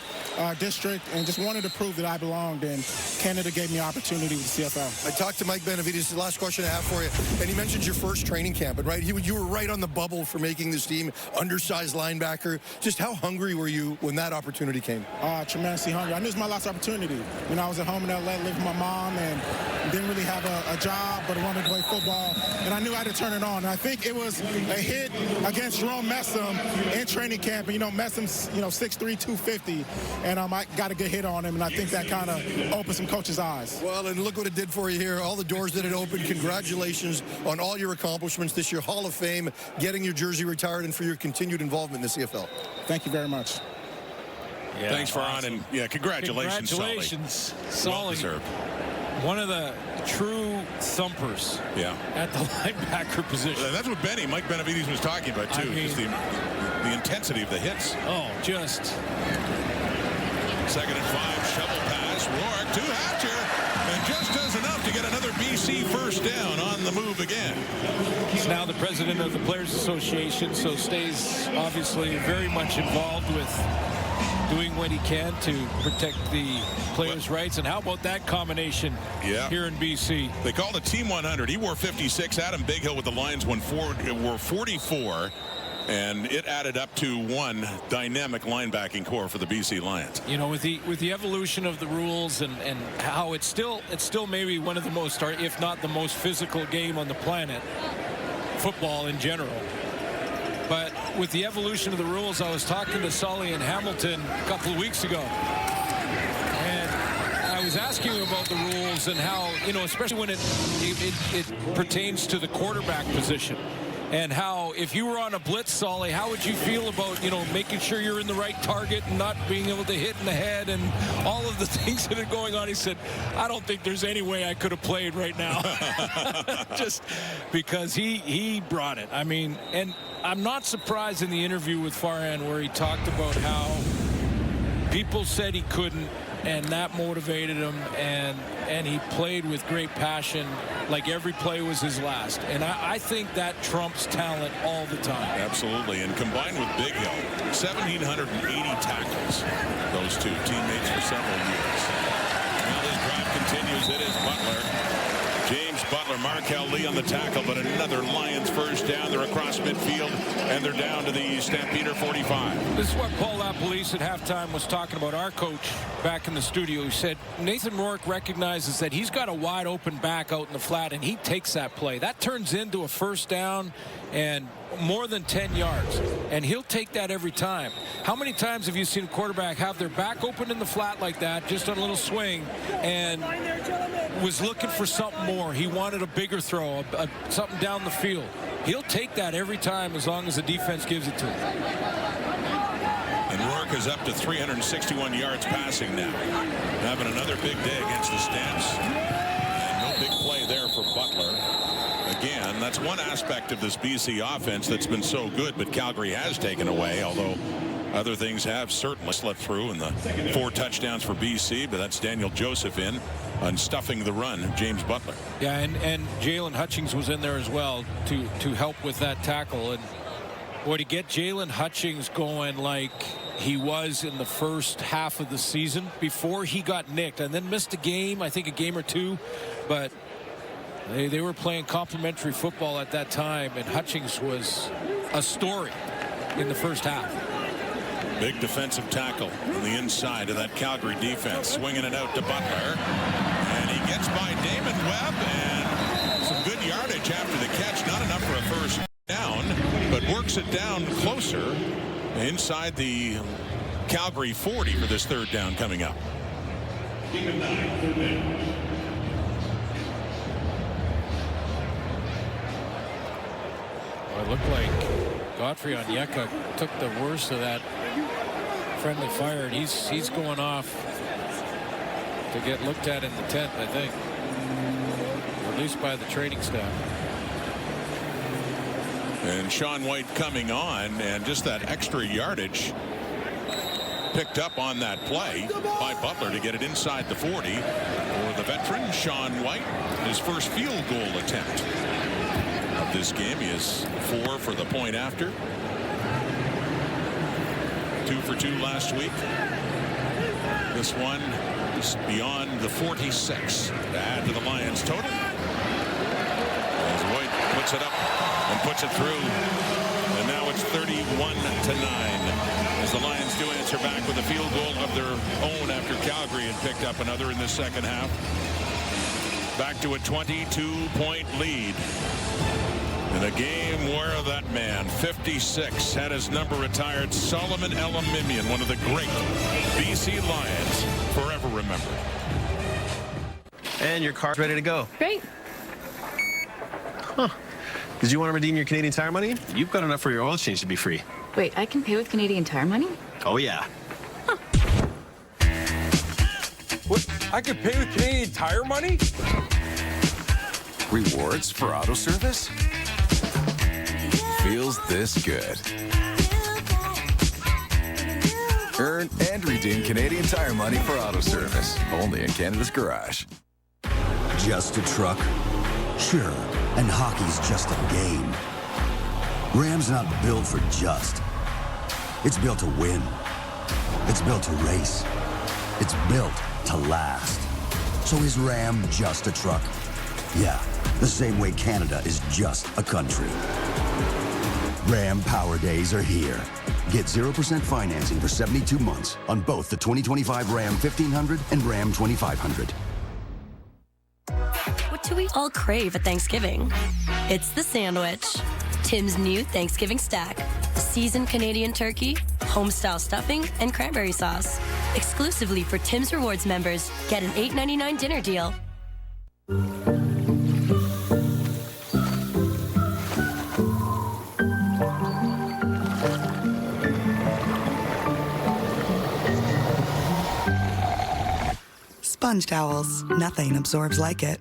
District, and just wanted to prove that I belonged. And Canada gave me an opportunity with the CFL. I talked to Mike Benavides, the last question I have for you, and he mentioned your first training camp. And right, you were right on the bubble for making this team, undersized linebacker. Just how hungry were you when that opportunity came? Tremendously hungry. I knew it was my last opportunity. You know, I was at home in LA, living with my mom, and didn't really have a job, but I wanted to play football. And I knew I had to turn it on. And I think it was a hit against Jerome Messam in training camp. And, you know, Messam's, 6'3", 250, and I got a good hit on him, and I think that kind of opened some coaches' eyes. Well, and look what it did for you here. All the doors that it opened. Congratulations on all your accomplishments this year. Hall of Fame, getting your jersey retired, and for your continued involvement in the CFL. Thank you very much. Yeah, thanks, Farhan, and congratulations, Solly. Well deserved. One of the true thumpers at the linebacker position. That's what Mike Benavides was talking about, too. Just the intensity of the hits. Oh, just. 2nd and 5, shovel pass. Rourke to Hatcher, and just does enough to get another BC first down on the move again. He's now the president of the Players Association, so stays obviously very much involved with doing what he can to protect the players' rights. And how about that combination here in BC? They called it Team 100. He wore 56. Adam Bighill with the Lions wore 44. And it added up to one dynamic linebacking core for the BC Lions. You know, with the evolution of the rules and how it's still maybe one of the most, or if not the most physical game on the planet, football in general. But with the evolution of the rules, I was talking to Sully in Hamilton a couple of weeks ago. And I was asking him about the rules and how, you know, especially when it pertains to the quarterback position. And how, if you were on a blitz, Sully, how would you feel about, you know, making sure you're in the right target and not being able to hit in the head and all of the things that are going on? He said, I don't think there's any way I could have played right now. Just because he brought it. I mean, and I'm not surprised in the interview with Farhan where he talked about how people said he couldn't, and that motivated him, and he played with great passion, like every play was his last. And I think that trumps talent all the time. Absolutely. And combined with Bighill, 1,780 tackles, those two teammates for several years. Now this drive continues. It is Butler. James Butler, Markel Lee on the tackle, but another Lions first down. They're across midfield, and they're down to the Stampeder 45. This is what Paul LaPolice at halftime was talking about, our coach back in the studio. He said Nathan Rourke recognizes that he's got a wide open back out in the flat, and he takes that play. That turns into a first down and more than 10 yards, and he'll take that every time. How many times have you seen a quarterback have their back open in the flat like that, just on a little swing, and was looking for something more? He wanted a bigger throw, something down the field. He'll take that every time as long as the defense gives it to him. And Rourke is up to 361 yards passing now, having another big day against the Stamps. And no big play there for Butler. Again, that's one aspect of this BC offense that's been so good, but Calgary has taken away, although other things have certainly slipped through in the 4 touchdowns for BC, but that's Daniel Joseph in on stuffing the run, James Butler. Yeah, and Jalen Hutchings was in there as well to help with that tackle. And boy, to get Jalen Hutchings going like he was in the first half of the season before he got nicked and then missed a game, I think a game or two, but they were playing complimentary football at that time, and Hutchings was a story in the first half. Big defensive tackle on the inside of that Calgary defense, swinging it out to Butler, and he gets by Damon Webb, and some good yardage after the catch. Not enough for a first down, but works it down closer inside the Calgary 40 for this third down coming up. It looked like Godfrey Onyeka took the worst of that friendly fire, and he's going off to get looked at in the tent, I think, or at least by the training staff. And Sean White coming on, and just that extra yardage picked up on that play by Butler to get it inside the 40 for the veteran Sean White, his first field goal attempt of this game. He is 4 for the point after. 2 for 2 last week. This one is beyond the 46 to add to the Lions total. As White puts it up and puts it through, and now it's 31-9 as the Lions do answer back with a field goal of their own after Calgary had picked up another in the second half. Back to a 22-point lead in a game where that man, 56, had his number retired. Solomon Elimimian, one of the great BC Lions, forever remembered. And your car's ready to go. Great. Huh. Did you want to redeem your Canadian Tire money? You've got enough for your oil change to be free. Wait, I can pay with Canadian Tire money? Oh, yeah. Huh. What? I could pay with Canadian Tire money? Rewards for auto service? Feels this good. Earn and redeem Canadian Tire money for auto service. Only in Canada's Garage. Just a truck? Sure. And hockey's just a game. Ram's not built for just. It's built to win. It's built to race. It's built to last. So is Ram just a truck? Yeah, the same way Canada is just a country. Ram Power Days are here. Get 0% financing for 72 months on both the 2025 Ram 1500 and Ram 2500. What do we all crave at Thanksgiving? It's the sandwich. Tim's new Thanksgiving stack. Seasoned Canadian turkey, home-style stuffing, and cranberry sauce. Exclusively for Tim's Rewards members, get an $8.99 dinner deal. Sponge towels. Nothing absorbs like it.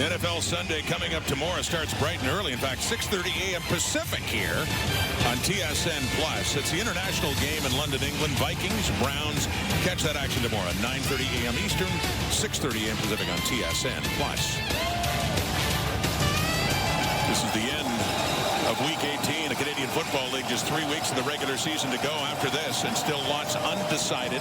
NFL Sunday coming up tomorrow starts bright and early. In fact, 6:30 a.m. Pacific here on TSN Plus. It's the international game in London, England. Vikings, Browns. Catch that action tomorrow, 9:30 a.m. Eastern, 6:30 a.m. Pacific on TSN Plus. This is the end of Week 18 of Canadian Football League. Just 3 weeks of the regular season to go after this, and still lots undecided,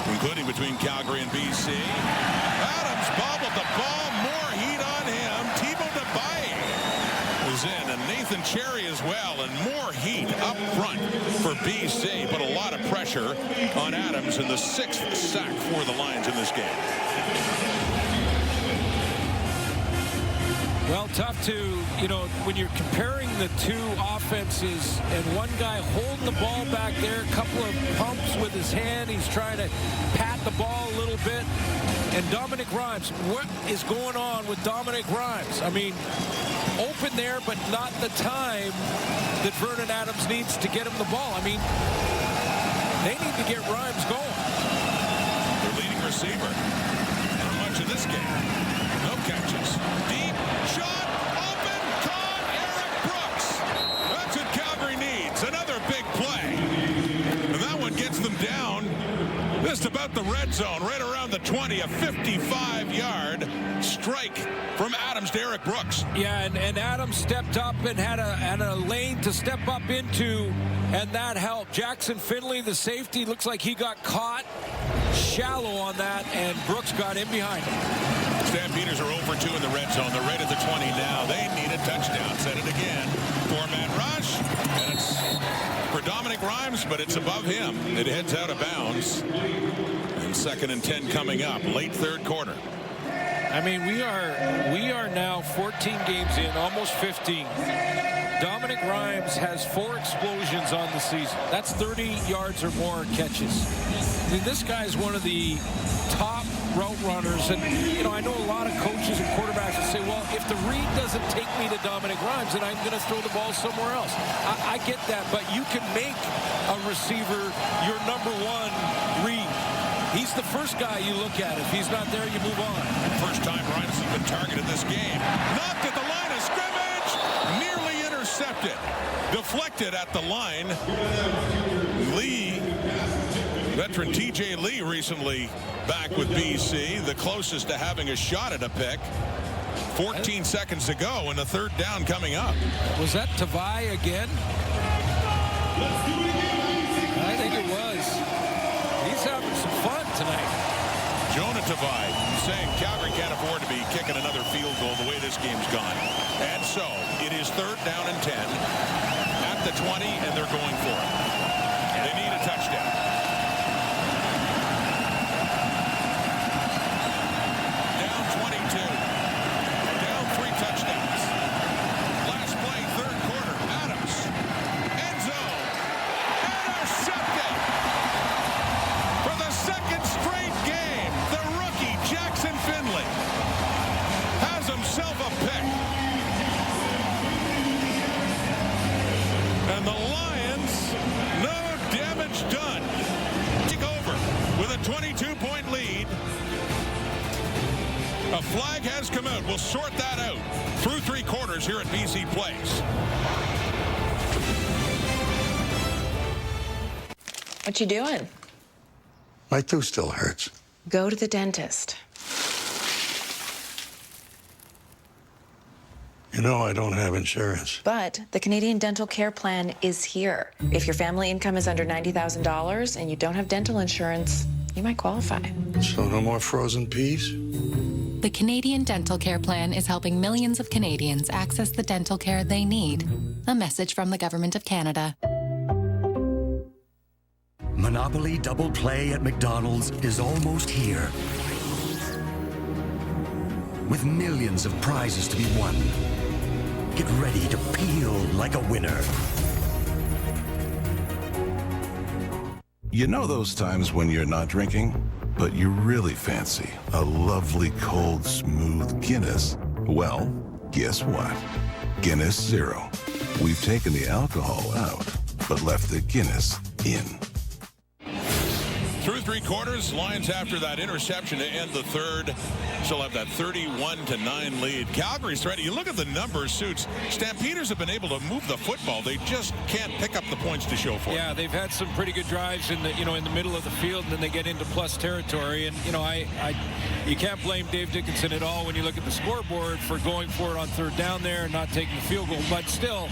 including between Calgary and BC. Adams bobbled the ball. More heat on him. Thibaut Debaye is in, and Nathan Cherry as well, and more heat up front for BC, but a lot of pressure on Adams in the 6th sack for the Lions in this game. Well, tough to, when you're comparing the two offenses and one guy holding the ball back there, a couple of pumps with his hand. He's trying to pat the ball a little bit. And Dominic Rhymes, what is going on with Dominic Rhymes? I mean, open there, but not the time that Vernon Adams needs to get him the ball. I mean, they need to get Rhymes going. Their leading receiver. Not much of this game. No catches. Deep shot, open, caught, Eric Brooks. That's what Calgary needs. Another big play. And that one gets them down just about the red zone, right around the 20, a 55-yard strike from Adams to Eric Brooks. Yeah, and Adams stepped up and had a lane to step up into, and that helped. Jackson Finley, the safety, looks like he got caught shallow on that, and Brooks got in behind him. Stampeders are 0 for 2 in the red zone. They're right at the 20 now. They need a touchdown. Said it again. 4-man rush, and it's for Dominic Rhymes, but it's above him. It heads out of bounds. And 2nd and 10 coming up, late 3rd quarter. I mean, we are now 14 games in, almost 15. Dominic Rhymes has 4 explosions on the season. That's 30 yards or more catches. I mean, this guy's one of the top route runners, and I know a lot of coaches and quarterbacks will say, well, if the read doesn't take me to Dominic Rhymes, then I'm going to throw the ball somewhere else. I get that, but you can make a receiver your #1 read. He's the first guy you look at. If he's not there, you move on. First time Rhymes has been targeted this game. Knocked at the line of scrimmage. Nearly intercepted. Deflected at the line. Lee, veteran TJ Lee, recently back with BC. The closest to having a shot at a pick. 14 seconds to go, and the 3rd down coming up. Was that Tavai again? I think it was. He's having some fun tonight. Jonah Tavai saying Calgary can't afford to be kicking another field goal the way this game's gone. And so it is 3rd down and 10 at the 20, and they're going for it. They need a touchdown. Down 22. Down 3 touchdowns. Last play, 3rd quarter. Adams. End zone. Intercepted. For the 2nd straight game, the rookie Jackson Finley has himself a pick. And the Lions, no damage done. Take over with a 22-point lead. A flag has come out. We'll sort that out through 3 quarters here at BC Place. What you doing? My tooth still hurts. Go to the dentist. You know I don't have insurance. But the Canadian Dental Care Plan is here. If your family income is under $90,000 and you don't have dental insurance, you might qualify. So no more frozen peas? The Canadian Dental Care Plan is helping millions of Canadians access the dental care they need. A message from the Government of Canada. Monopoly Double Play at McDonald's is almost here. With millions of prizes to be won. Get ready to peel like a winner. You know those times when you're not drinking, but you really fancy a lovely, cold, smooth Guinness? Well, guess what? Guinness Zero. We've taken the alcohol out, but left the Guinness in. Through three quarters, Lions after that interception to end the third. Still have that 31-9 lead. Calgary's ready. You look at the numbers, Suits. Stampeders have been able to move the football. They just can't pick up the points to show for it. Yeah, they've had some pretty good drives in the in the middle of the field, and then they get into plus territory. And you can't blame Dave Dickinson at all when you look at the scoreboard for going for it on third down there and not taking the field goal. But still,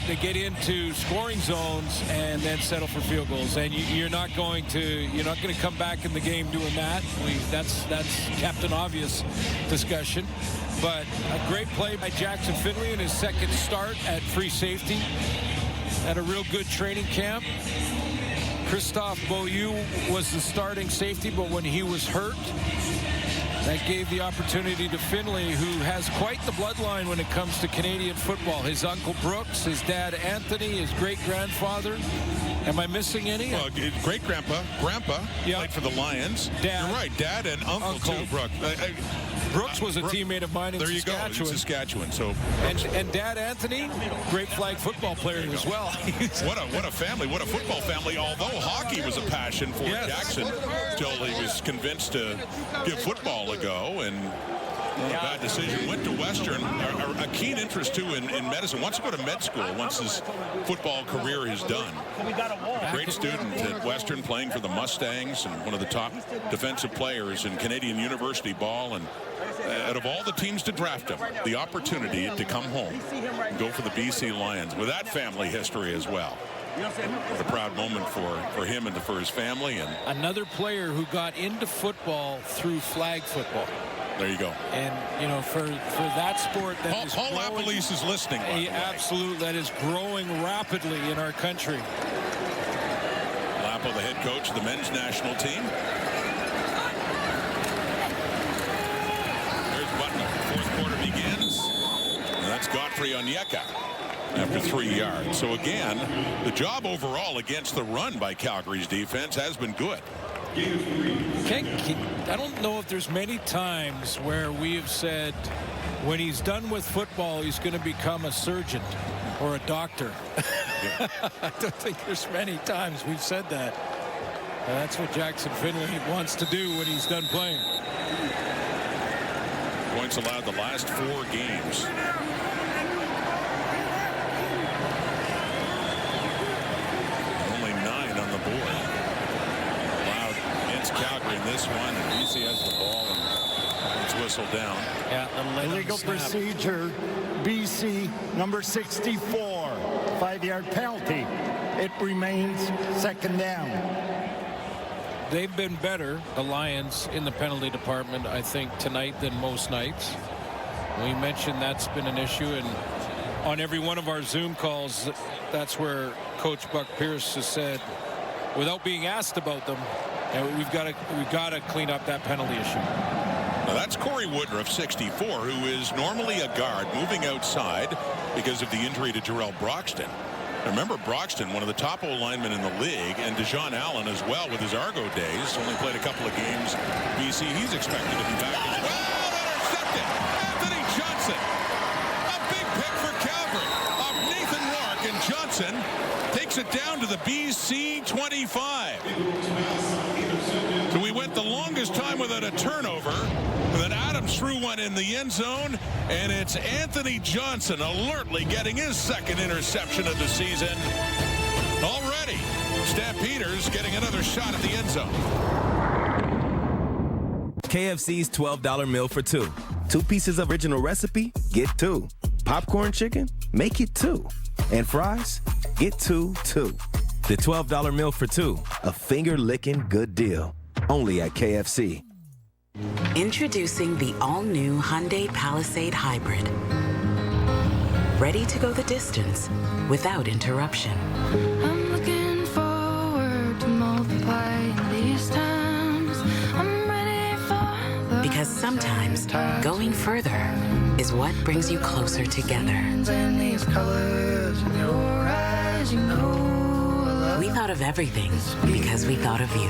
they get into scoring zones and then settle for field goals, and you're not going to come back in the game doing that. That's Captain Obvious discussion. But a great play by Jackson Finley in his second start at free safety. Had a real good training camp. Christophe Beaulieu was the starting safety, but when he was hurt, that gave the opportunity to Finley, who has quite the bloodline when it comes to Canadian football. His uncle Brooks, his dad Anthony, his great-grandfather. Am I missing any? Well, great-grandpa, played for the Lions. Dad. You're right, Dad and uncle too, Brooke. Brooks was a teammate of mine in Saskatchewan. There you go, in Saskatchewan. So, and Dad Anthony, great flag football player as well. what a family, what a football family. Although hockey was a passion for Jackson, till he was convinced to give football a go, and a bad decision. Went to Western. A keen interest too in medicine. Wants to go to med school once his football career is done. Great student at Western, playing for the Mustangs and one of the top defensive players in Canadian university ball. And out of all the teams to draft him, the opportunity to come home and go for the BC Lions with that family history as well. What a proud moment for him and for his family. And another player who got into football through flag football. There you go. And, for that sport that Paul Lapalisse is listening. Absolutely. That is growing rapidly in our country. Lapo, the head coach of the men's national team. There's Button. Fourth quarter begins. And that's Godfrey Onyeka after 3 yards. So again, the job overall against the run by Calgary's defense has been good. I don't know if there's many times where we have said when he's done with football, he's going to become a surgeon or a doctor. Yeah. I don't think there's many times we've said that. That's what Jackson Finley wants to do when he's done playing. Points allowed the last 4 games. Only 9 on the board. Calgary in this one, and BC has the ball, and it's whistled down. Yeah, illegal procedure. BC number 64, 5-yard penalty. It remains second down. They've been better, the Lions, in the penalty department, I think, tonight than most nights. We mentioned that's been an issue, and on every one of our Zoom calls, that's where Coach Buck Pierce has said, without being asked about them, and we've got to clean up that penalty issue. Now that's Corey Woodruff, 64, who is normally a guard moving outside because of the injury to Jarrell Broxton. Remember Broxton, one of the top O-linemen in the league, and Deshaun Allen as well with his Argo days. Only played a couple of games. BC, he's expected to be back as well. Intercepted. Anthony Johnson. A big pick for Calgary of Nathan Rourke, and Johnson takes it down to the BC 25. So we went the longest time without a turnover. And then Adams threw one in the end zone, and it's Anthony Johnson alertly getting his second interception of the season. Already, Stampeders getting another shot at the end zone. KFC's $12 meal for two. 2 pieces of original recipe? Get 2. Popcorn chicken? Make it 2. And fries? Get 2, too. The $12 meal for 2. A finger-licking good deal. Only at KFC. Introducing the all-new Hyundai Palisade Hybrid. Ready to go the distance without interruption. I'm looking forward to multiplying these times. I'm ready for the Because sometimes going further is what brings you closer together. and these colors in your eyes, you know. We thought of everything because we thought of you.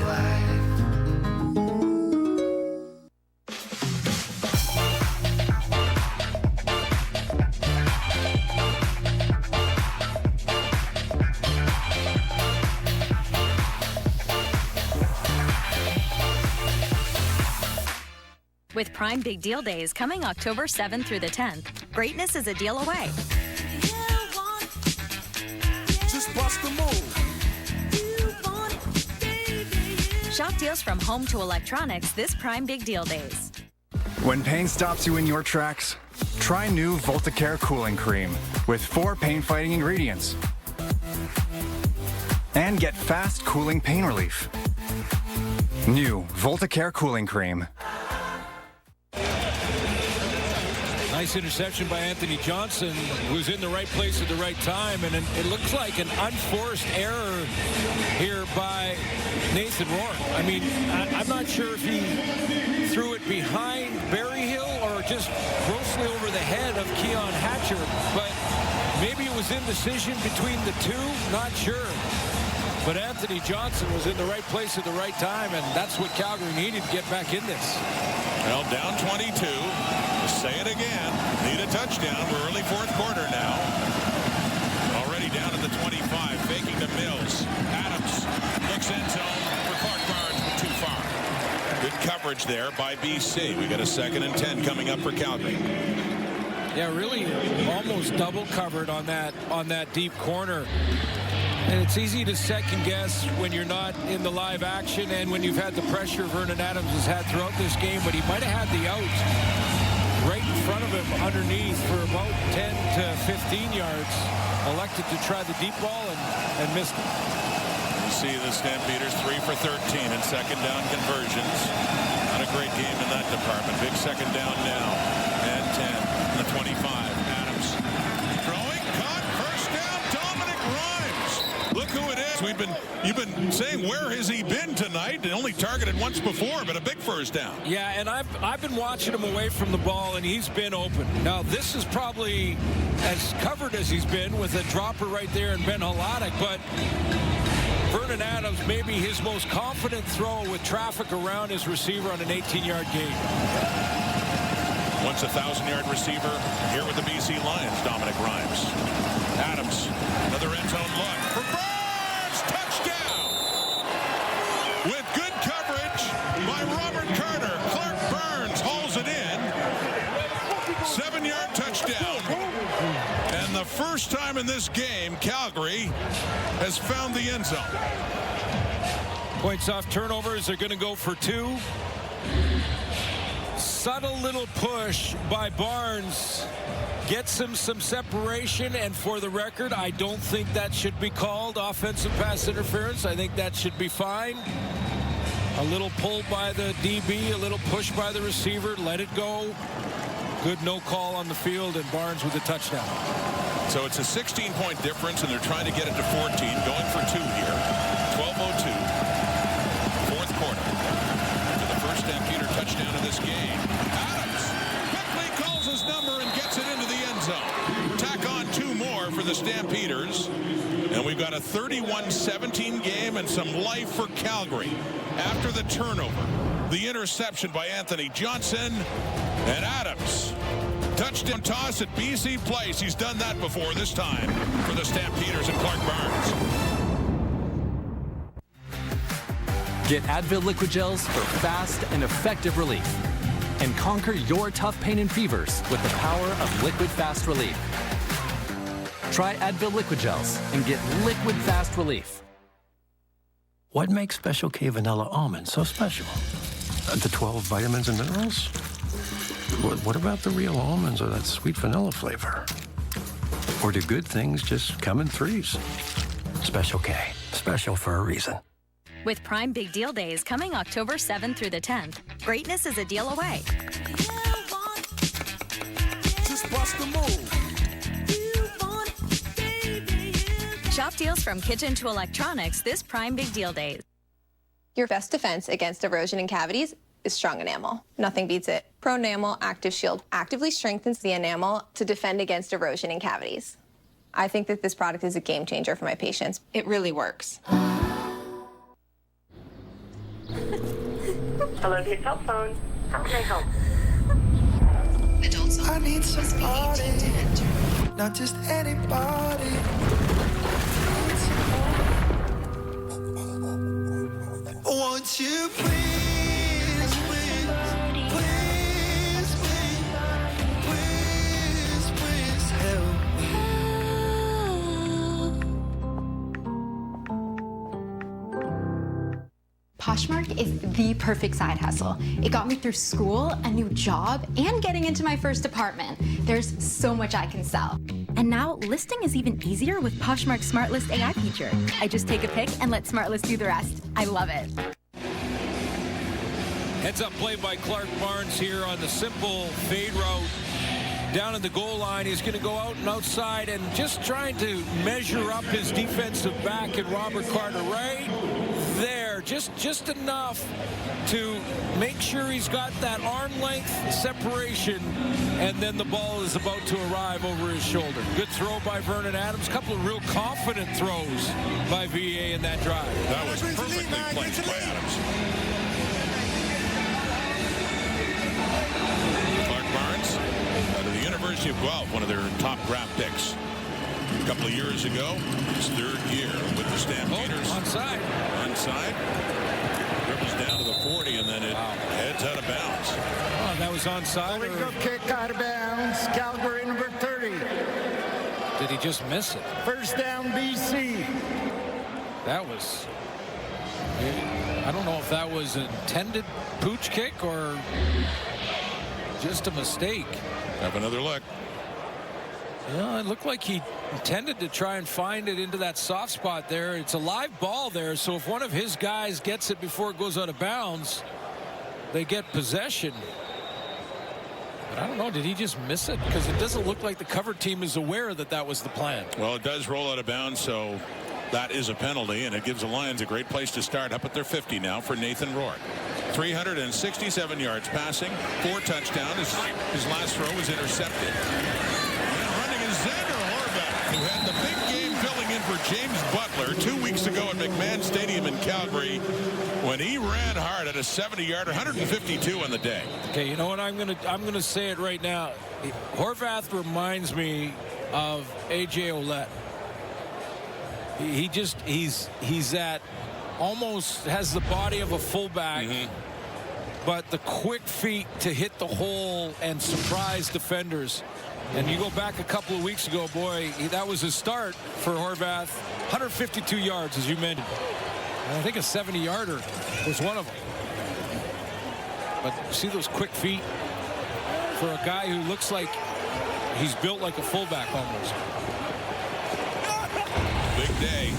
With Prime Big Deal Days coming October 7th through the 10th, greatness is a deal away. Just bust the move. Shop deals from home to electronics this Prime Big Deal Days. When pain stops you in your tracks, try new Voltacare Cooling Cream with 4 pain-fighting ingredients. And get fast cooling pain relief. New Voltacare Cooling Cream. Nice interception by Anthony Johnson, who's in the right place at the right time, and it looks like an unforced error here by Nathan Rourke. I mean, I'm not sure if he threw it behind Berryhill or just grossly over the head of Keon Hatcher, but maybe it was indecision between the two, not sure. But Anthony Johnson was in the right place at the right time, and that's what Calgary needed to get back in this. Well, down 22. Say it again. Need a touchdown. We're early fourth quarter now. Already down at the 25. Faking to Mills. Adams looks end zone for Clark Barnes, but too far. Good coverage there by BC. We got a 2nd and 10 coming up for Calgary. Yeah, really almost double covered on that deep corner. And it's easy to second guess when you're not in the live action and when you've had the pressure Vernon Adams has had throughout this game, but he might have had the out right in front of him underneath for about 10 to 15 yards. Elected to try the deep ball and missed it. You see the Stampeders 3 for 13 in second down conversions. Not a great game in that department. Big second down now. And 10 the 25. Adams throwing, caught, first down, Dominic Rhymes. Look who it is. You've been saying, where has he been tonight? And only targeted once before, but a big first down. Yeah, and I've been watching him away from the ball, and he's been open. Now, this is probably as covered as he's been with a dropper right there in Ben Haladik, but Vernon Adams, maybe his most confident throw with traffic around his receiver on an 18-yard gain. Once a 1,000-yard receiver here with the BC Lions, Dominic Rhymes. Adams, another end zone look for Burns, touchdown! With good coverage by Robert Carter, Clark Burns hauls it in. 7-yard touchdown. And the first time in this game, Calgary has found the end zone. Points off turnovers are going to go for 2. Subtle little push by Barnes gets him some separation, and for the record, I don't think that should be called offensive pass interference. I think that should be fine. A little pull by the DB, a little push by the receiver, let it go. Good no call on the field, and Barnes with a touchdown. So it's a 16-point difference, and they're trying to get it to 14, going for 2 here. 12:02, fourth quarter. For the first Stampeder touchdown of this game. Adams quickly calls his number and gets it into the end zone. Tack on 2 more for the Stampeders. And we've got a 31-17 game and some life for Calgary. After the turnover, the interception by Anthony Johnson, and Adams. Touchdown toss at BC Place. He's done that before, this time for the Stampeders and Clark Barnes. Get Advil Liquid Gels for fast and effective relief. And conquer your tough pain and fevers with the power of Liquid Fast Relief. Try Advil Liquid Gels and get liquid fast relief. What makes Special K Vanilla Almond so special? The 12 vitamins and minerals? What about the real almonds or that sweet vanilla flavor? Or do good things just come in threes? Special K. Special for a reason. With Prime Big Deal Days coming October 7th through the 10th, greatness is a deal away. Just bust the move. Shop deals from kitchen to electronics this Prime Big Deal Days. Your best defense against erosion and cavities is strong enamel. Nothing beats it. Pro Enamel Active Shield actively strengthens the enamel to defend against erosion and cavities. I think that this product is a game changer for my patients. It really works. Hello, your cell phone. How can I help? Adults I need somebody, not just anybody. Won't you please, please, please, please, please, please help me? Poshmark is the perfect side hustle. It got me through school, a new job, and getting into my first apartment. There's so much I can sell. And now, listing is even easier with Poshmark's Smart List AI feature. I just take a pic and let Smart List do the rest. I love it. Heads up play by Clark Barnes here on the simple fade route. Down at the goal line, he's going to go out and outside and just trying to measure up his defensive back and Robert Carter right there. Just enough to make sure he's got that arm length separation, and then the ball is about to arrive over his shoulder. Good throw by Vernon Adams. Couple of real confident throws by VA in that drive. That was perfectly placed by Adams. Clark Barnes out of the University of Guelph, one of their top draft picks. A couple of years ago, his third year with the Stampeders. Onside. Dribbles down to the 40, and then it heads out of bounds. Oh, that was onside. Illegal kick out of bounds. Calgary number 30. Did he just miss it? First down, BC. That was... I don't know if that was an intended pooch kick or just a mistake. Have another look. Yeah, it looked like he intended to try and find it into that soft spot there. It's a live ball there, so if one of his guys gets it before it goes out of bounds, they get possession. But I don't know, did he just miss it? Because it doesn't look like the cover team is aware that that was the plan. Well, it does roll out of bounds, so that is a penalty, and it gives the Lions a great place to start up at their 50 now for Nathan Rourke. 367 yards passing, 4 touchdowns. His last throw was intercepted. Xander Horvath, who had the big game filling in for James Butler 2 weeks ago at McMahon Stadium in Calgary when he ran hard at a 70-yarder, 152 on the day. Okay, you know what? I'm gonna say it right now. Horvath reminds me of A.J. Ouellette. He's at almost has the body of a fullback, but the quick feet to hit the hole and surprise defenders. And you go back a couple of weeks ago, boy, that was his start for Horvath. 152 yards, as you mentioned. And I think a 70-yarder was one of them. But see those quick feet for a guy who looks like he's built like a fullback almost. Big day.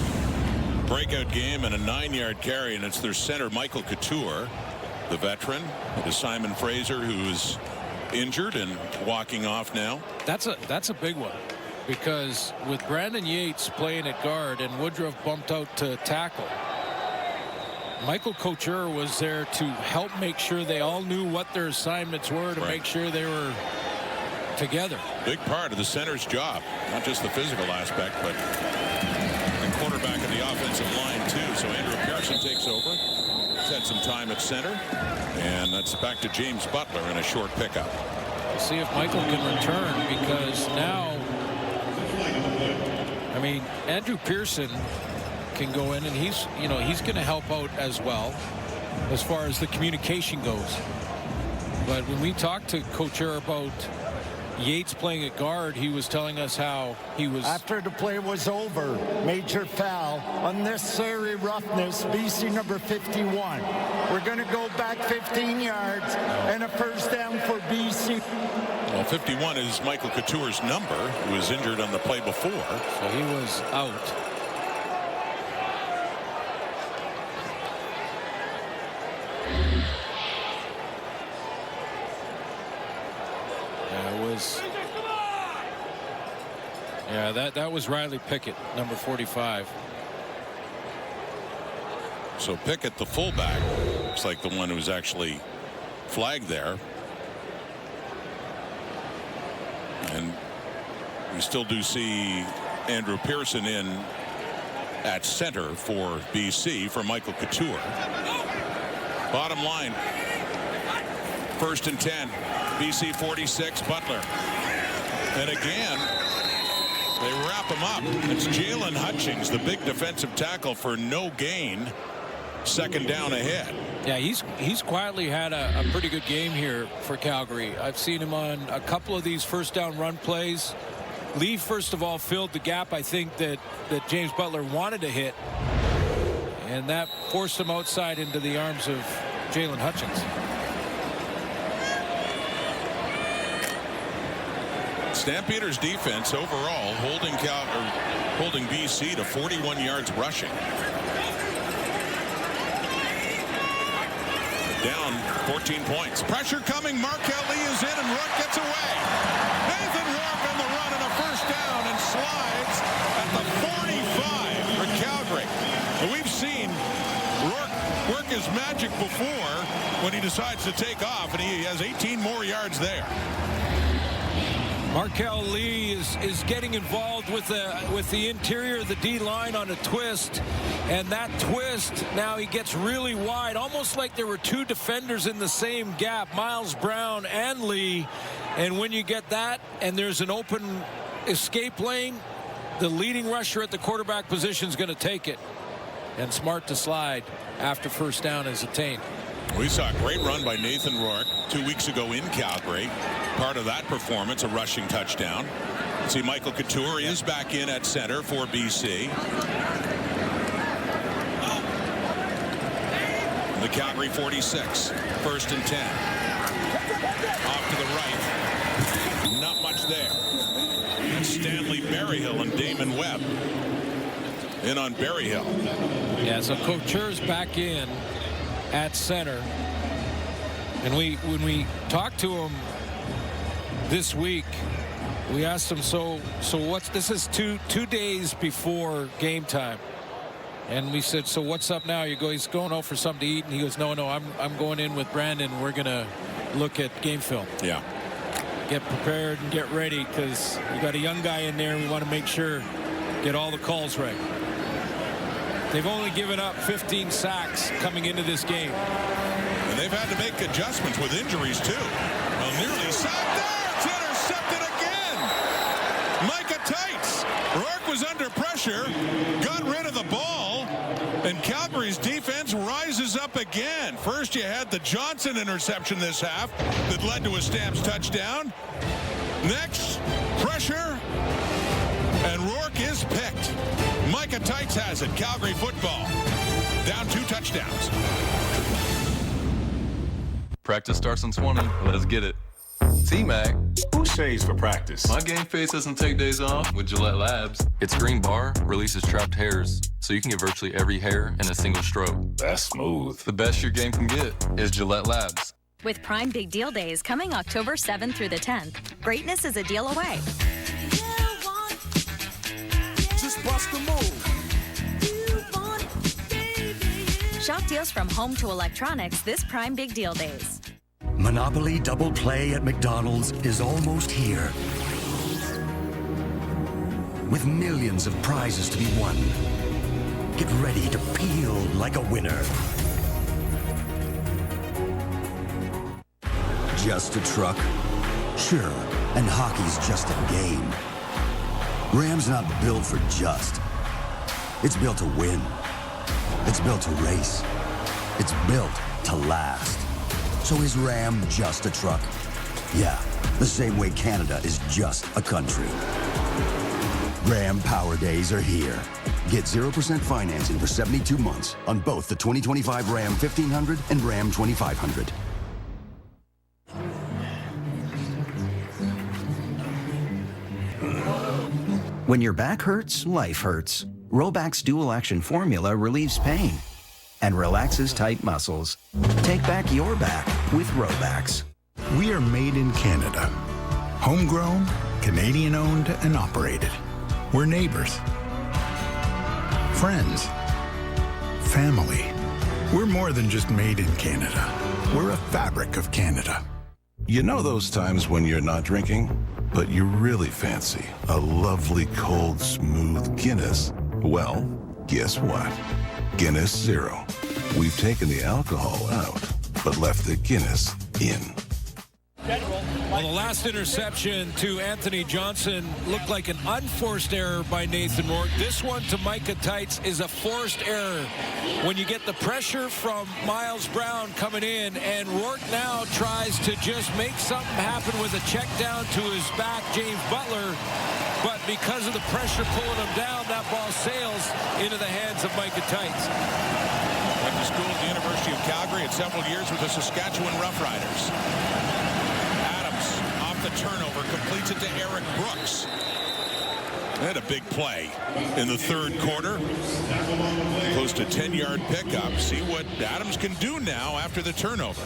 Breakout game and a 9-yard carry, and it's their center, Michael Couture, the veteran. It is Simon Fraser, who's injured and walking off now. That's a big one, because with Brandon Yates playing at guard and Woodruff bumped out to tackle, Michael Couture was there to help make sure they all knew what their assignments were, to make sure they were together. Big part of the center's job, not just the physical aspect, but the quarterback of the offensive line too. So Andrew Pearson takes over. He's had some time at center, and that's back to James Butler in a short pickup. We'll see if Michael can return, because now, I mean, Andrew Pearson can go in, and he's going to help out as well as far as the communication goes. But when we talked to Couture about Yates playing at guard, he was telling us how he was... After the play was over, major foul, unnecessary roughness, BC number 51. We're going to go back 15 yards and a first down for BC. Well, 51 is Michael Couture's number, who was injured on the play before. So he was out. Yeah, that was Riley Pickett, number 45. So Pickett, the fullback, looks like the one who's actually flagged there. And we still do see Andrew Pearson in at center for BC for Michael Couture. Bottom line, 1st and 10, BC 46, Butler. And again, they wrap him up. It's Jalen Hutchings, the big defensive tackle, for no gain. 2nd down ahead. Yeah, he's quietly had a pretty good game here for Calgary. I've seen him on a couple of these first down run plays. Lee, first of all, filled the gap, I think, that James Butler wanted to hit. And that forced him outside into the arms of Jalen Hutchings. Stampeders defense overall holding BC to 41 yards rushing. Down 14 points. Pressure coming. Markel Lee is in and Rourke gets away. Nathan Rourke on the run and a first down and slides at the 45 for Calgary. And we've seen Rourke work his magic before when he decides to take off, and he has 18 more yards there. Markel Lee is getting involved with the interior of the D line on a twist, and that twist now he gets really wide, almost like there were two defenders in the same gap, Miles Brown and Lee. And when you get that and there's an open escape lane, the leading rusher at the quarterback position is going to take it, and smart to slide after first down is attained. We saw a great run by Nathan Rourke 2 weeks ago in Calgary. Part of that performance, a rushing touchdown. See, Michael Couture is back in at center for BC. The Calgary 46, 1st and 10. Off to the right. Not much there. And Stanley Berryhill and Damon Webb in on Berryhill. Yeah, so Couture's back in at center, and when we talked to him this week, we asked him, so what's this is two days before game time, and we said, so what's up now? He's going out for something to eat, and he goes, no, I'm going in with Brandon. We're gonna look at game film. Yeah, get prepared and get ready, because we got a young guy in there, and we want to make sure get all the calls right. They've only given up 15 sacks coming into this game. And they've had to make adjustments with injuries, too. Well, nearly sacked there. It's intercepted again. Micah Tights. Rourke was under pressure, got rid of the ball, and Calgary's defense rises up again. First, you had the Johnson interception this half that led to a Stamps touchdown. Next, pressure, and Rourke is picked. Micah Tights has it. Calgary football. Down 2 touchdowns. Practice starts in 20. Let's get it. T-Mac. Who shaves for practice? My game face doesn't take days off with Gillette Labs. Its green bar releases trapped hairs, so you can get virtually every hair in a single stroke. That's smooth. The best your game can get is Gillette Labs. With Prime Big Deal Days coming October 7th through the 10th, greatness is a deal away. Bust the move. Shop deals from home to electronics this Prime Big Deal Days. Monopoly Double Play at McDonald's is almost here. With millions of prizes to be won. Get ready to peel like a winner. Just a truck? Sure, and hockey's just a game. Ram's not built for just. It's built to win. It's built to race. It's built to last. So is Ram just a truck? Yeah, the same way Canada is just a country. Ram Power Days are here. Get 0% financing for 72 months on both the 2025 Ram 1500 and Ram 2500. When your back hurts, life hurts. Roback's dual action formula relieves pain and relaxes tight muscles. Take back your back with Robax. We are made in Canada. Homegrown, Canadian-owned and operated. We're neighbors, friends, family. We're more than just made in Canada. We're a fabric of Canada. You know those times when you're not drinking, but you really fancy a lovely, cold, smooth Guinness? Well, guess what? Guinness Zero. We've taken the alcohol out, but left the Guinness in. Well, the last interception to Anthony Johnson looked like an unforced error by Nathan Rourke. This one to Micah Teitz is a forced error. When you get the pressure from Miles Brown coming in, and Rourke now tries to just make something happen with a check down to his back, James Butler. But because of the pressure pulling him down, that ball sails into the hands of Micah Teitz. Went to school at the University of Calgary and several years with the Saskatchewan Roughriders. The turnover, completes it to Eric Brooks. They had a big play in the third quarter. Close to 10-yard pickup. See what Adams can do now after the turnover.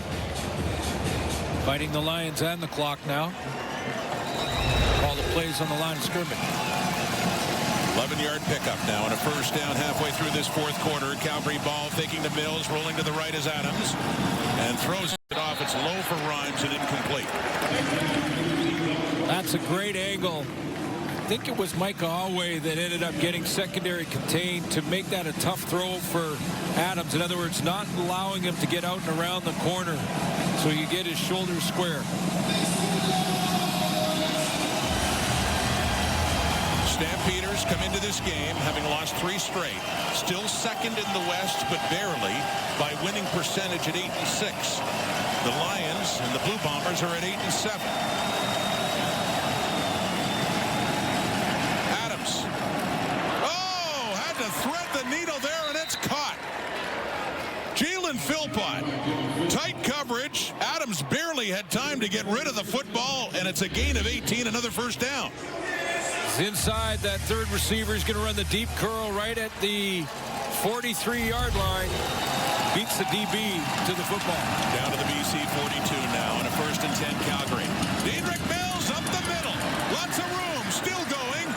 Fighting the Lions and the clock now. All the plays on the line of scrimmage. 11-yard pickup now and a first down halfway through this fourth quarter. Calgary ball faking to Mills, rolling to the right is Adams, and throws it off. It's low for Rhymes and incomplete. That's a great angle. I think it was Micah Alway that ended up getting secondary contained to make that a tough throw for Adams. In other words, not allowing him to get out and around the corner so you get his shoulders square. Stampeders come into this game having lost 3 straight. Still second in the West, but barely, by winning percentage at 8-6. The Lions and the Blue Bombers are at 8-7. Adams. Oh, had to thread the needle there, and it's caught. Jalen Philpott. Tight coverage. Adams barely had time to get rid of the football, and it's a gain of 18, another first down. Inside, that third receiver is going to run the deep curl right at the 43-yard line. Beats the DB to the football. Down to the BC 42 now, and a 1st and 10 Calgary. Dedrick Mills up the middle. Lots of room. Still going.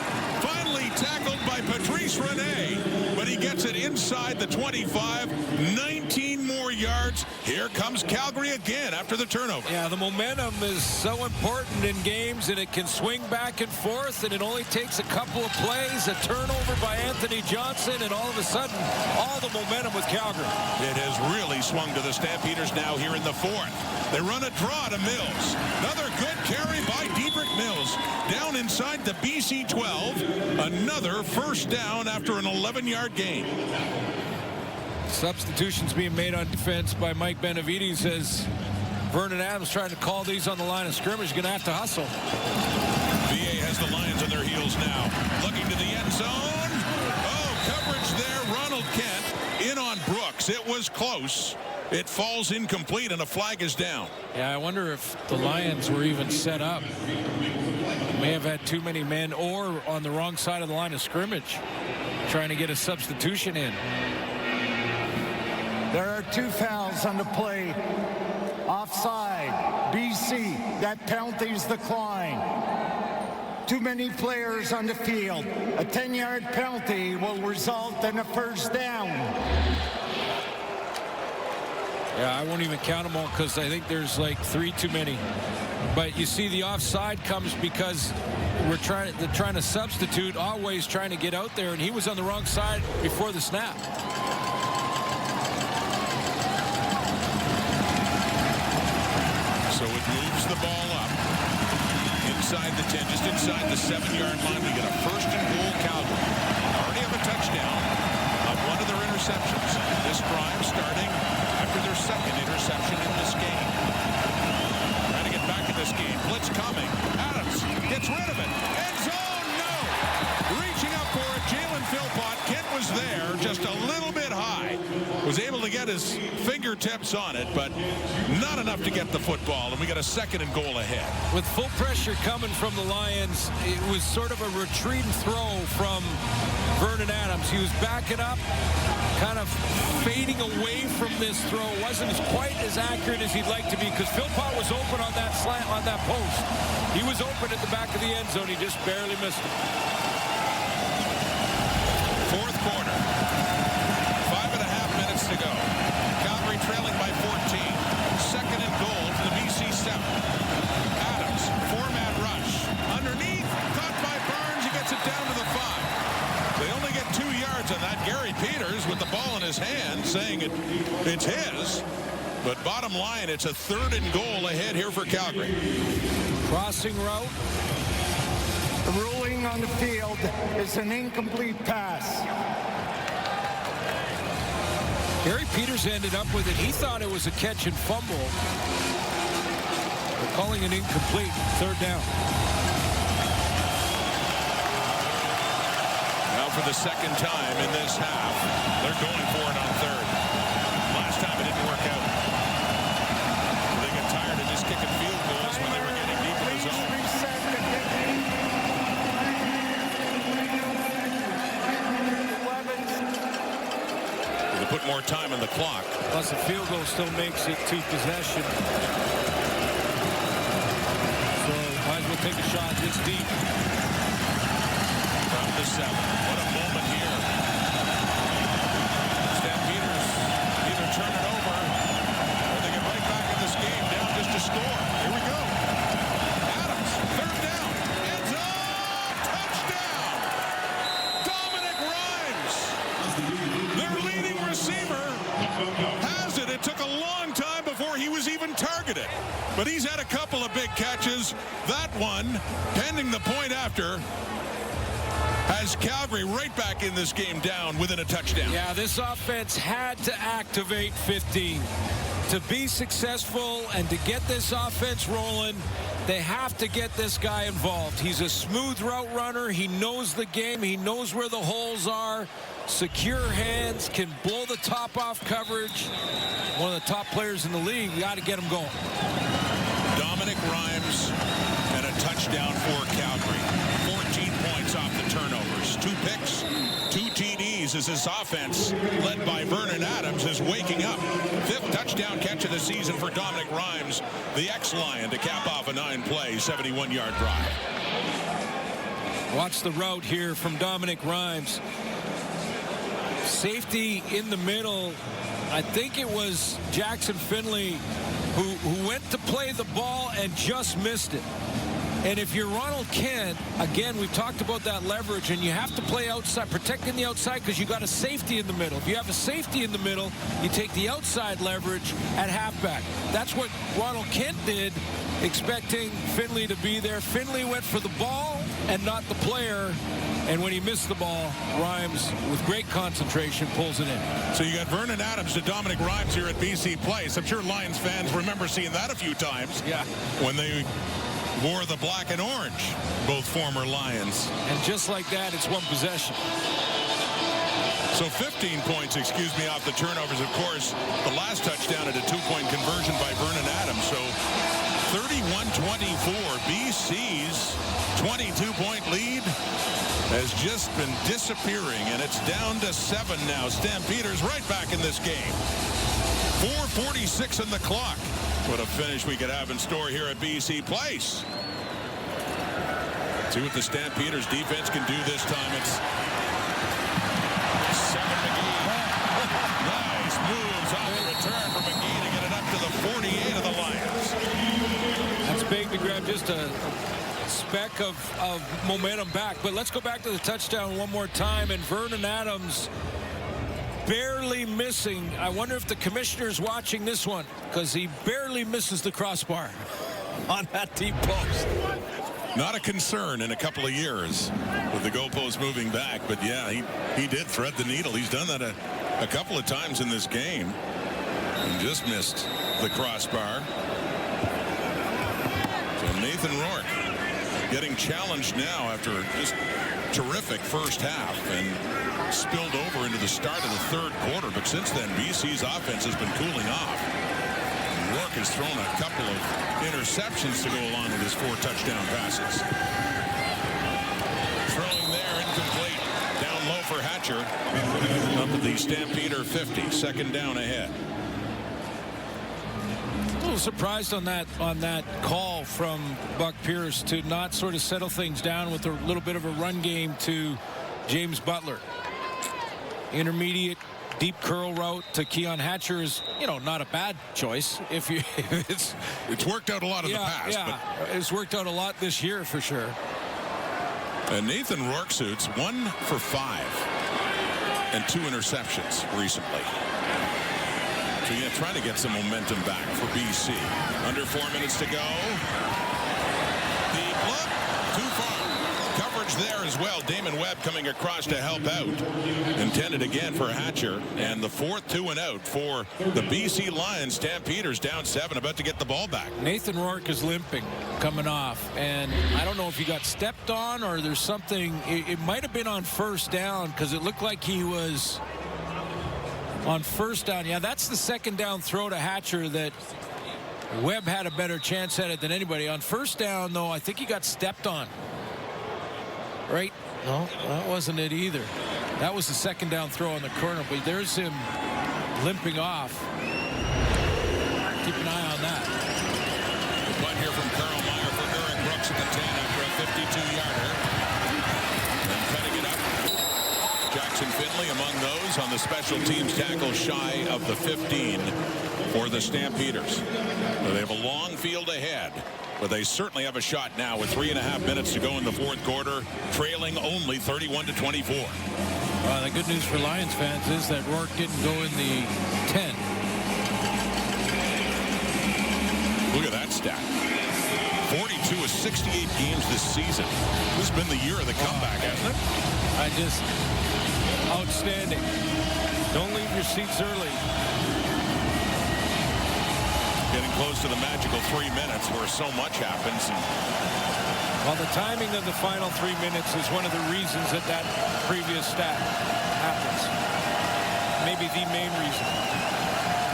Finally tackled by Patrice Rene, but he gets it inside the 25. 19 more yards. Here comes Calgary again after the turnover. Yeah, the momentum is so important in games, and it can swing back and forth, and it only takes a couple of plays, a turnover by Anthony Johnson, and all of a sudden, all the momentum with Calgary. It has really swung to the Stampeders now here in the 4th. They run a draw to Mills. Another good carry by Dedrick Mills. Down inside the BC 12. Another first down after an 11-yard gain. Substitutions being made on defense by Mike Benavides as Vernon Adams trying to call these on the line of scrimmage. Going to have to hustle. VA has the Lions on their heels now. Looking to the end zone. Oh, coverage there. Ronald Kent in on Brooks. It was close. It falls incomplete, and a flag is down. Yeah, I wonder if the Lions were even set up. May have had too many men or on the wrong side of the line of scrimmage trying to get a substitution in. There are 2 fouls on the play. Offside. BC. That penalty's declined. Too many players on the field. A 10-yard penalty will result in a first down. Yeah, I won't even count them all because I think there's like 3 too many. But you see the offside comes because they're trying to substitute. Always trying to get out there, and he was on the wrong side before the snap. So it moves the ball up. Inside the 10, just inside the 7-yard line. We get a 1st and goal Calgary. Already have a touchdown of one of their interceptions. This drive starting after their 2nd interception in this game. Trying to get back in this game. Blitz coming. Was able to get his fingertips on it, but not enough to get the football, and we got a 2nd and goal ahead. With full pressure coming from the Lions, it was sort of a retreat and throw from Vernon Adams. He was backing up, kind of fading away from this throw. Wasn't quite as accurate as he'd like to be because Philpott was open on that slant, on that post. He was open at the back of the end zone. He just barely missed it. 4th quarter. 5.5 minutes to go. Calgary trailing by 14. 2nd and goal to the BC 7. Adams, 4-man rush. Underneath, caught by Barnes. He gets it down to the 5. They only get 2 yards on that. Gary Peters with the ball in his hand saying it's his. But bottom line, it's a 3rd and goal ahead here for Calgary. Crossing route. The ruling on the field is an incomplete pass. Gary Peters ended up with it. He thought it was a catch and fumble. They're calling it incomplete. 3rd down. Now for the 2nd time in this half, they're going for it on 3rd. Last time it didn't work out. They got tired of just kicking field goals when they were getting deep in the zone. They put more time on the clock. Plus the field goal still makes it 2 possession. So might as well take a shot this deep. From the 7. What a moment here. Stampeders either turn it over or they get right back in this game down just to score. Here we go. Adams, 3rd down. End zone. Touchdown. Dominic Rhymes. Their leading receiver has it. It took a long time before he was even targeted. But he's had a couple of big catches. That one, pending the point after, has Calgary right back in this game down within a touchdown. Yeah, this offense had to activate 15. To be successful and to get this offense rolling, they have to get this guy involved. He's a smooth route runner. He knows the game. He knows where the holes are. Secure hands, can blow the top off coverage. One of the top players in the league. You got to get him going. Dominic Rhymes and a touchdown for Calgary. 14 points off the turnovers. 2 picks, 2 TDs as this offense, led by Vernon Adams, is waking up. 5th touchdown catch of the season for Dominic Rhymes, the ex-Lion, to cap off a 9-play, 71-yard drive. Watch the route here from Dominic Rhymes. Safety in the middle. I think it was Jackson Finley who went to play the ball and just missed it. And if you're Ronald Kent, again, we've talked about that leverage, and you have to play outside, protecting the outside, because you got a safety in the middle. If you have a safety in the middle, you take the outside leverage at halfback. That's what Ronald Kent did, expecting Finley to be there. Finley went for the ball and not the player. And when he missed the ball, Rhymes, with great concentration, pulls it in. So you got Vernon Adams to Dominic Rhymes here at BC Place. I'm sure Lions fans remember seeing that a few times. Yeah. When they wore the black and orange, both former Lions. And just like that, it's 1 possession. So 15 points, off the turnovers. Of course, the last touchdown at a 2-point conversion by Vernon Adams. So 31-24, BC's 22-point lead has just been disappearing, and it's down to 7 now. Stampeders right back in this game. 4:46 on the clock. What a finish we could have in store here at BC Place. See what the Stampeders defense can do this time. It's 7 McGee. Nice moves on the return for McGee to get it up to the 48 of the Lions. That's big to grab just a speck of momentum back. But let's go back to the touchdown one more time. And Vernon Adams barely missing. I wonder if the commissioner's watching this one, because he barely misses the crossbar on that deep post. Not a concern in a couple of years with the goalpost moving back. But yeah, he did thread the needle. He's done that a couple of times in this game. And just missed the crossbar. So Nathan Rourke getting challenged now after just terrific first half and spilled over into the start of the third quarter. But since then, BC's offense has been cooling off. Rourke has thrown a couple of interceptions to go along with his 4 touchdown passes. Throwing there, incomplete. Down low for Hatcher. Up at the Stampeder 50. Second down ahead. A little surprised on that call from Buck Pierce to not sort of settle things down with a little bit of a run game to James Butler. Intermediate deep curl route to Keon Hatcher is, not a bad choice. If it's worked out a lot in the past. Yeah, but it's worked out a lot this year for sure. And Nathan Rourke suits 1 for 5 and 2 interceptions recently. So trying to get some momentum back for BC. Under 4 minutes to go. Deep look, too far. Coverage there as well. Damon Webb coming across to help out. Intended again for Hatcher. And the 4th 2 and out for the BC Lions. Stampeders down 7, about to get the ball back. Nathan Rourke is limping coming off. And I don't know if he got stepped on or there's something. It might have been on first down because it looked like he was on first down. Yeah, that's the second down throw to Hatcher that Webb had a better chance at it than anybody. On first down, though, I think he got stepped on. Right? No, that wasn't it either. That was the second down throw on the corner, but there's him limping off. Keep an eye on that. The punt here from Carl Meyer for Eric Brooks at the 10 after a 52-yarder. And cutting it up. Jackson Finley among those on the special teams tackle shy of the 15 for the Stampeders. They have a long field ahead, but they certainly have a shot now with 3.5 minutes to go in the 4th quarter, trailing only 31-24. The good news for Lions fans is that Rourke didn't go in the 10. Look at that stat. 42 of 68 games this season. This has been the year of the comeback, hasn't it? Outstanding. Don't leave your seats early. Getting close to the magical 3 minutes where so much happens. Well, the timing of the final 3 minutes is one of the reasons that previous stat happens. Maybe the main reason.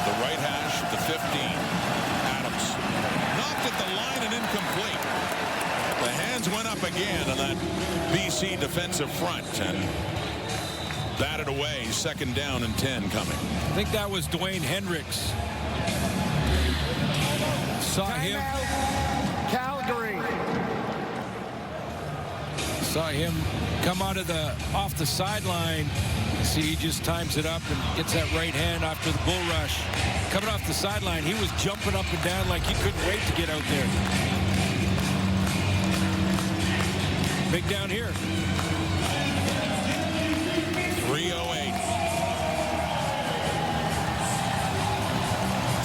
The right hash, the 15. Adams knocked at the line and incomplete. The hands went up again on that BC defensive front and batted away. Second down and 10 coming. I think that was Dwayne Hendricks. Saw him. Calgary. Saw him come out of off the sideline. See, he just times it up and gets that right hand after the bull rush. Coming off the sideline, he was jumping up and down like he couldn't wait to get out there. Big down here. 3:08.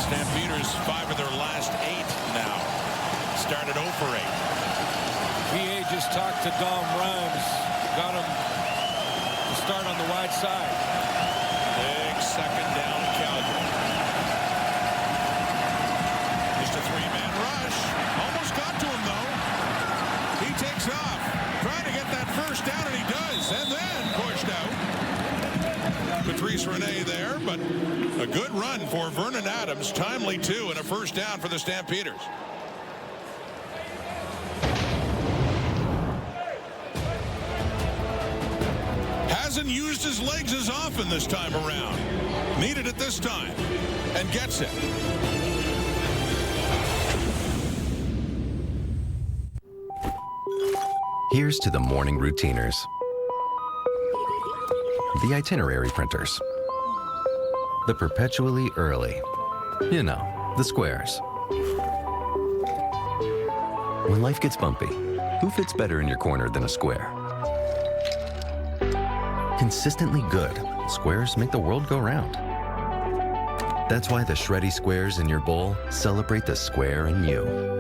Stampeders 5 of their last 8 now. Started 0 for 8. VA just talked to Dom Rhymes. Got him to start on the wide side. Big second down Calgary. Just a 3-man rush. Almost got to him though. He takes off. Trying to get that first down and he does. And then pushed out. Patrice Rene there, but a good run for Vernon Adams. Timely too, and a first down for the Stampeders. Hasn't used his legs as often this time around. Needed it this time and gets it. Here's to the morning routiners. The itinerary printers. The perpetually early. You know, the squares. When life gets bumpy, who fits better in your corner than a square? Consistently good, squares make the world go round. That's why the shreddy squares in your bowl celebrate the square in you.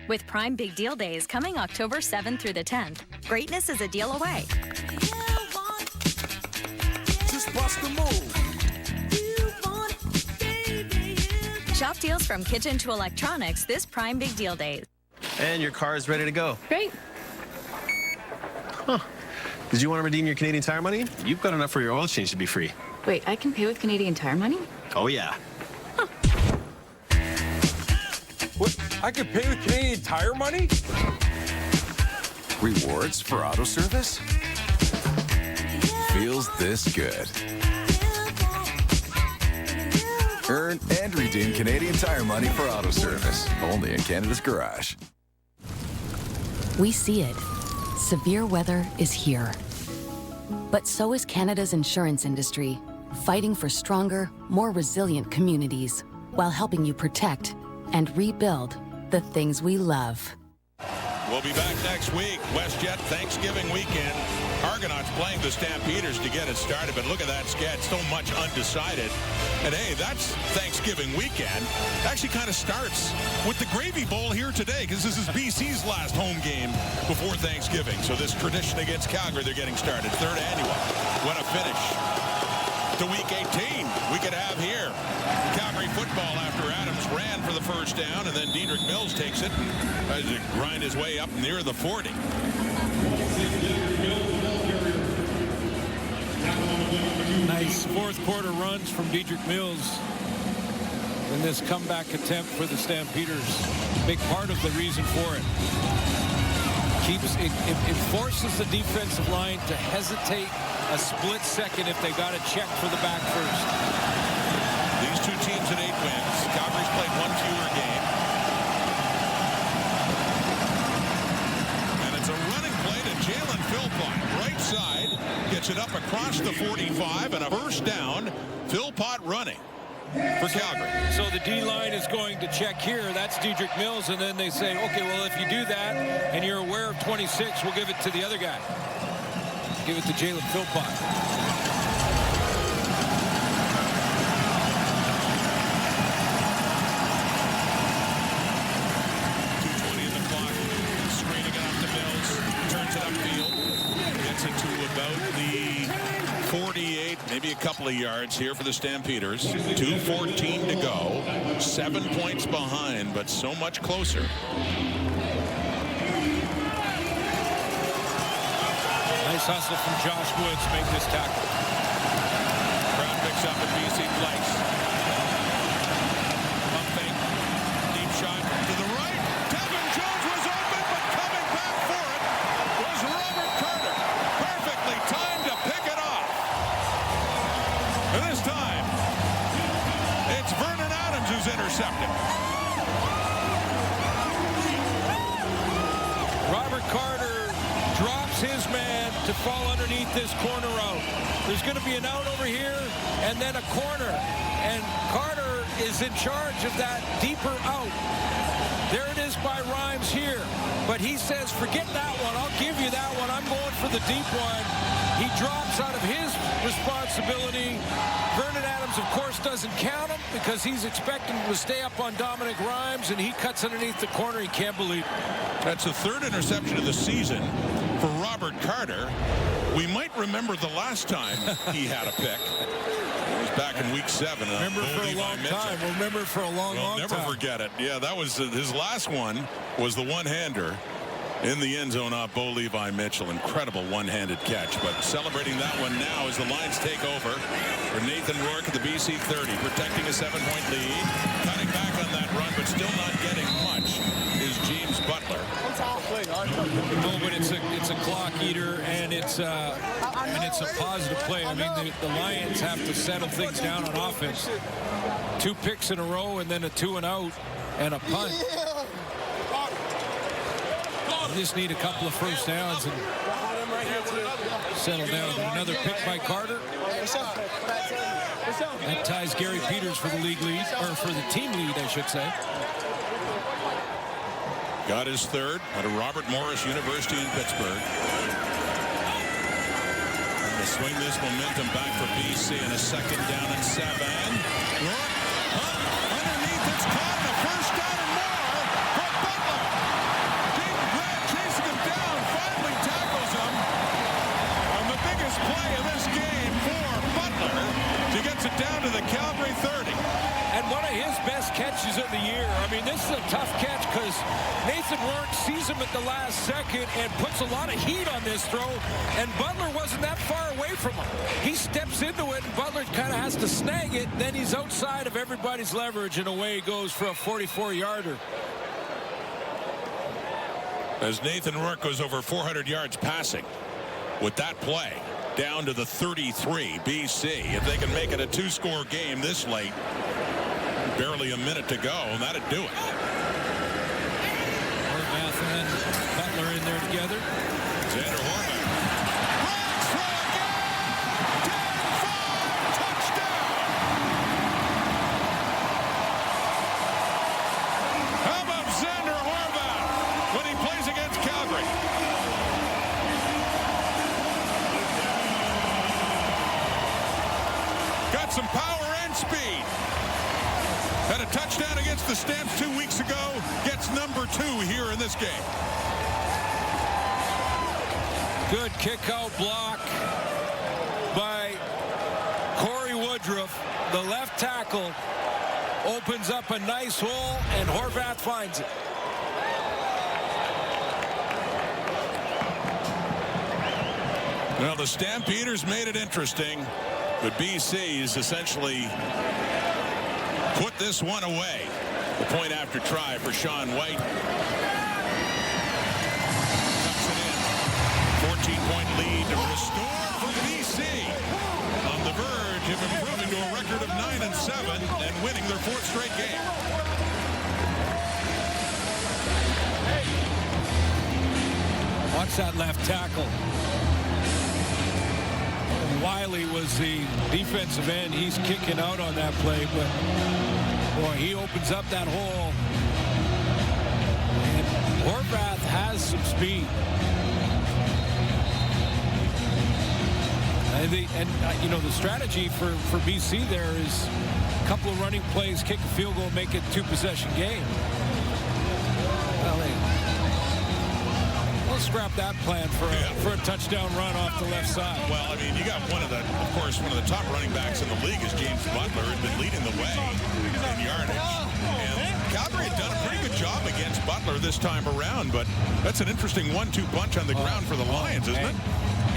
With Prime Big Deal Days coming October 7th through the 10th, greatness is a deal away. Just bust a move. Shop deals from kitchen to electronics this Prime Big Deal Days. And your car is ready to go. Great. Huh. Did you want to redeem your Canadian Tire money? You've got enough for your oil change to be free. Wait, I can pay with Canadian Tire money? Oh, yeah. What? I could pay with Canadian Tire money? Rewards for auto service? Feels this good. Earn and redeem Canadian Tire money for auto service. Only in Canada's Garage. We see it. Severe weather is here. But so is Canada's insurance industry, fighting for stronger, more resilient communities while helping you protect and rebuild the things we love. We'll be back next week. WestJet Thanksgiving weekend. Argonauts playing the Stampeders to get it started, but look at that sketch. So much undecided. And hey, that's Thanksgiving weekend. Actually kind of starts with the Gravy Bowl here today, because this is BC's last home game before Thanksgiving. So this tradition against Calgary, they're getting started. Third annual. What a finish to week 18 we could have here. Calgary football after Adams ran for the first down, and then Diedrich Mills takes it and tries to grind his way up near the 40. Nice fourth quarter runs from Diedrich Mills in this comeback attempt for the Stampeders. Big part of the reason for it. It forces the defensive line to hesitate a split second if they got to check for the back first. These two teams at 8 wins. Calgary's played one fewer game. And it's a running play to Jalen Philpott. Right side. Gets it up across the 45 and a first down. Philpott running for Calgary. So the D-line is going to check here. That's Diedrich Mills. And then they say, okay, well, if you do that and you're aware of 26, we'll give it to the other guy. Give it to Jalen Philpott. Maybe a couple of yards here for the Stampeders. 2:14 to go. 7 points behind, but so much closer. Nice hustle from Josh Woods. Make this tackle. Brown picks up at BC Place. Pump fake. Deep shot to the right. Devin Jones was open, but coming back for it was Robert Carter. Perfectly timed to pick it off. And this time, it's Vernon Adams who's intercepted. Robert Carter drops his man to fall underneath this corner out. There's going to be an out over here and then a corner. And Carter is in charge of that deeper out. There it is by Rhymes here. But he says, forget that one. I'll give you that one. I'm going for the deep one. He drops out of his responsibility. Vernon Adams, of course, doesn't count him because he's expecting to stay up on Dominic Rhymes, and he cuts underneath the corner. He can't believe it. That's the third interception of the season for Robert Carter. We might remember the last time he had a pick. It was back in week 7. Remember for a long time. We'll remember for a long time. We'll never forget it. Yeah, that was his last one. Was the one-hander in the end zone off Bo Levi Mitchell. Incredible one-handed catch. But celebrating that one now as the Lions take over for Nathan Rourke at the BC 30, protecting a 7-point lead. Cutting back on that run, but still not getting much is James Butler. No, but it's a clock eater, and it's a positive play. I mean, the Lions have to settle things down on offense. 2 picks in a row, and then a 2-and-out and a punt. You just need a couple of first downs and settle down. Another pick by Carter. That ties Gary Peters for the league lead, or for the team lead, I should say. Got his third at a Robert Morris University in Pittsburgh. And to swing this momentum back for BC in a 2nd down and 7. Rourke, underneath, it's caught, and a first down and more for Butler. a tough catch because Nathan Rourke sees him at the last second and puts a lot of heat on this throw, and Butler wasn't that far away from him. He steps into it, and Butler kind of has to snag it. Then he's outside of everybody's leverage, and away he goes for a 44-yarder. As Nathan Rourke goes over 400 yards passing with that play down to the 33, BC. If they can make it a two-score game this late, barely a minute to go, and that'd do it. Horvath and Butler in there together. Xander Horvath. Runs for again! Down far! Touchdown! How about Xander Horvath when he plays against Calgary? Got some power and speed. Had a touchdown against the Stamps 2 weeks ago. Gets number 2 here in this game. Good kick-out block by Corey Woodruff. The left tackle opens up a nice hole, and Horvath finds it. Well, the Stampeders made it interesting, but BC's essentially put this one away. The point after try for Sean White. Tucks it in. 14-point lead restored for BC. On the verge of improving to a record of 9-7 and winning their 4th straight game. Watch that left tackle. Wiley was the defensive end. He's kicking out on that play, but boy, he opens up that hole. And Horvath has some speed. And you know, the strategy for BC there is a couple of running plays, kick a field goal, make it a 2-possession game. Well, we'll scrap that plan for a touchdown run off the left side. Well, I mean, you got one of the top running backs in the league is James Butler, had been leading the way in yardage. And Calgary had done a pretty good job against Butler this time around, but that's an interesting 1-2 punch on the ground for the Lions, isn't it?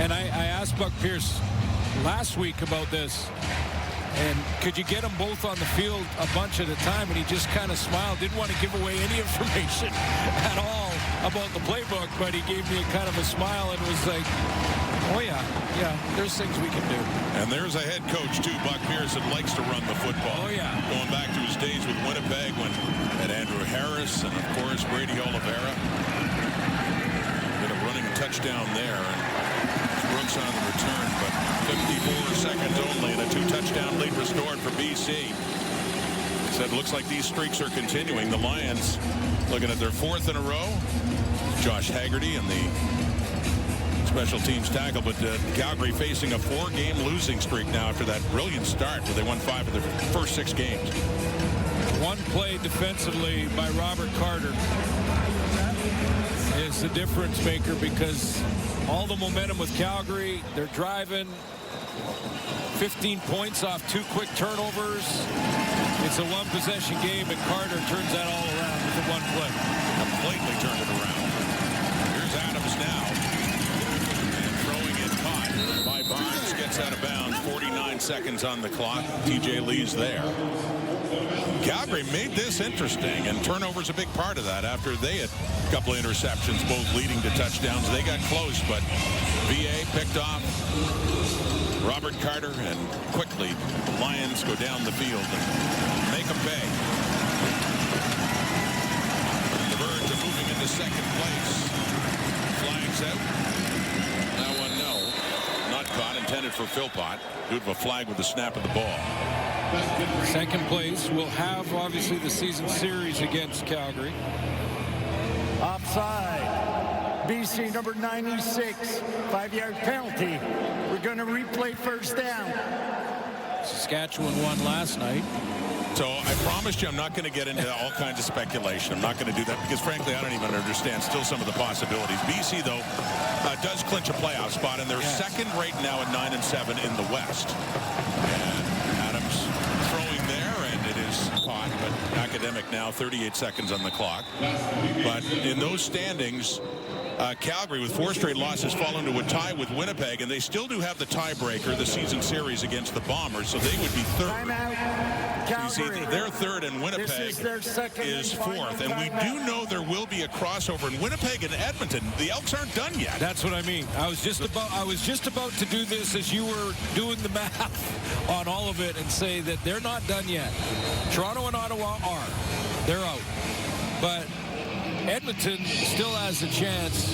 And I asked Buck Pierce last week about this, and could you get them both on the field a bunch at a time? And he just kind of smiled, didn't want to give away any information at all about the playbook, but he gave me a kind of a smile and was like, oh yeah, there's things we can do. And there's a head coach too, Buck Pierce, that likes to run the football. Oh yeah. Going back to his days with Winnipeg when had Andrew Harris and of course Brady Oliveira. Bit of running touchdown there, and Brooks on the return, but 54 seconds only and a 2-touchdown lead restored for BC. Said it looks like these streaks are continuing. The Lions looking at their 4th in a row. Josh Haggerty and the special teams tackle, but Calgary facing a 4-game losing streak now after that brilliant start where they won 5 of their first 6 games. One play defensively by Robert Carter is the difference maker, because all the momentum with Calgary, they're driving 15 points off 2 quick turnovers. It's a 1-possession game, and Carter turns that all around with a 1 play. Completely turned it around. Here's Adams now. And throwing it caught by Barnes, gets out of bounds. 49 seconds on the clock. TJ Lee's there. Calgary made this interesting, and turnover's a big part of that. After they had a couple of interceptions, both leading to touchdowns, they got close, but VA picked off Robert Carter, and quickly the Lions go down the field and make a pay. On the verge of moving into 2nd place. Flags out. That one, no. Not caught, intended for Philpott. Good of a flag with the snap of the ball. 2nd place will have, obviously, the season series against Calgary. Offside. BC number 96. 5-yard penalty. We're going to replay first down. Saskatchewan won last night. So I promised you I'm not going to get into all kinds of speculation. I'm not going to do that because, frankly, I don't even understand still some of the possibilities. BC, though, does clinch a playoff spot, and they're 2nd right now at 9-7 in the West. And Adams throwing there, and it is caught, but Academic now, 38 seconds on the clock. But in those standings, Calgary, with 4 straight losses, fall into a tie with Winnipeg, and they still do have the tiebreaker, the season series against the Bombers, so they would be third. You see, they're third, and Winnipeg is fourth. And we do know there will be a crossover in Winnipeg and Edmonton. The Elks aren't done yet. That's what I mean. I was just about to do this as you were doing the math on all of it and say that they're not done yet. Toronto and Ottawa are. They're out. But Edmonton still has a chance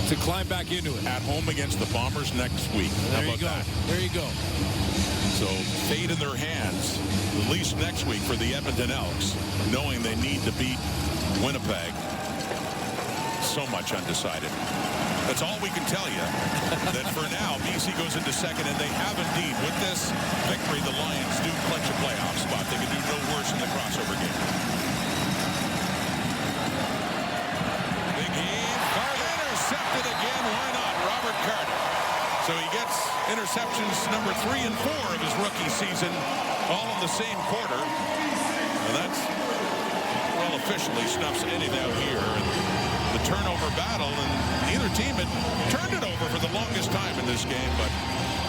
to climb back into it. At home against the Bombers next week. There How about you go. that? There you go. So fate in their hands, at least next week for the Edmonton Elks, knowing they need to beat Winnipeg. So much undecided. That's all we can tell you. That for now, BC goes into second, and they have indeed. With this victory, the Lions do clinch a playoff spot. They can do no worse in the crossover game. Big heave. Carter intercepted again. Why not? Robert Carter. So he gets interceptions number 3 and 4 of his rookie season, all in the same quarter. And that's, well, officially snuffs anything out here. And the turnover battle, and neither team had turned it over for the longest time in this game, but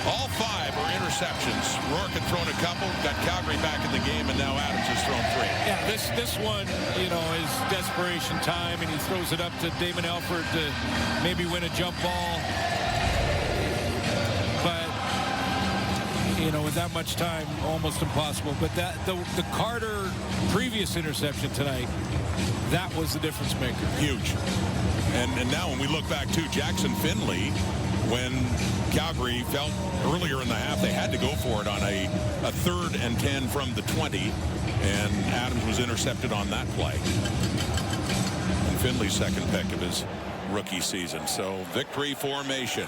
all 5 are interceptions. Rourke had thrown a couple, got Calgary back in the game, and now Adams has thrown 3. Yeah, this one, you know, is desperation time, and he throws it up to Damon Alford to maybe win a jump ball. But, you know, with that much time, almost impossible. But that the Carter previous interception tonight, that was the difference maker. Huge. And now when we look back to Jackson Finley, when Calgary felt earlier in the half they had to go for it on a 3rd and 10 from the 20, and Adams was intercepted on that play. And Finley's second pick of his rookie season. So victory formation.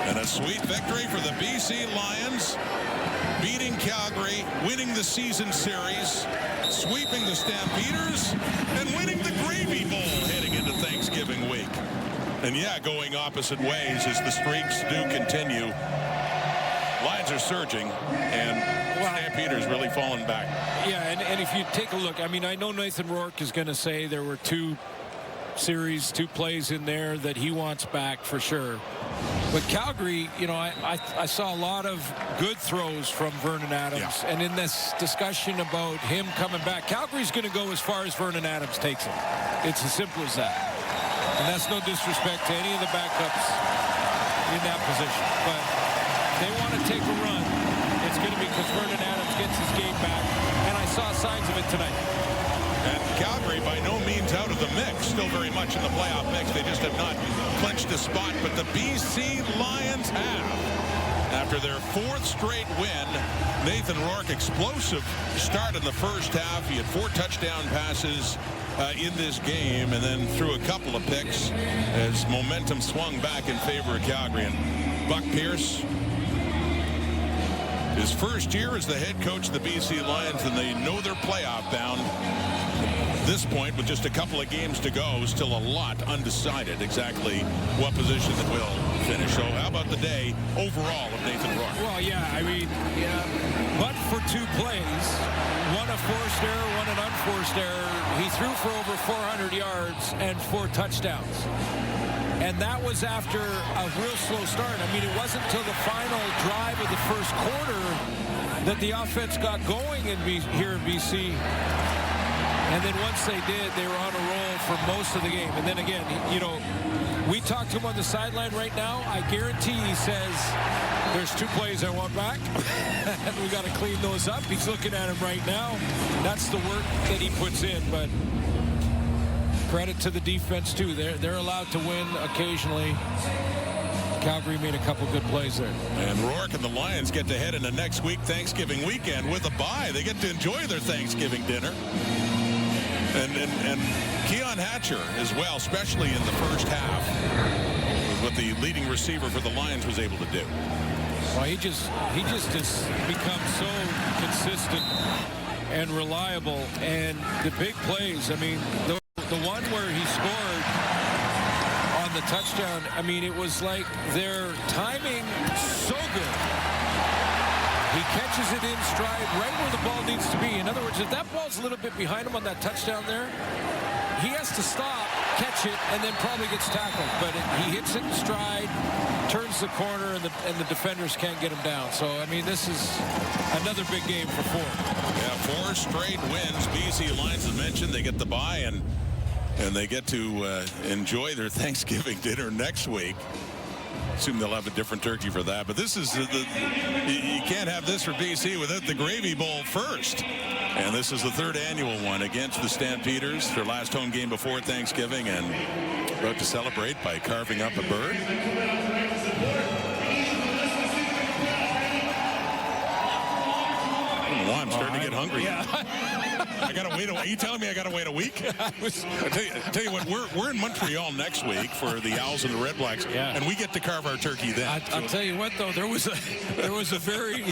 And a sweet victory for the BC Lions, beating Calgary, winning the season series, sweeping the Stampeders, and winning the Gravy Bowl heading into Thanksgiving week. And yeah, going opposite ways as the streaks do continue. Lions are surging, and Stampeders really falling back. Yeah, and if you take a look, I mean, I know Nathan Rourke is going to say there were 2 plays in there that he wants back for sure. But Calgary, you know, I saw a lot of good throws from Vernon Adams. Yeah. And in this discussion about him coming back, Calgary's going to go as far as Vernon Adams takes him. It's as simple as that. And that's no disrespect to any of the backups in that position. But if they want to take a run, it's going to be because Vernon Adams gets his game back. And I saw signs of it tonight. And Calgary by no means out of the mix, still very much in the playoff mix. They just have not clinched a spot, but the BC Lions have. After their 4th straight win, Nathan Rourke, explosive start in the first half. He had 4 touchdown passes in this game, and then threw a couple of picks as momentum swung back in favor of Calgary. And Buck Pierce, his first year as the head coach of the BC Lions, and they know they're playoff bound. At this point, with just a couple of games to go, still a lot undecided exactly what position it will finish. So how about the day overall of Nathan Rourke? Well, yeah, I mean, but for 2 plays, one a forced error, one an unforced error, he threw for over 400 yards and 4 touchdowns. And that was after a real slow start. I mean, it wasn't until the final drive of the first quarter that the offense got going here in BC. And then once they did, they were on a roll for most of the game. And then again, you know, we talked to him on the sideline right now. I guarantee he says, there's 2 plays I want back. And we got to clean those up. He's looking at them right now. That's the work that he puts in. But credit to the defense, too. They're allowed to win occasionally. Calgary made a couple good plays there. And Rourke and the Lions get to head into next week, Thanksgiving weekend, with a bye. They get to enjoy their Thanksgiving dinner. And Keon Hatcher as well, especially in the first half, was what the leading receiver for the Lions was able to do. Well, he just has become so consistent and reliable, and the big plays. I mean, the one where he scored on the touchdown, I mean, it was like their timing so good. He catches it in stride right where the ball needs to be. In other words, if that ball's a little bit behind him on that touchdown there, he has to stop, catch it, and then probably gets tackled. But he hits it in stride, turns the corner, and the defenders can't get him down. So, I mean, this is another big game for Ford. Yeah, 4 straight wins. BC Lions, as mentioned, they get the bye, and they get to enjoy their Thanksgiving dinner next week. Assume they'll have a different turkey for that. But this is you can't have this for BC without the Gravy Bowl first. And this is the 3rd annual one against the Stampeders. Their last home game before Thanksgiving, and about to celebrate by carving up a bird. I don't know why I'm starting to get hungry. I gotta wait. Are you telling me I gotta wait a week? I tell you what, we're in Montreal next week for the Owls and the Red Blacks, and we get to carve our turkey then. I'll tell you what, though, there was a very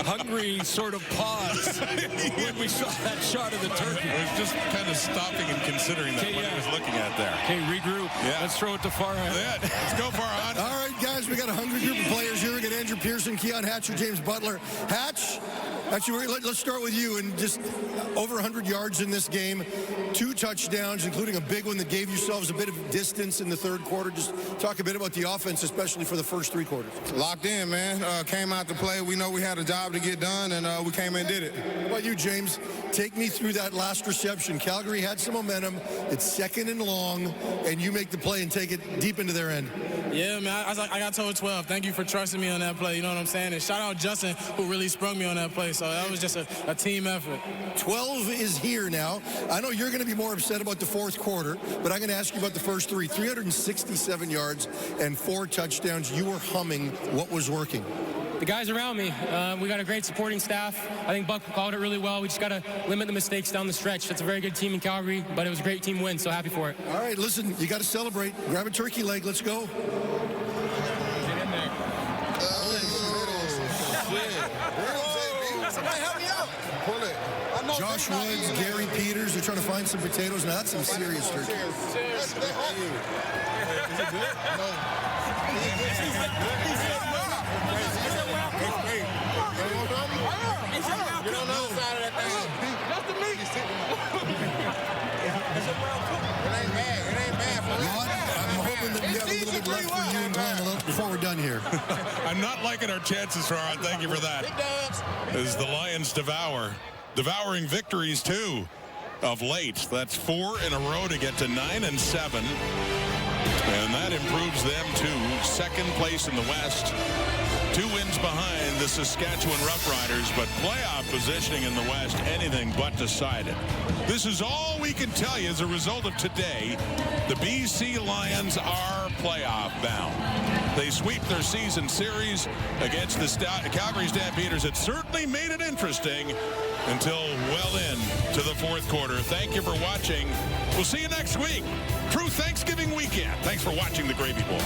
hungry sort of pause when we saw that shot of the turkey. I was just kind of stopping and considering that what I was looking at there. Okay, regroup. Yeah. Let's throw it to Farhan. Yeah, let's go Farhan. All right, guys, we got a hungry group of players here. We got Andrew Pearson, Keon Hatcher, James Butler. Hatch, actually, let's start with you. And just over 100 yards in this game, 2 touchdowns, including a big one that gave yourselves a bit of distance in the 3rd quarter. Just talk a bit about the offense, especially for the first 3 quarters. Locked in, man. Came out to play. We know we had a job to get done, and we came and did it. How about you, James? Take me through that last reception. Calgary had some momentum. It's 2nd and long, and you make the play and take it deep into their end. Yeah, man, I got told 12. Thank you for trusting me on that play. You know what I'm saying? And shout out Justin, who really sprung me on that play. So that was just a team effort. 12 is here now. I know you're going to be more upset about the 4th quarter, but I'm going to ask you about the first 3. 367 yards and 4 touchdowns. You were humming. What was working? The guys around me. We got a great supporting staff. I think Buck called it really well. We just got to limit the mistakes down the stretch. That's a very good team in Calgary, but it was a great team win, so happy for it. All right, listen, you got to celebrate. Grab a turkey leg. Let's go. Get in there. Somebody help me out. Pull it. Josh Woods, Gary Peters, they're trying to find some potatoes. Now that's some serious turkey. Is it good? Get on the other side of that thing. Just the meat. It ain't bad. It ain't bad for I'm hoping that we have a little bit left for you and Glenn before we're done here. I'm not liking our chances, Farhan. Thank you for that. As the Lions devouring victories too of late. That's 4 in a row to get to 9-7. And that improves them to 2nd place in the West. 2 wins behind the Saskatchewan Roughriders, but playoff positioning in the West, anything but decided. This is all we can tell you as a result of today. The BC Lions are playoff bound. They sweep their season series against the Calgary Stampeders. It certainly made it interesting until well into the 4th quarter. Thank you for watching. We'll see you next week. True Thanksgiving weekend. Thanks for watching the Gravy Bowl.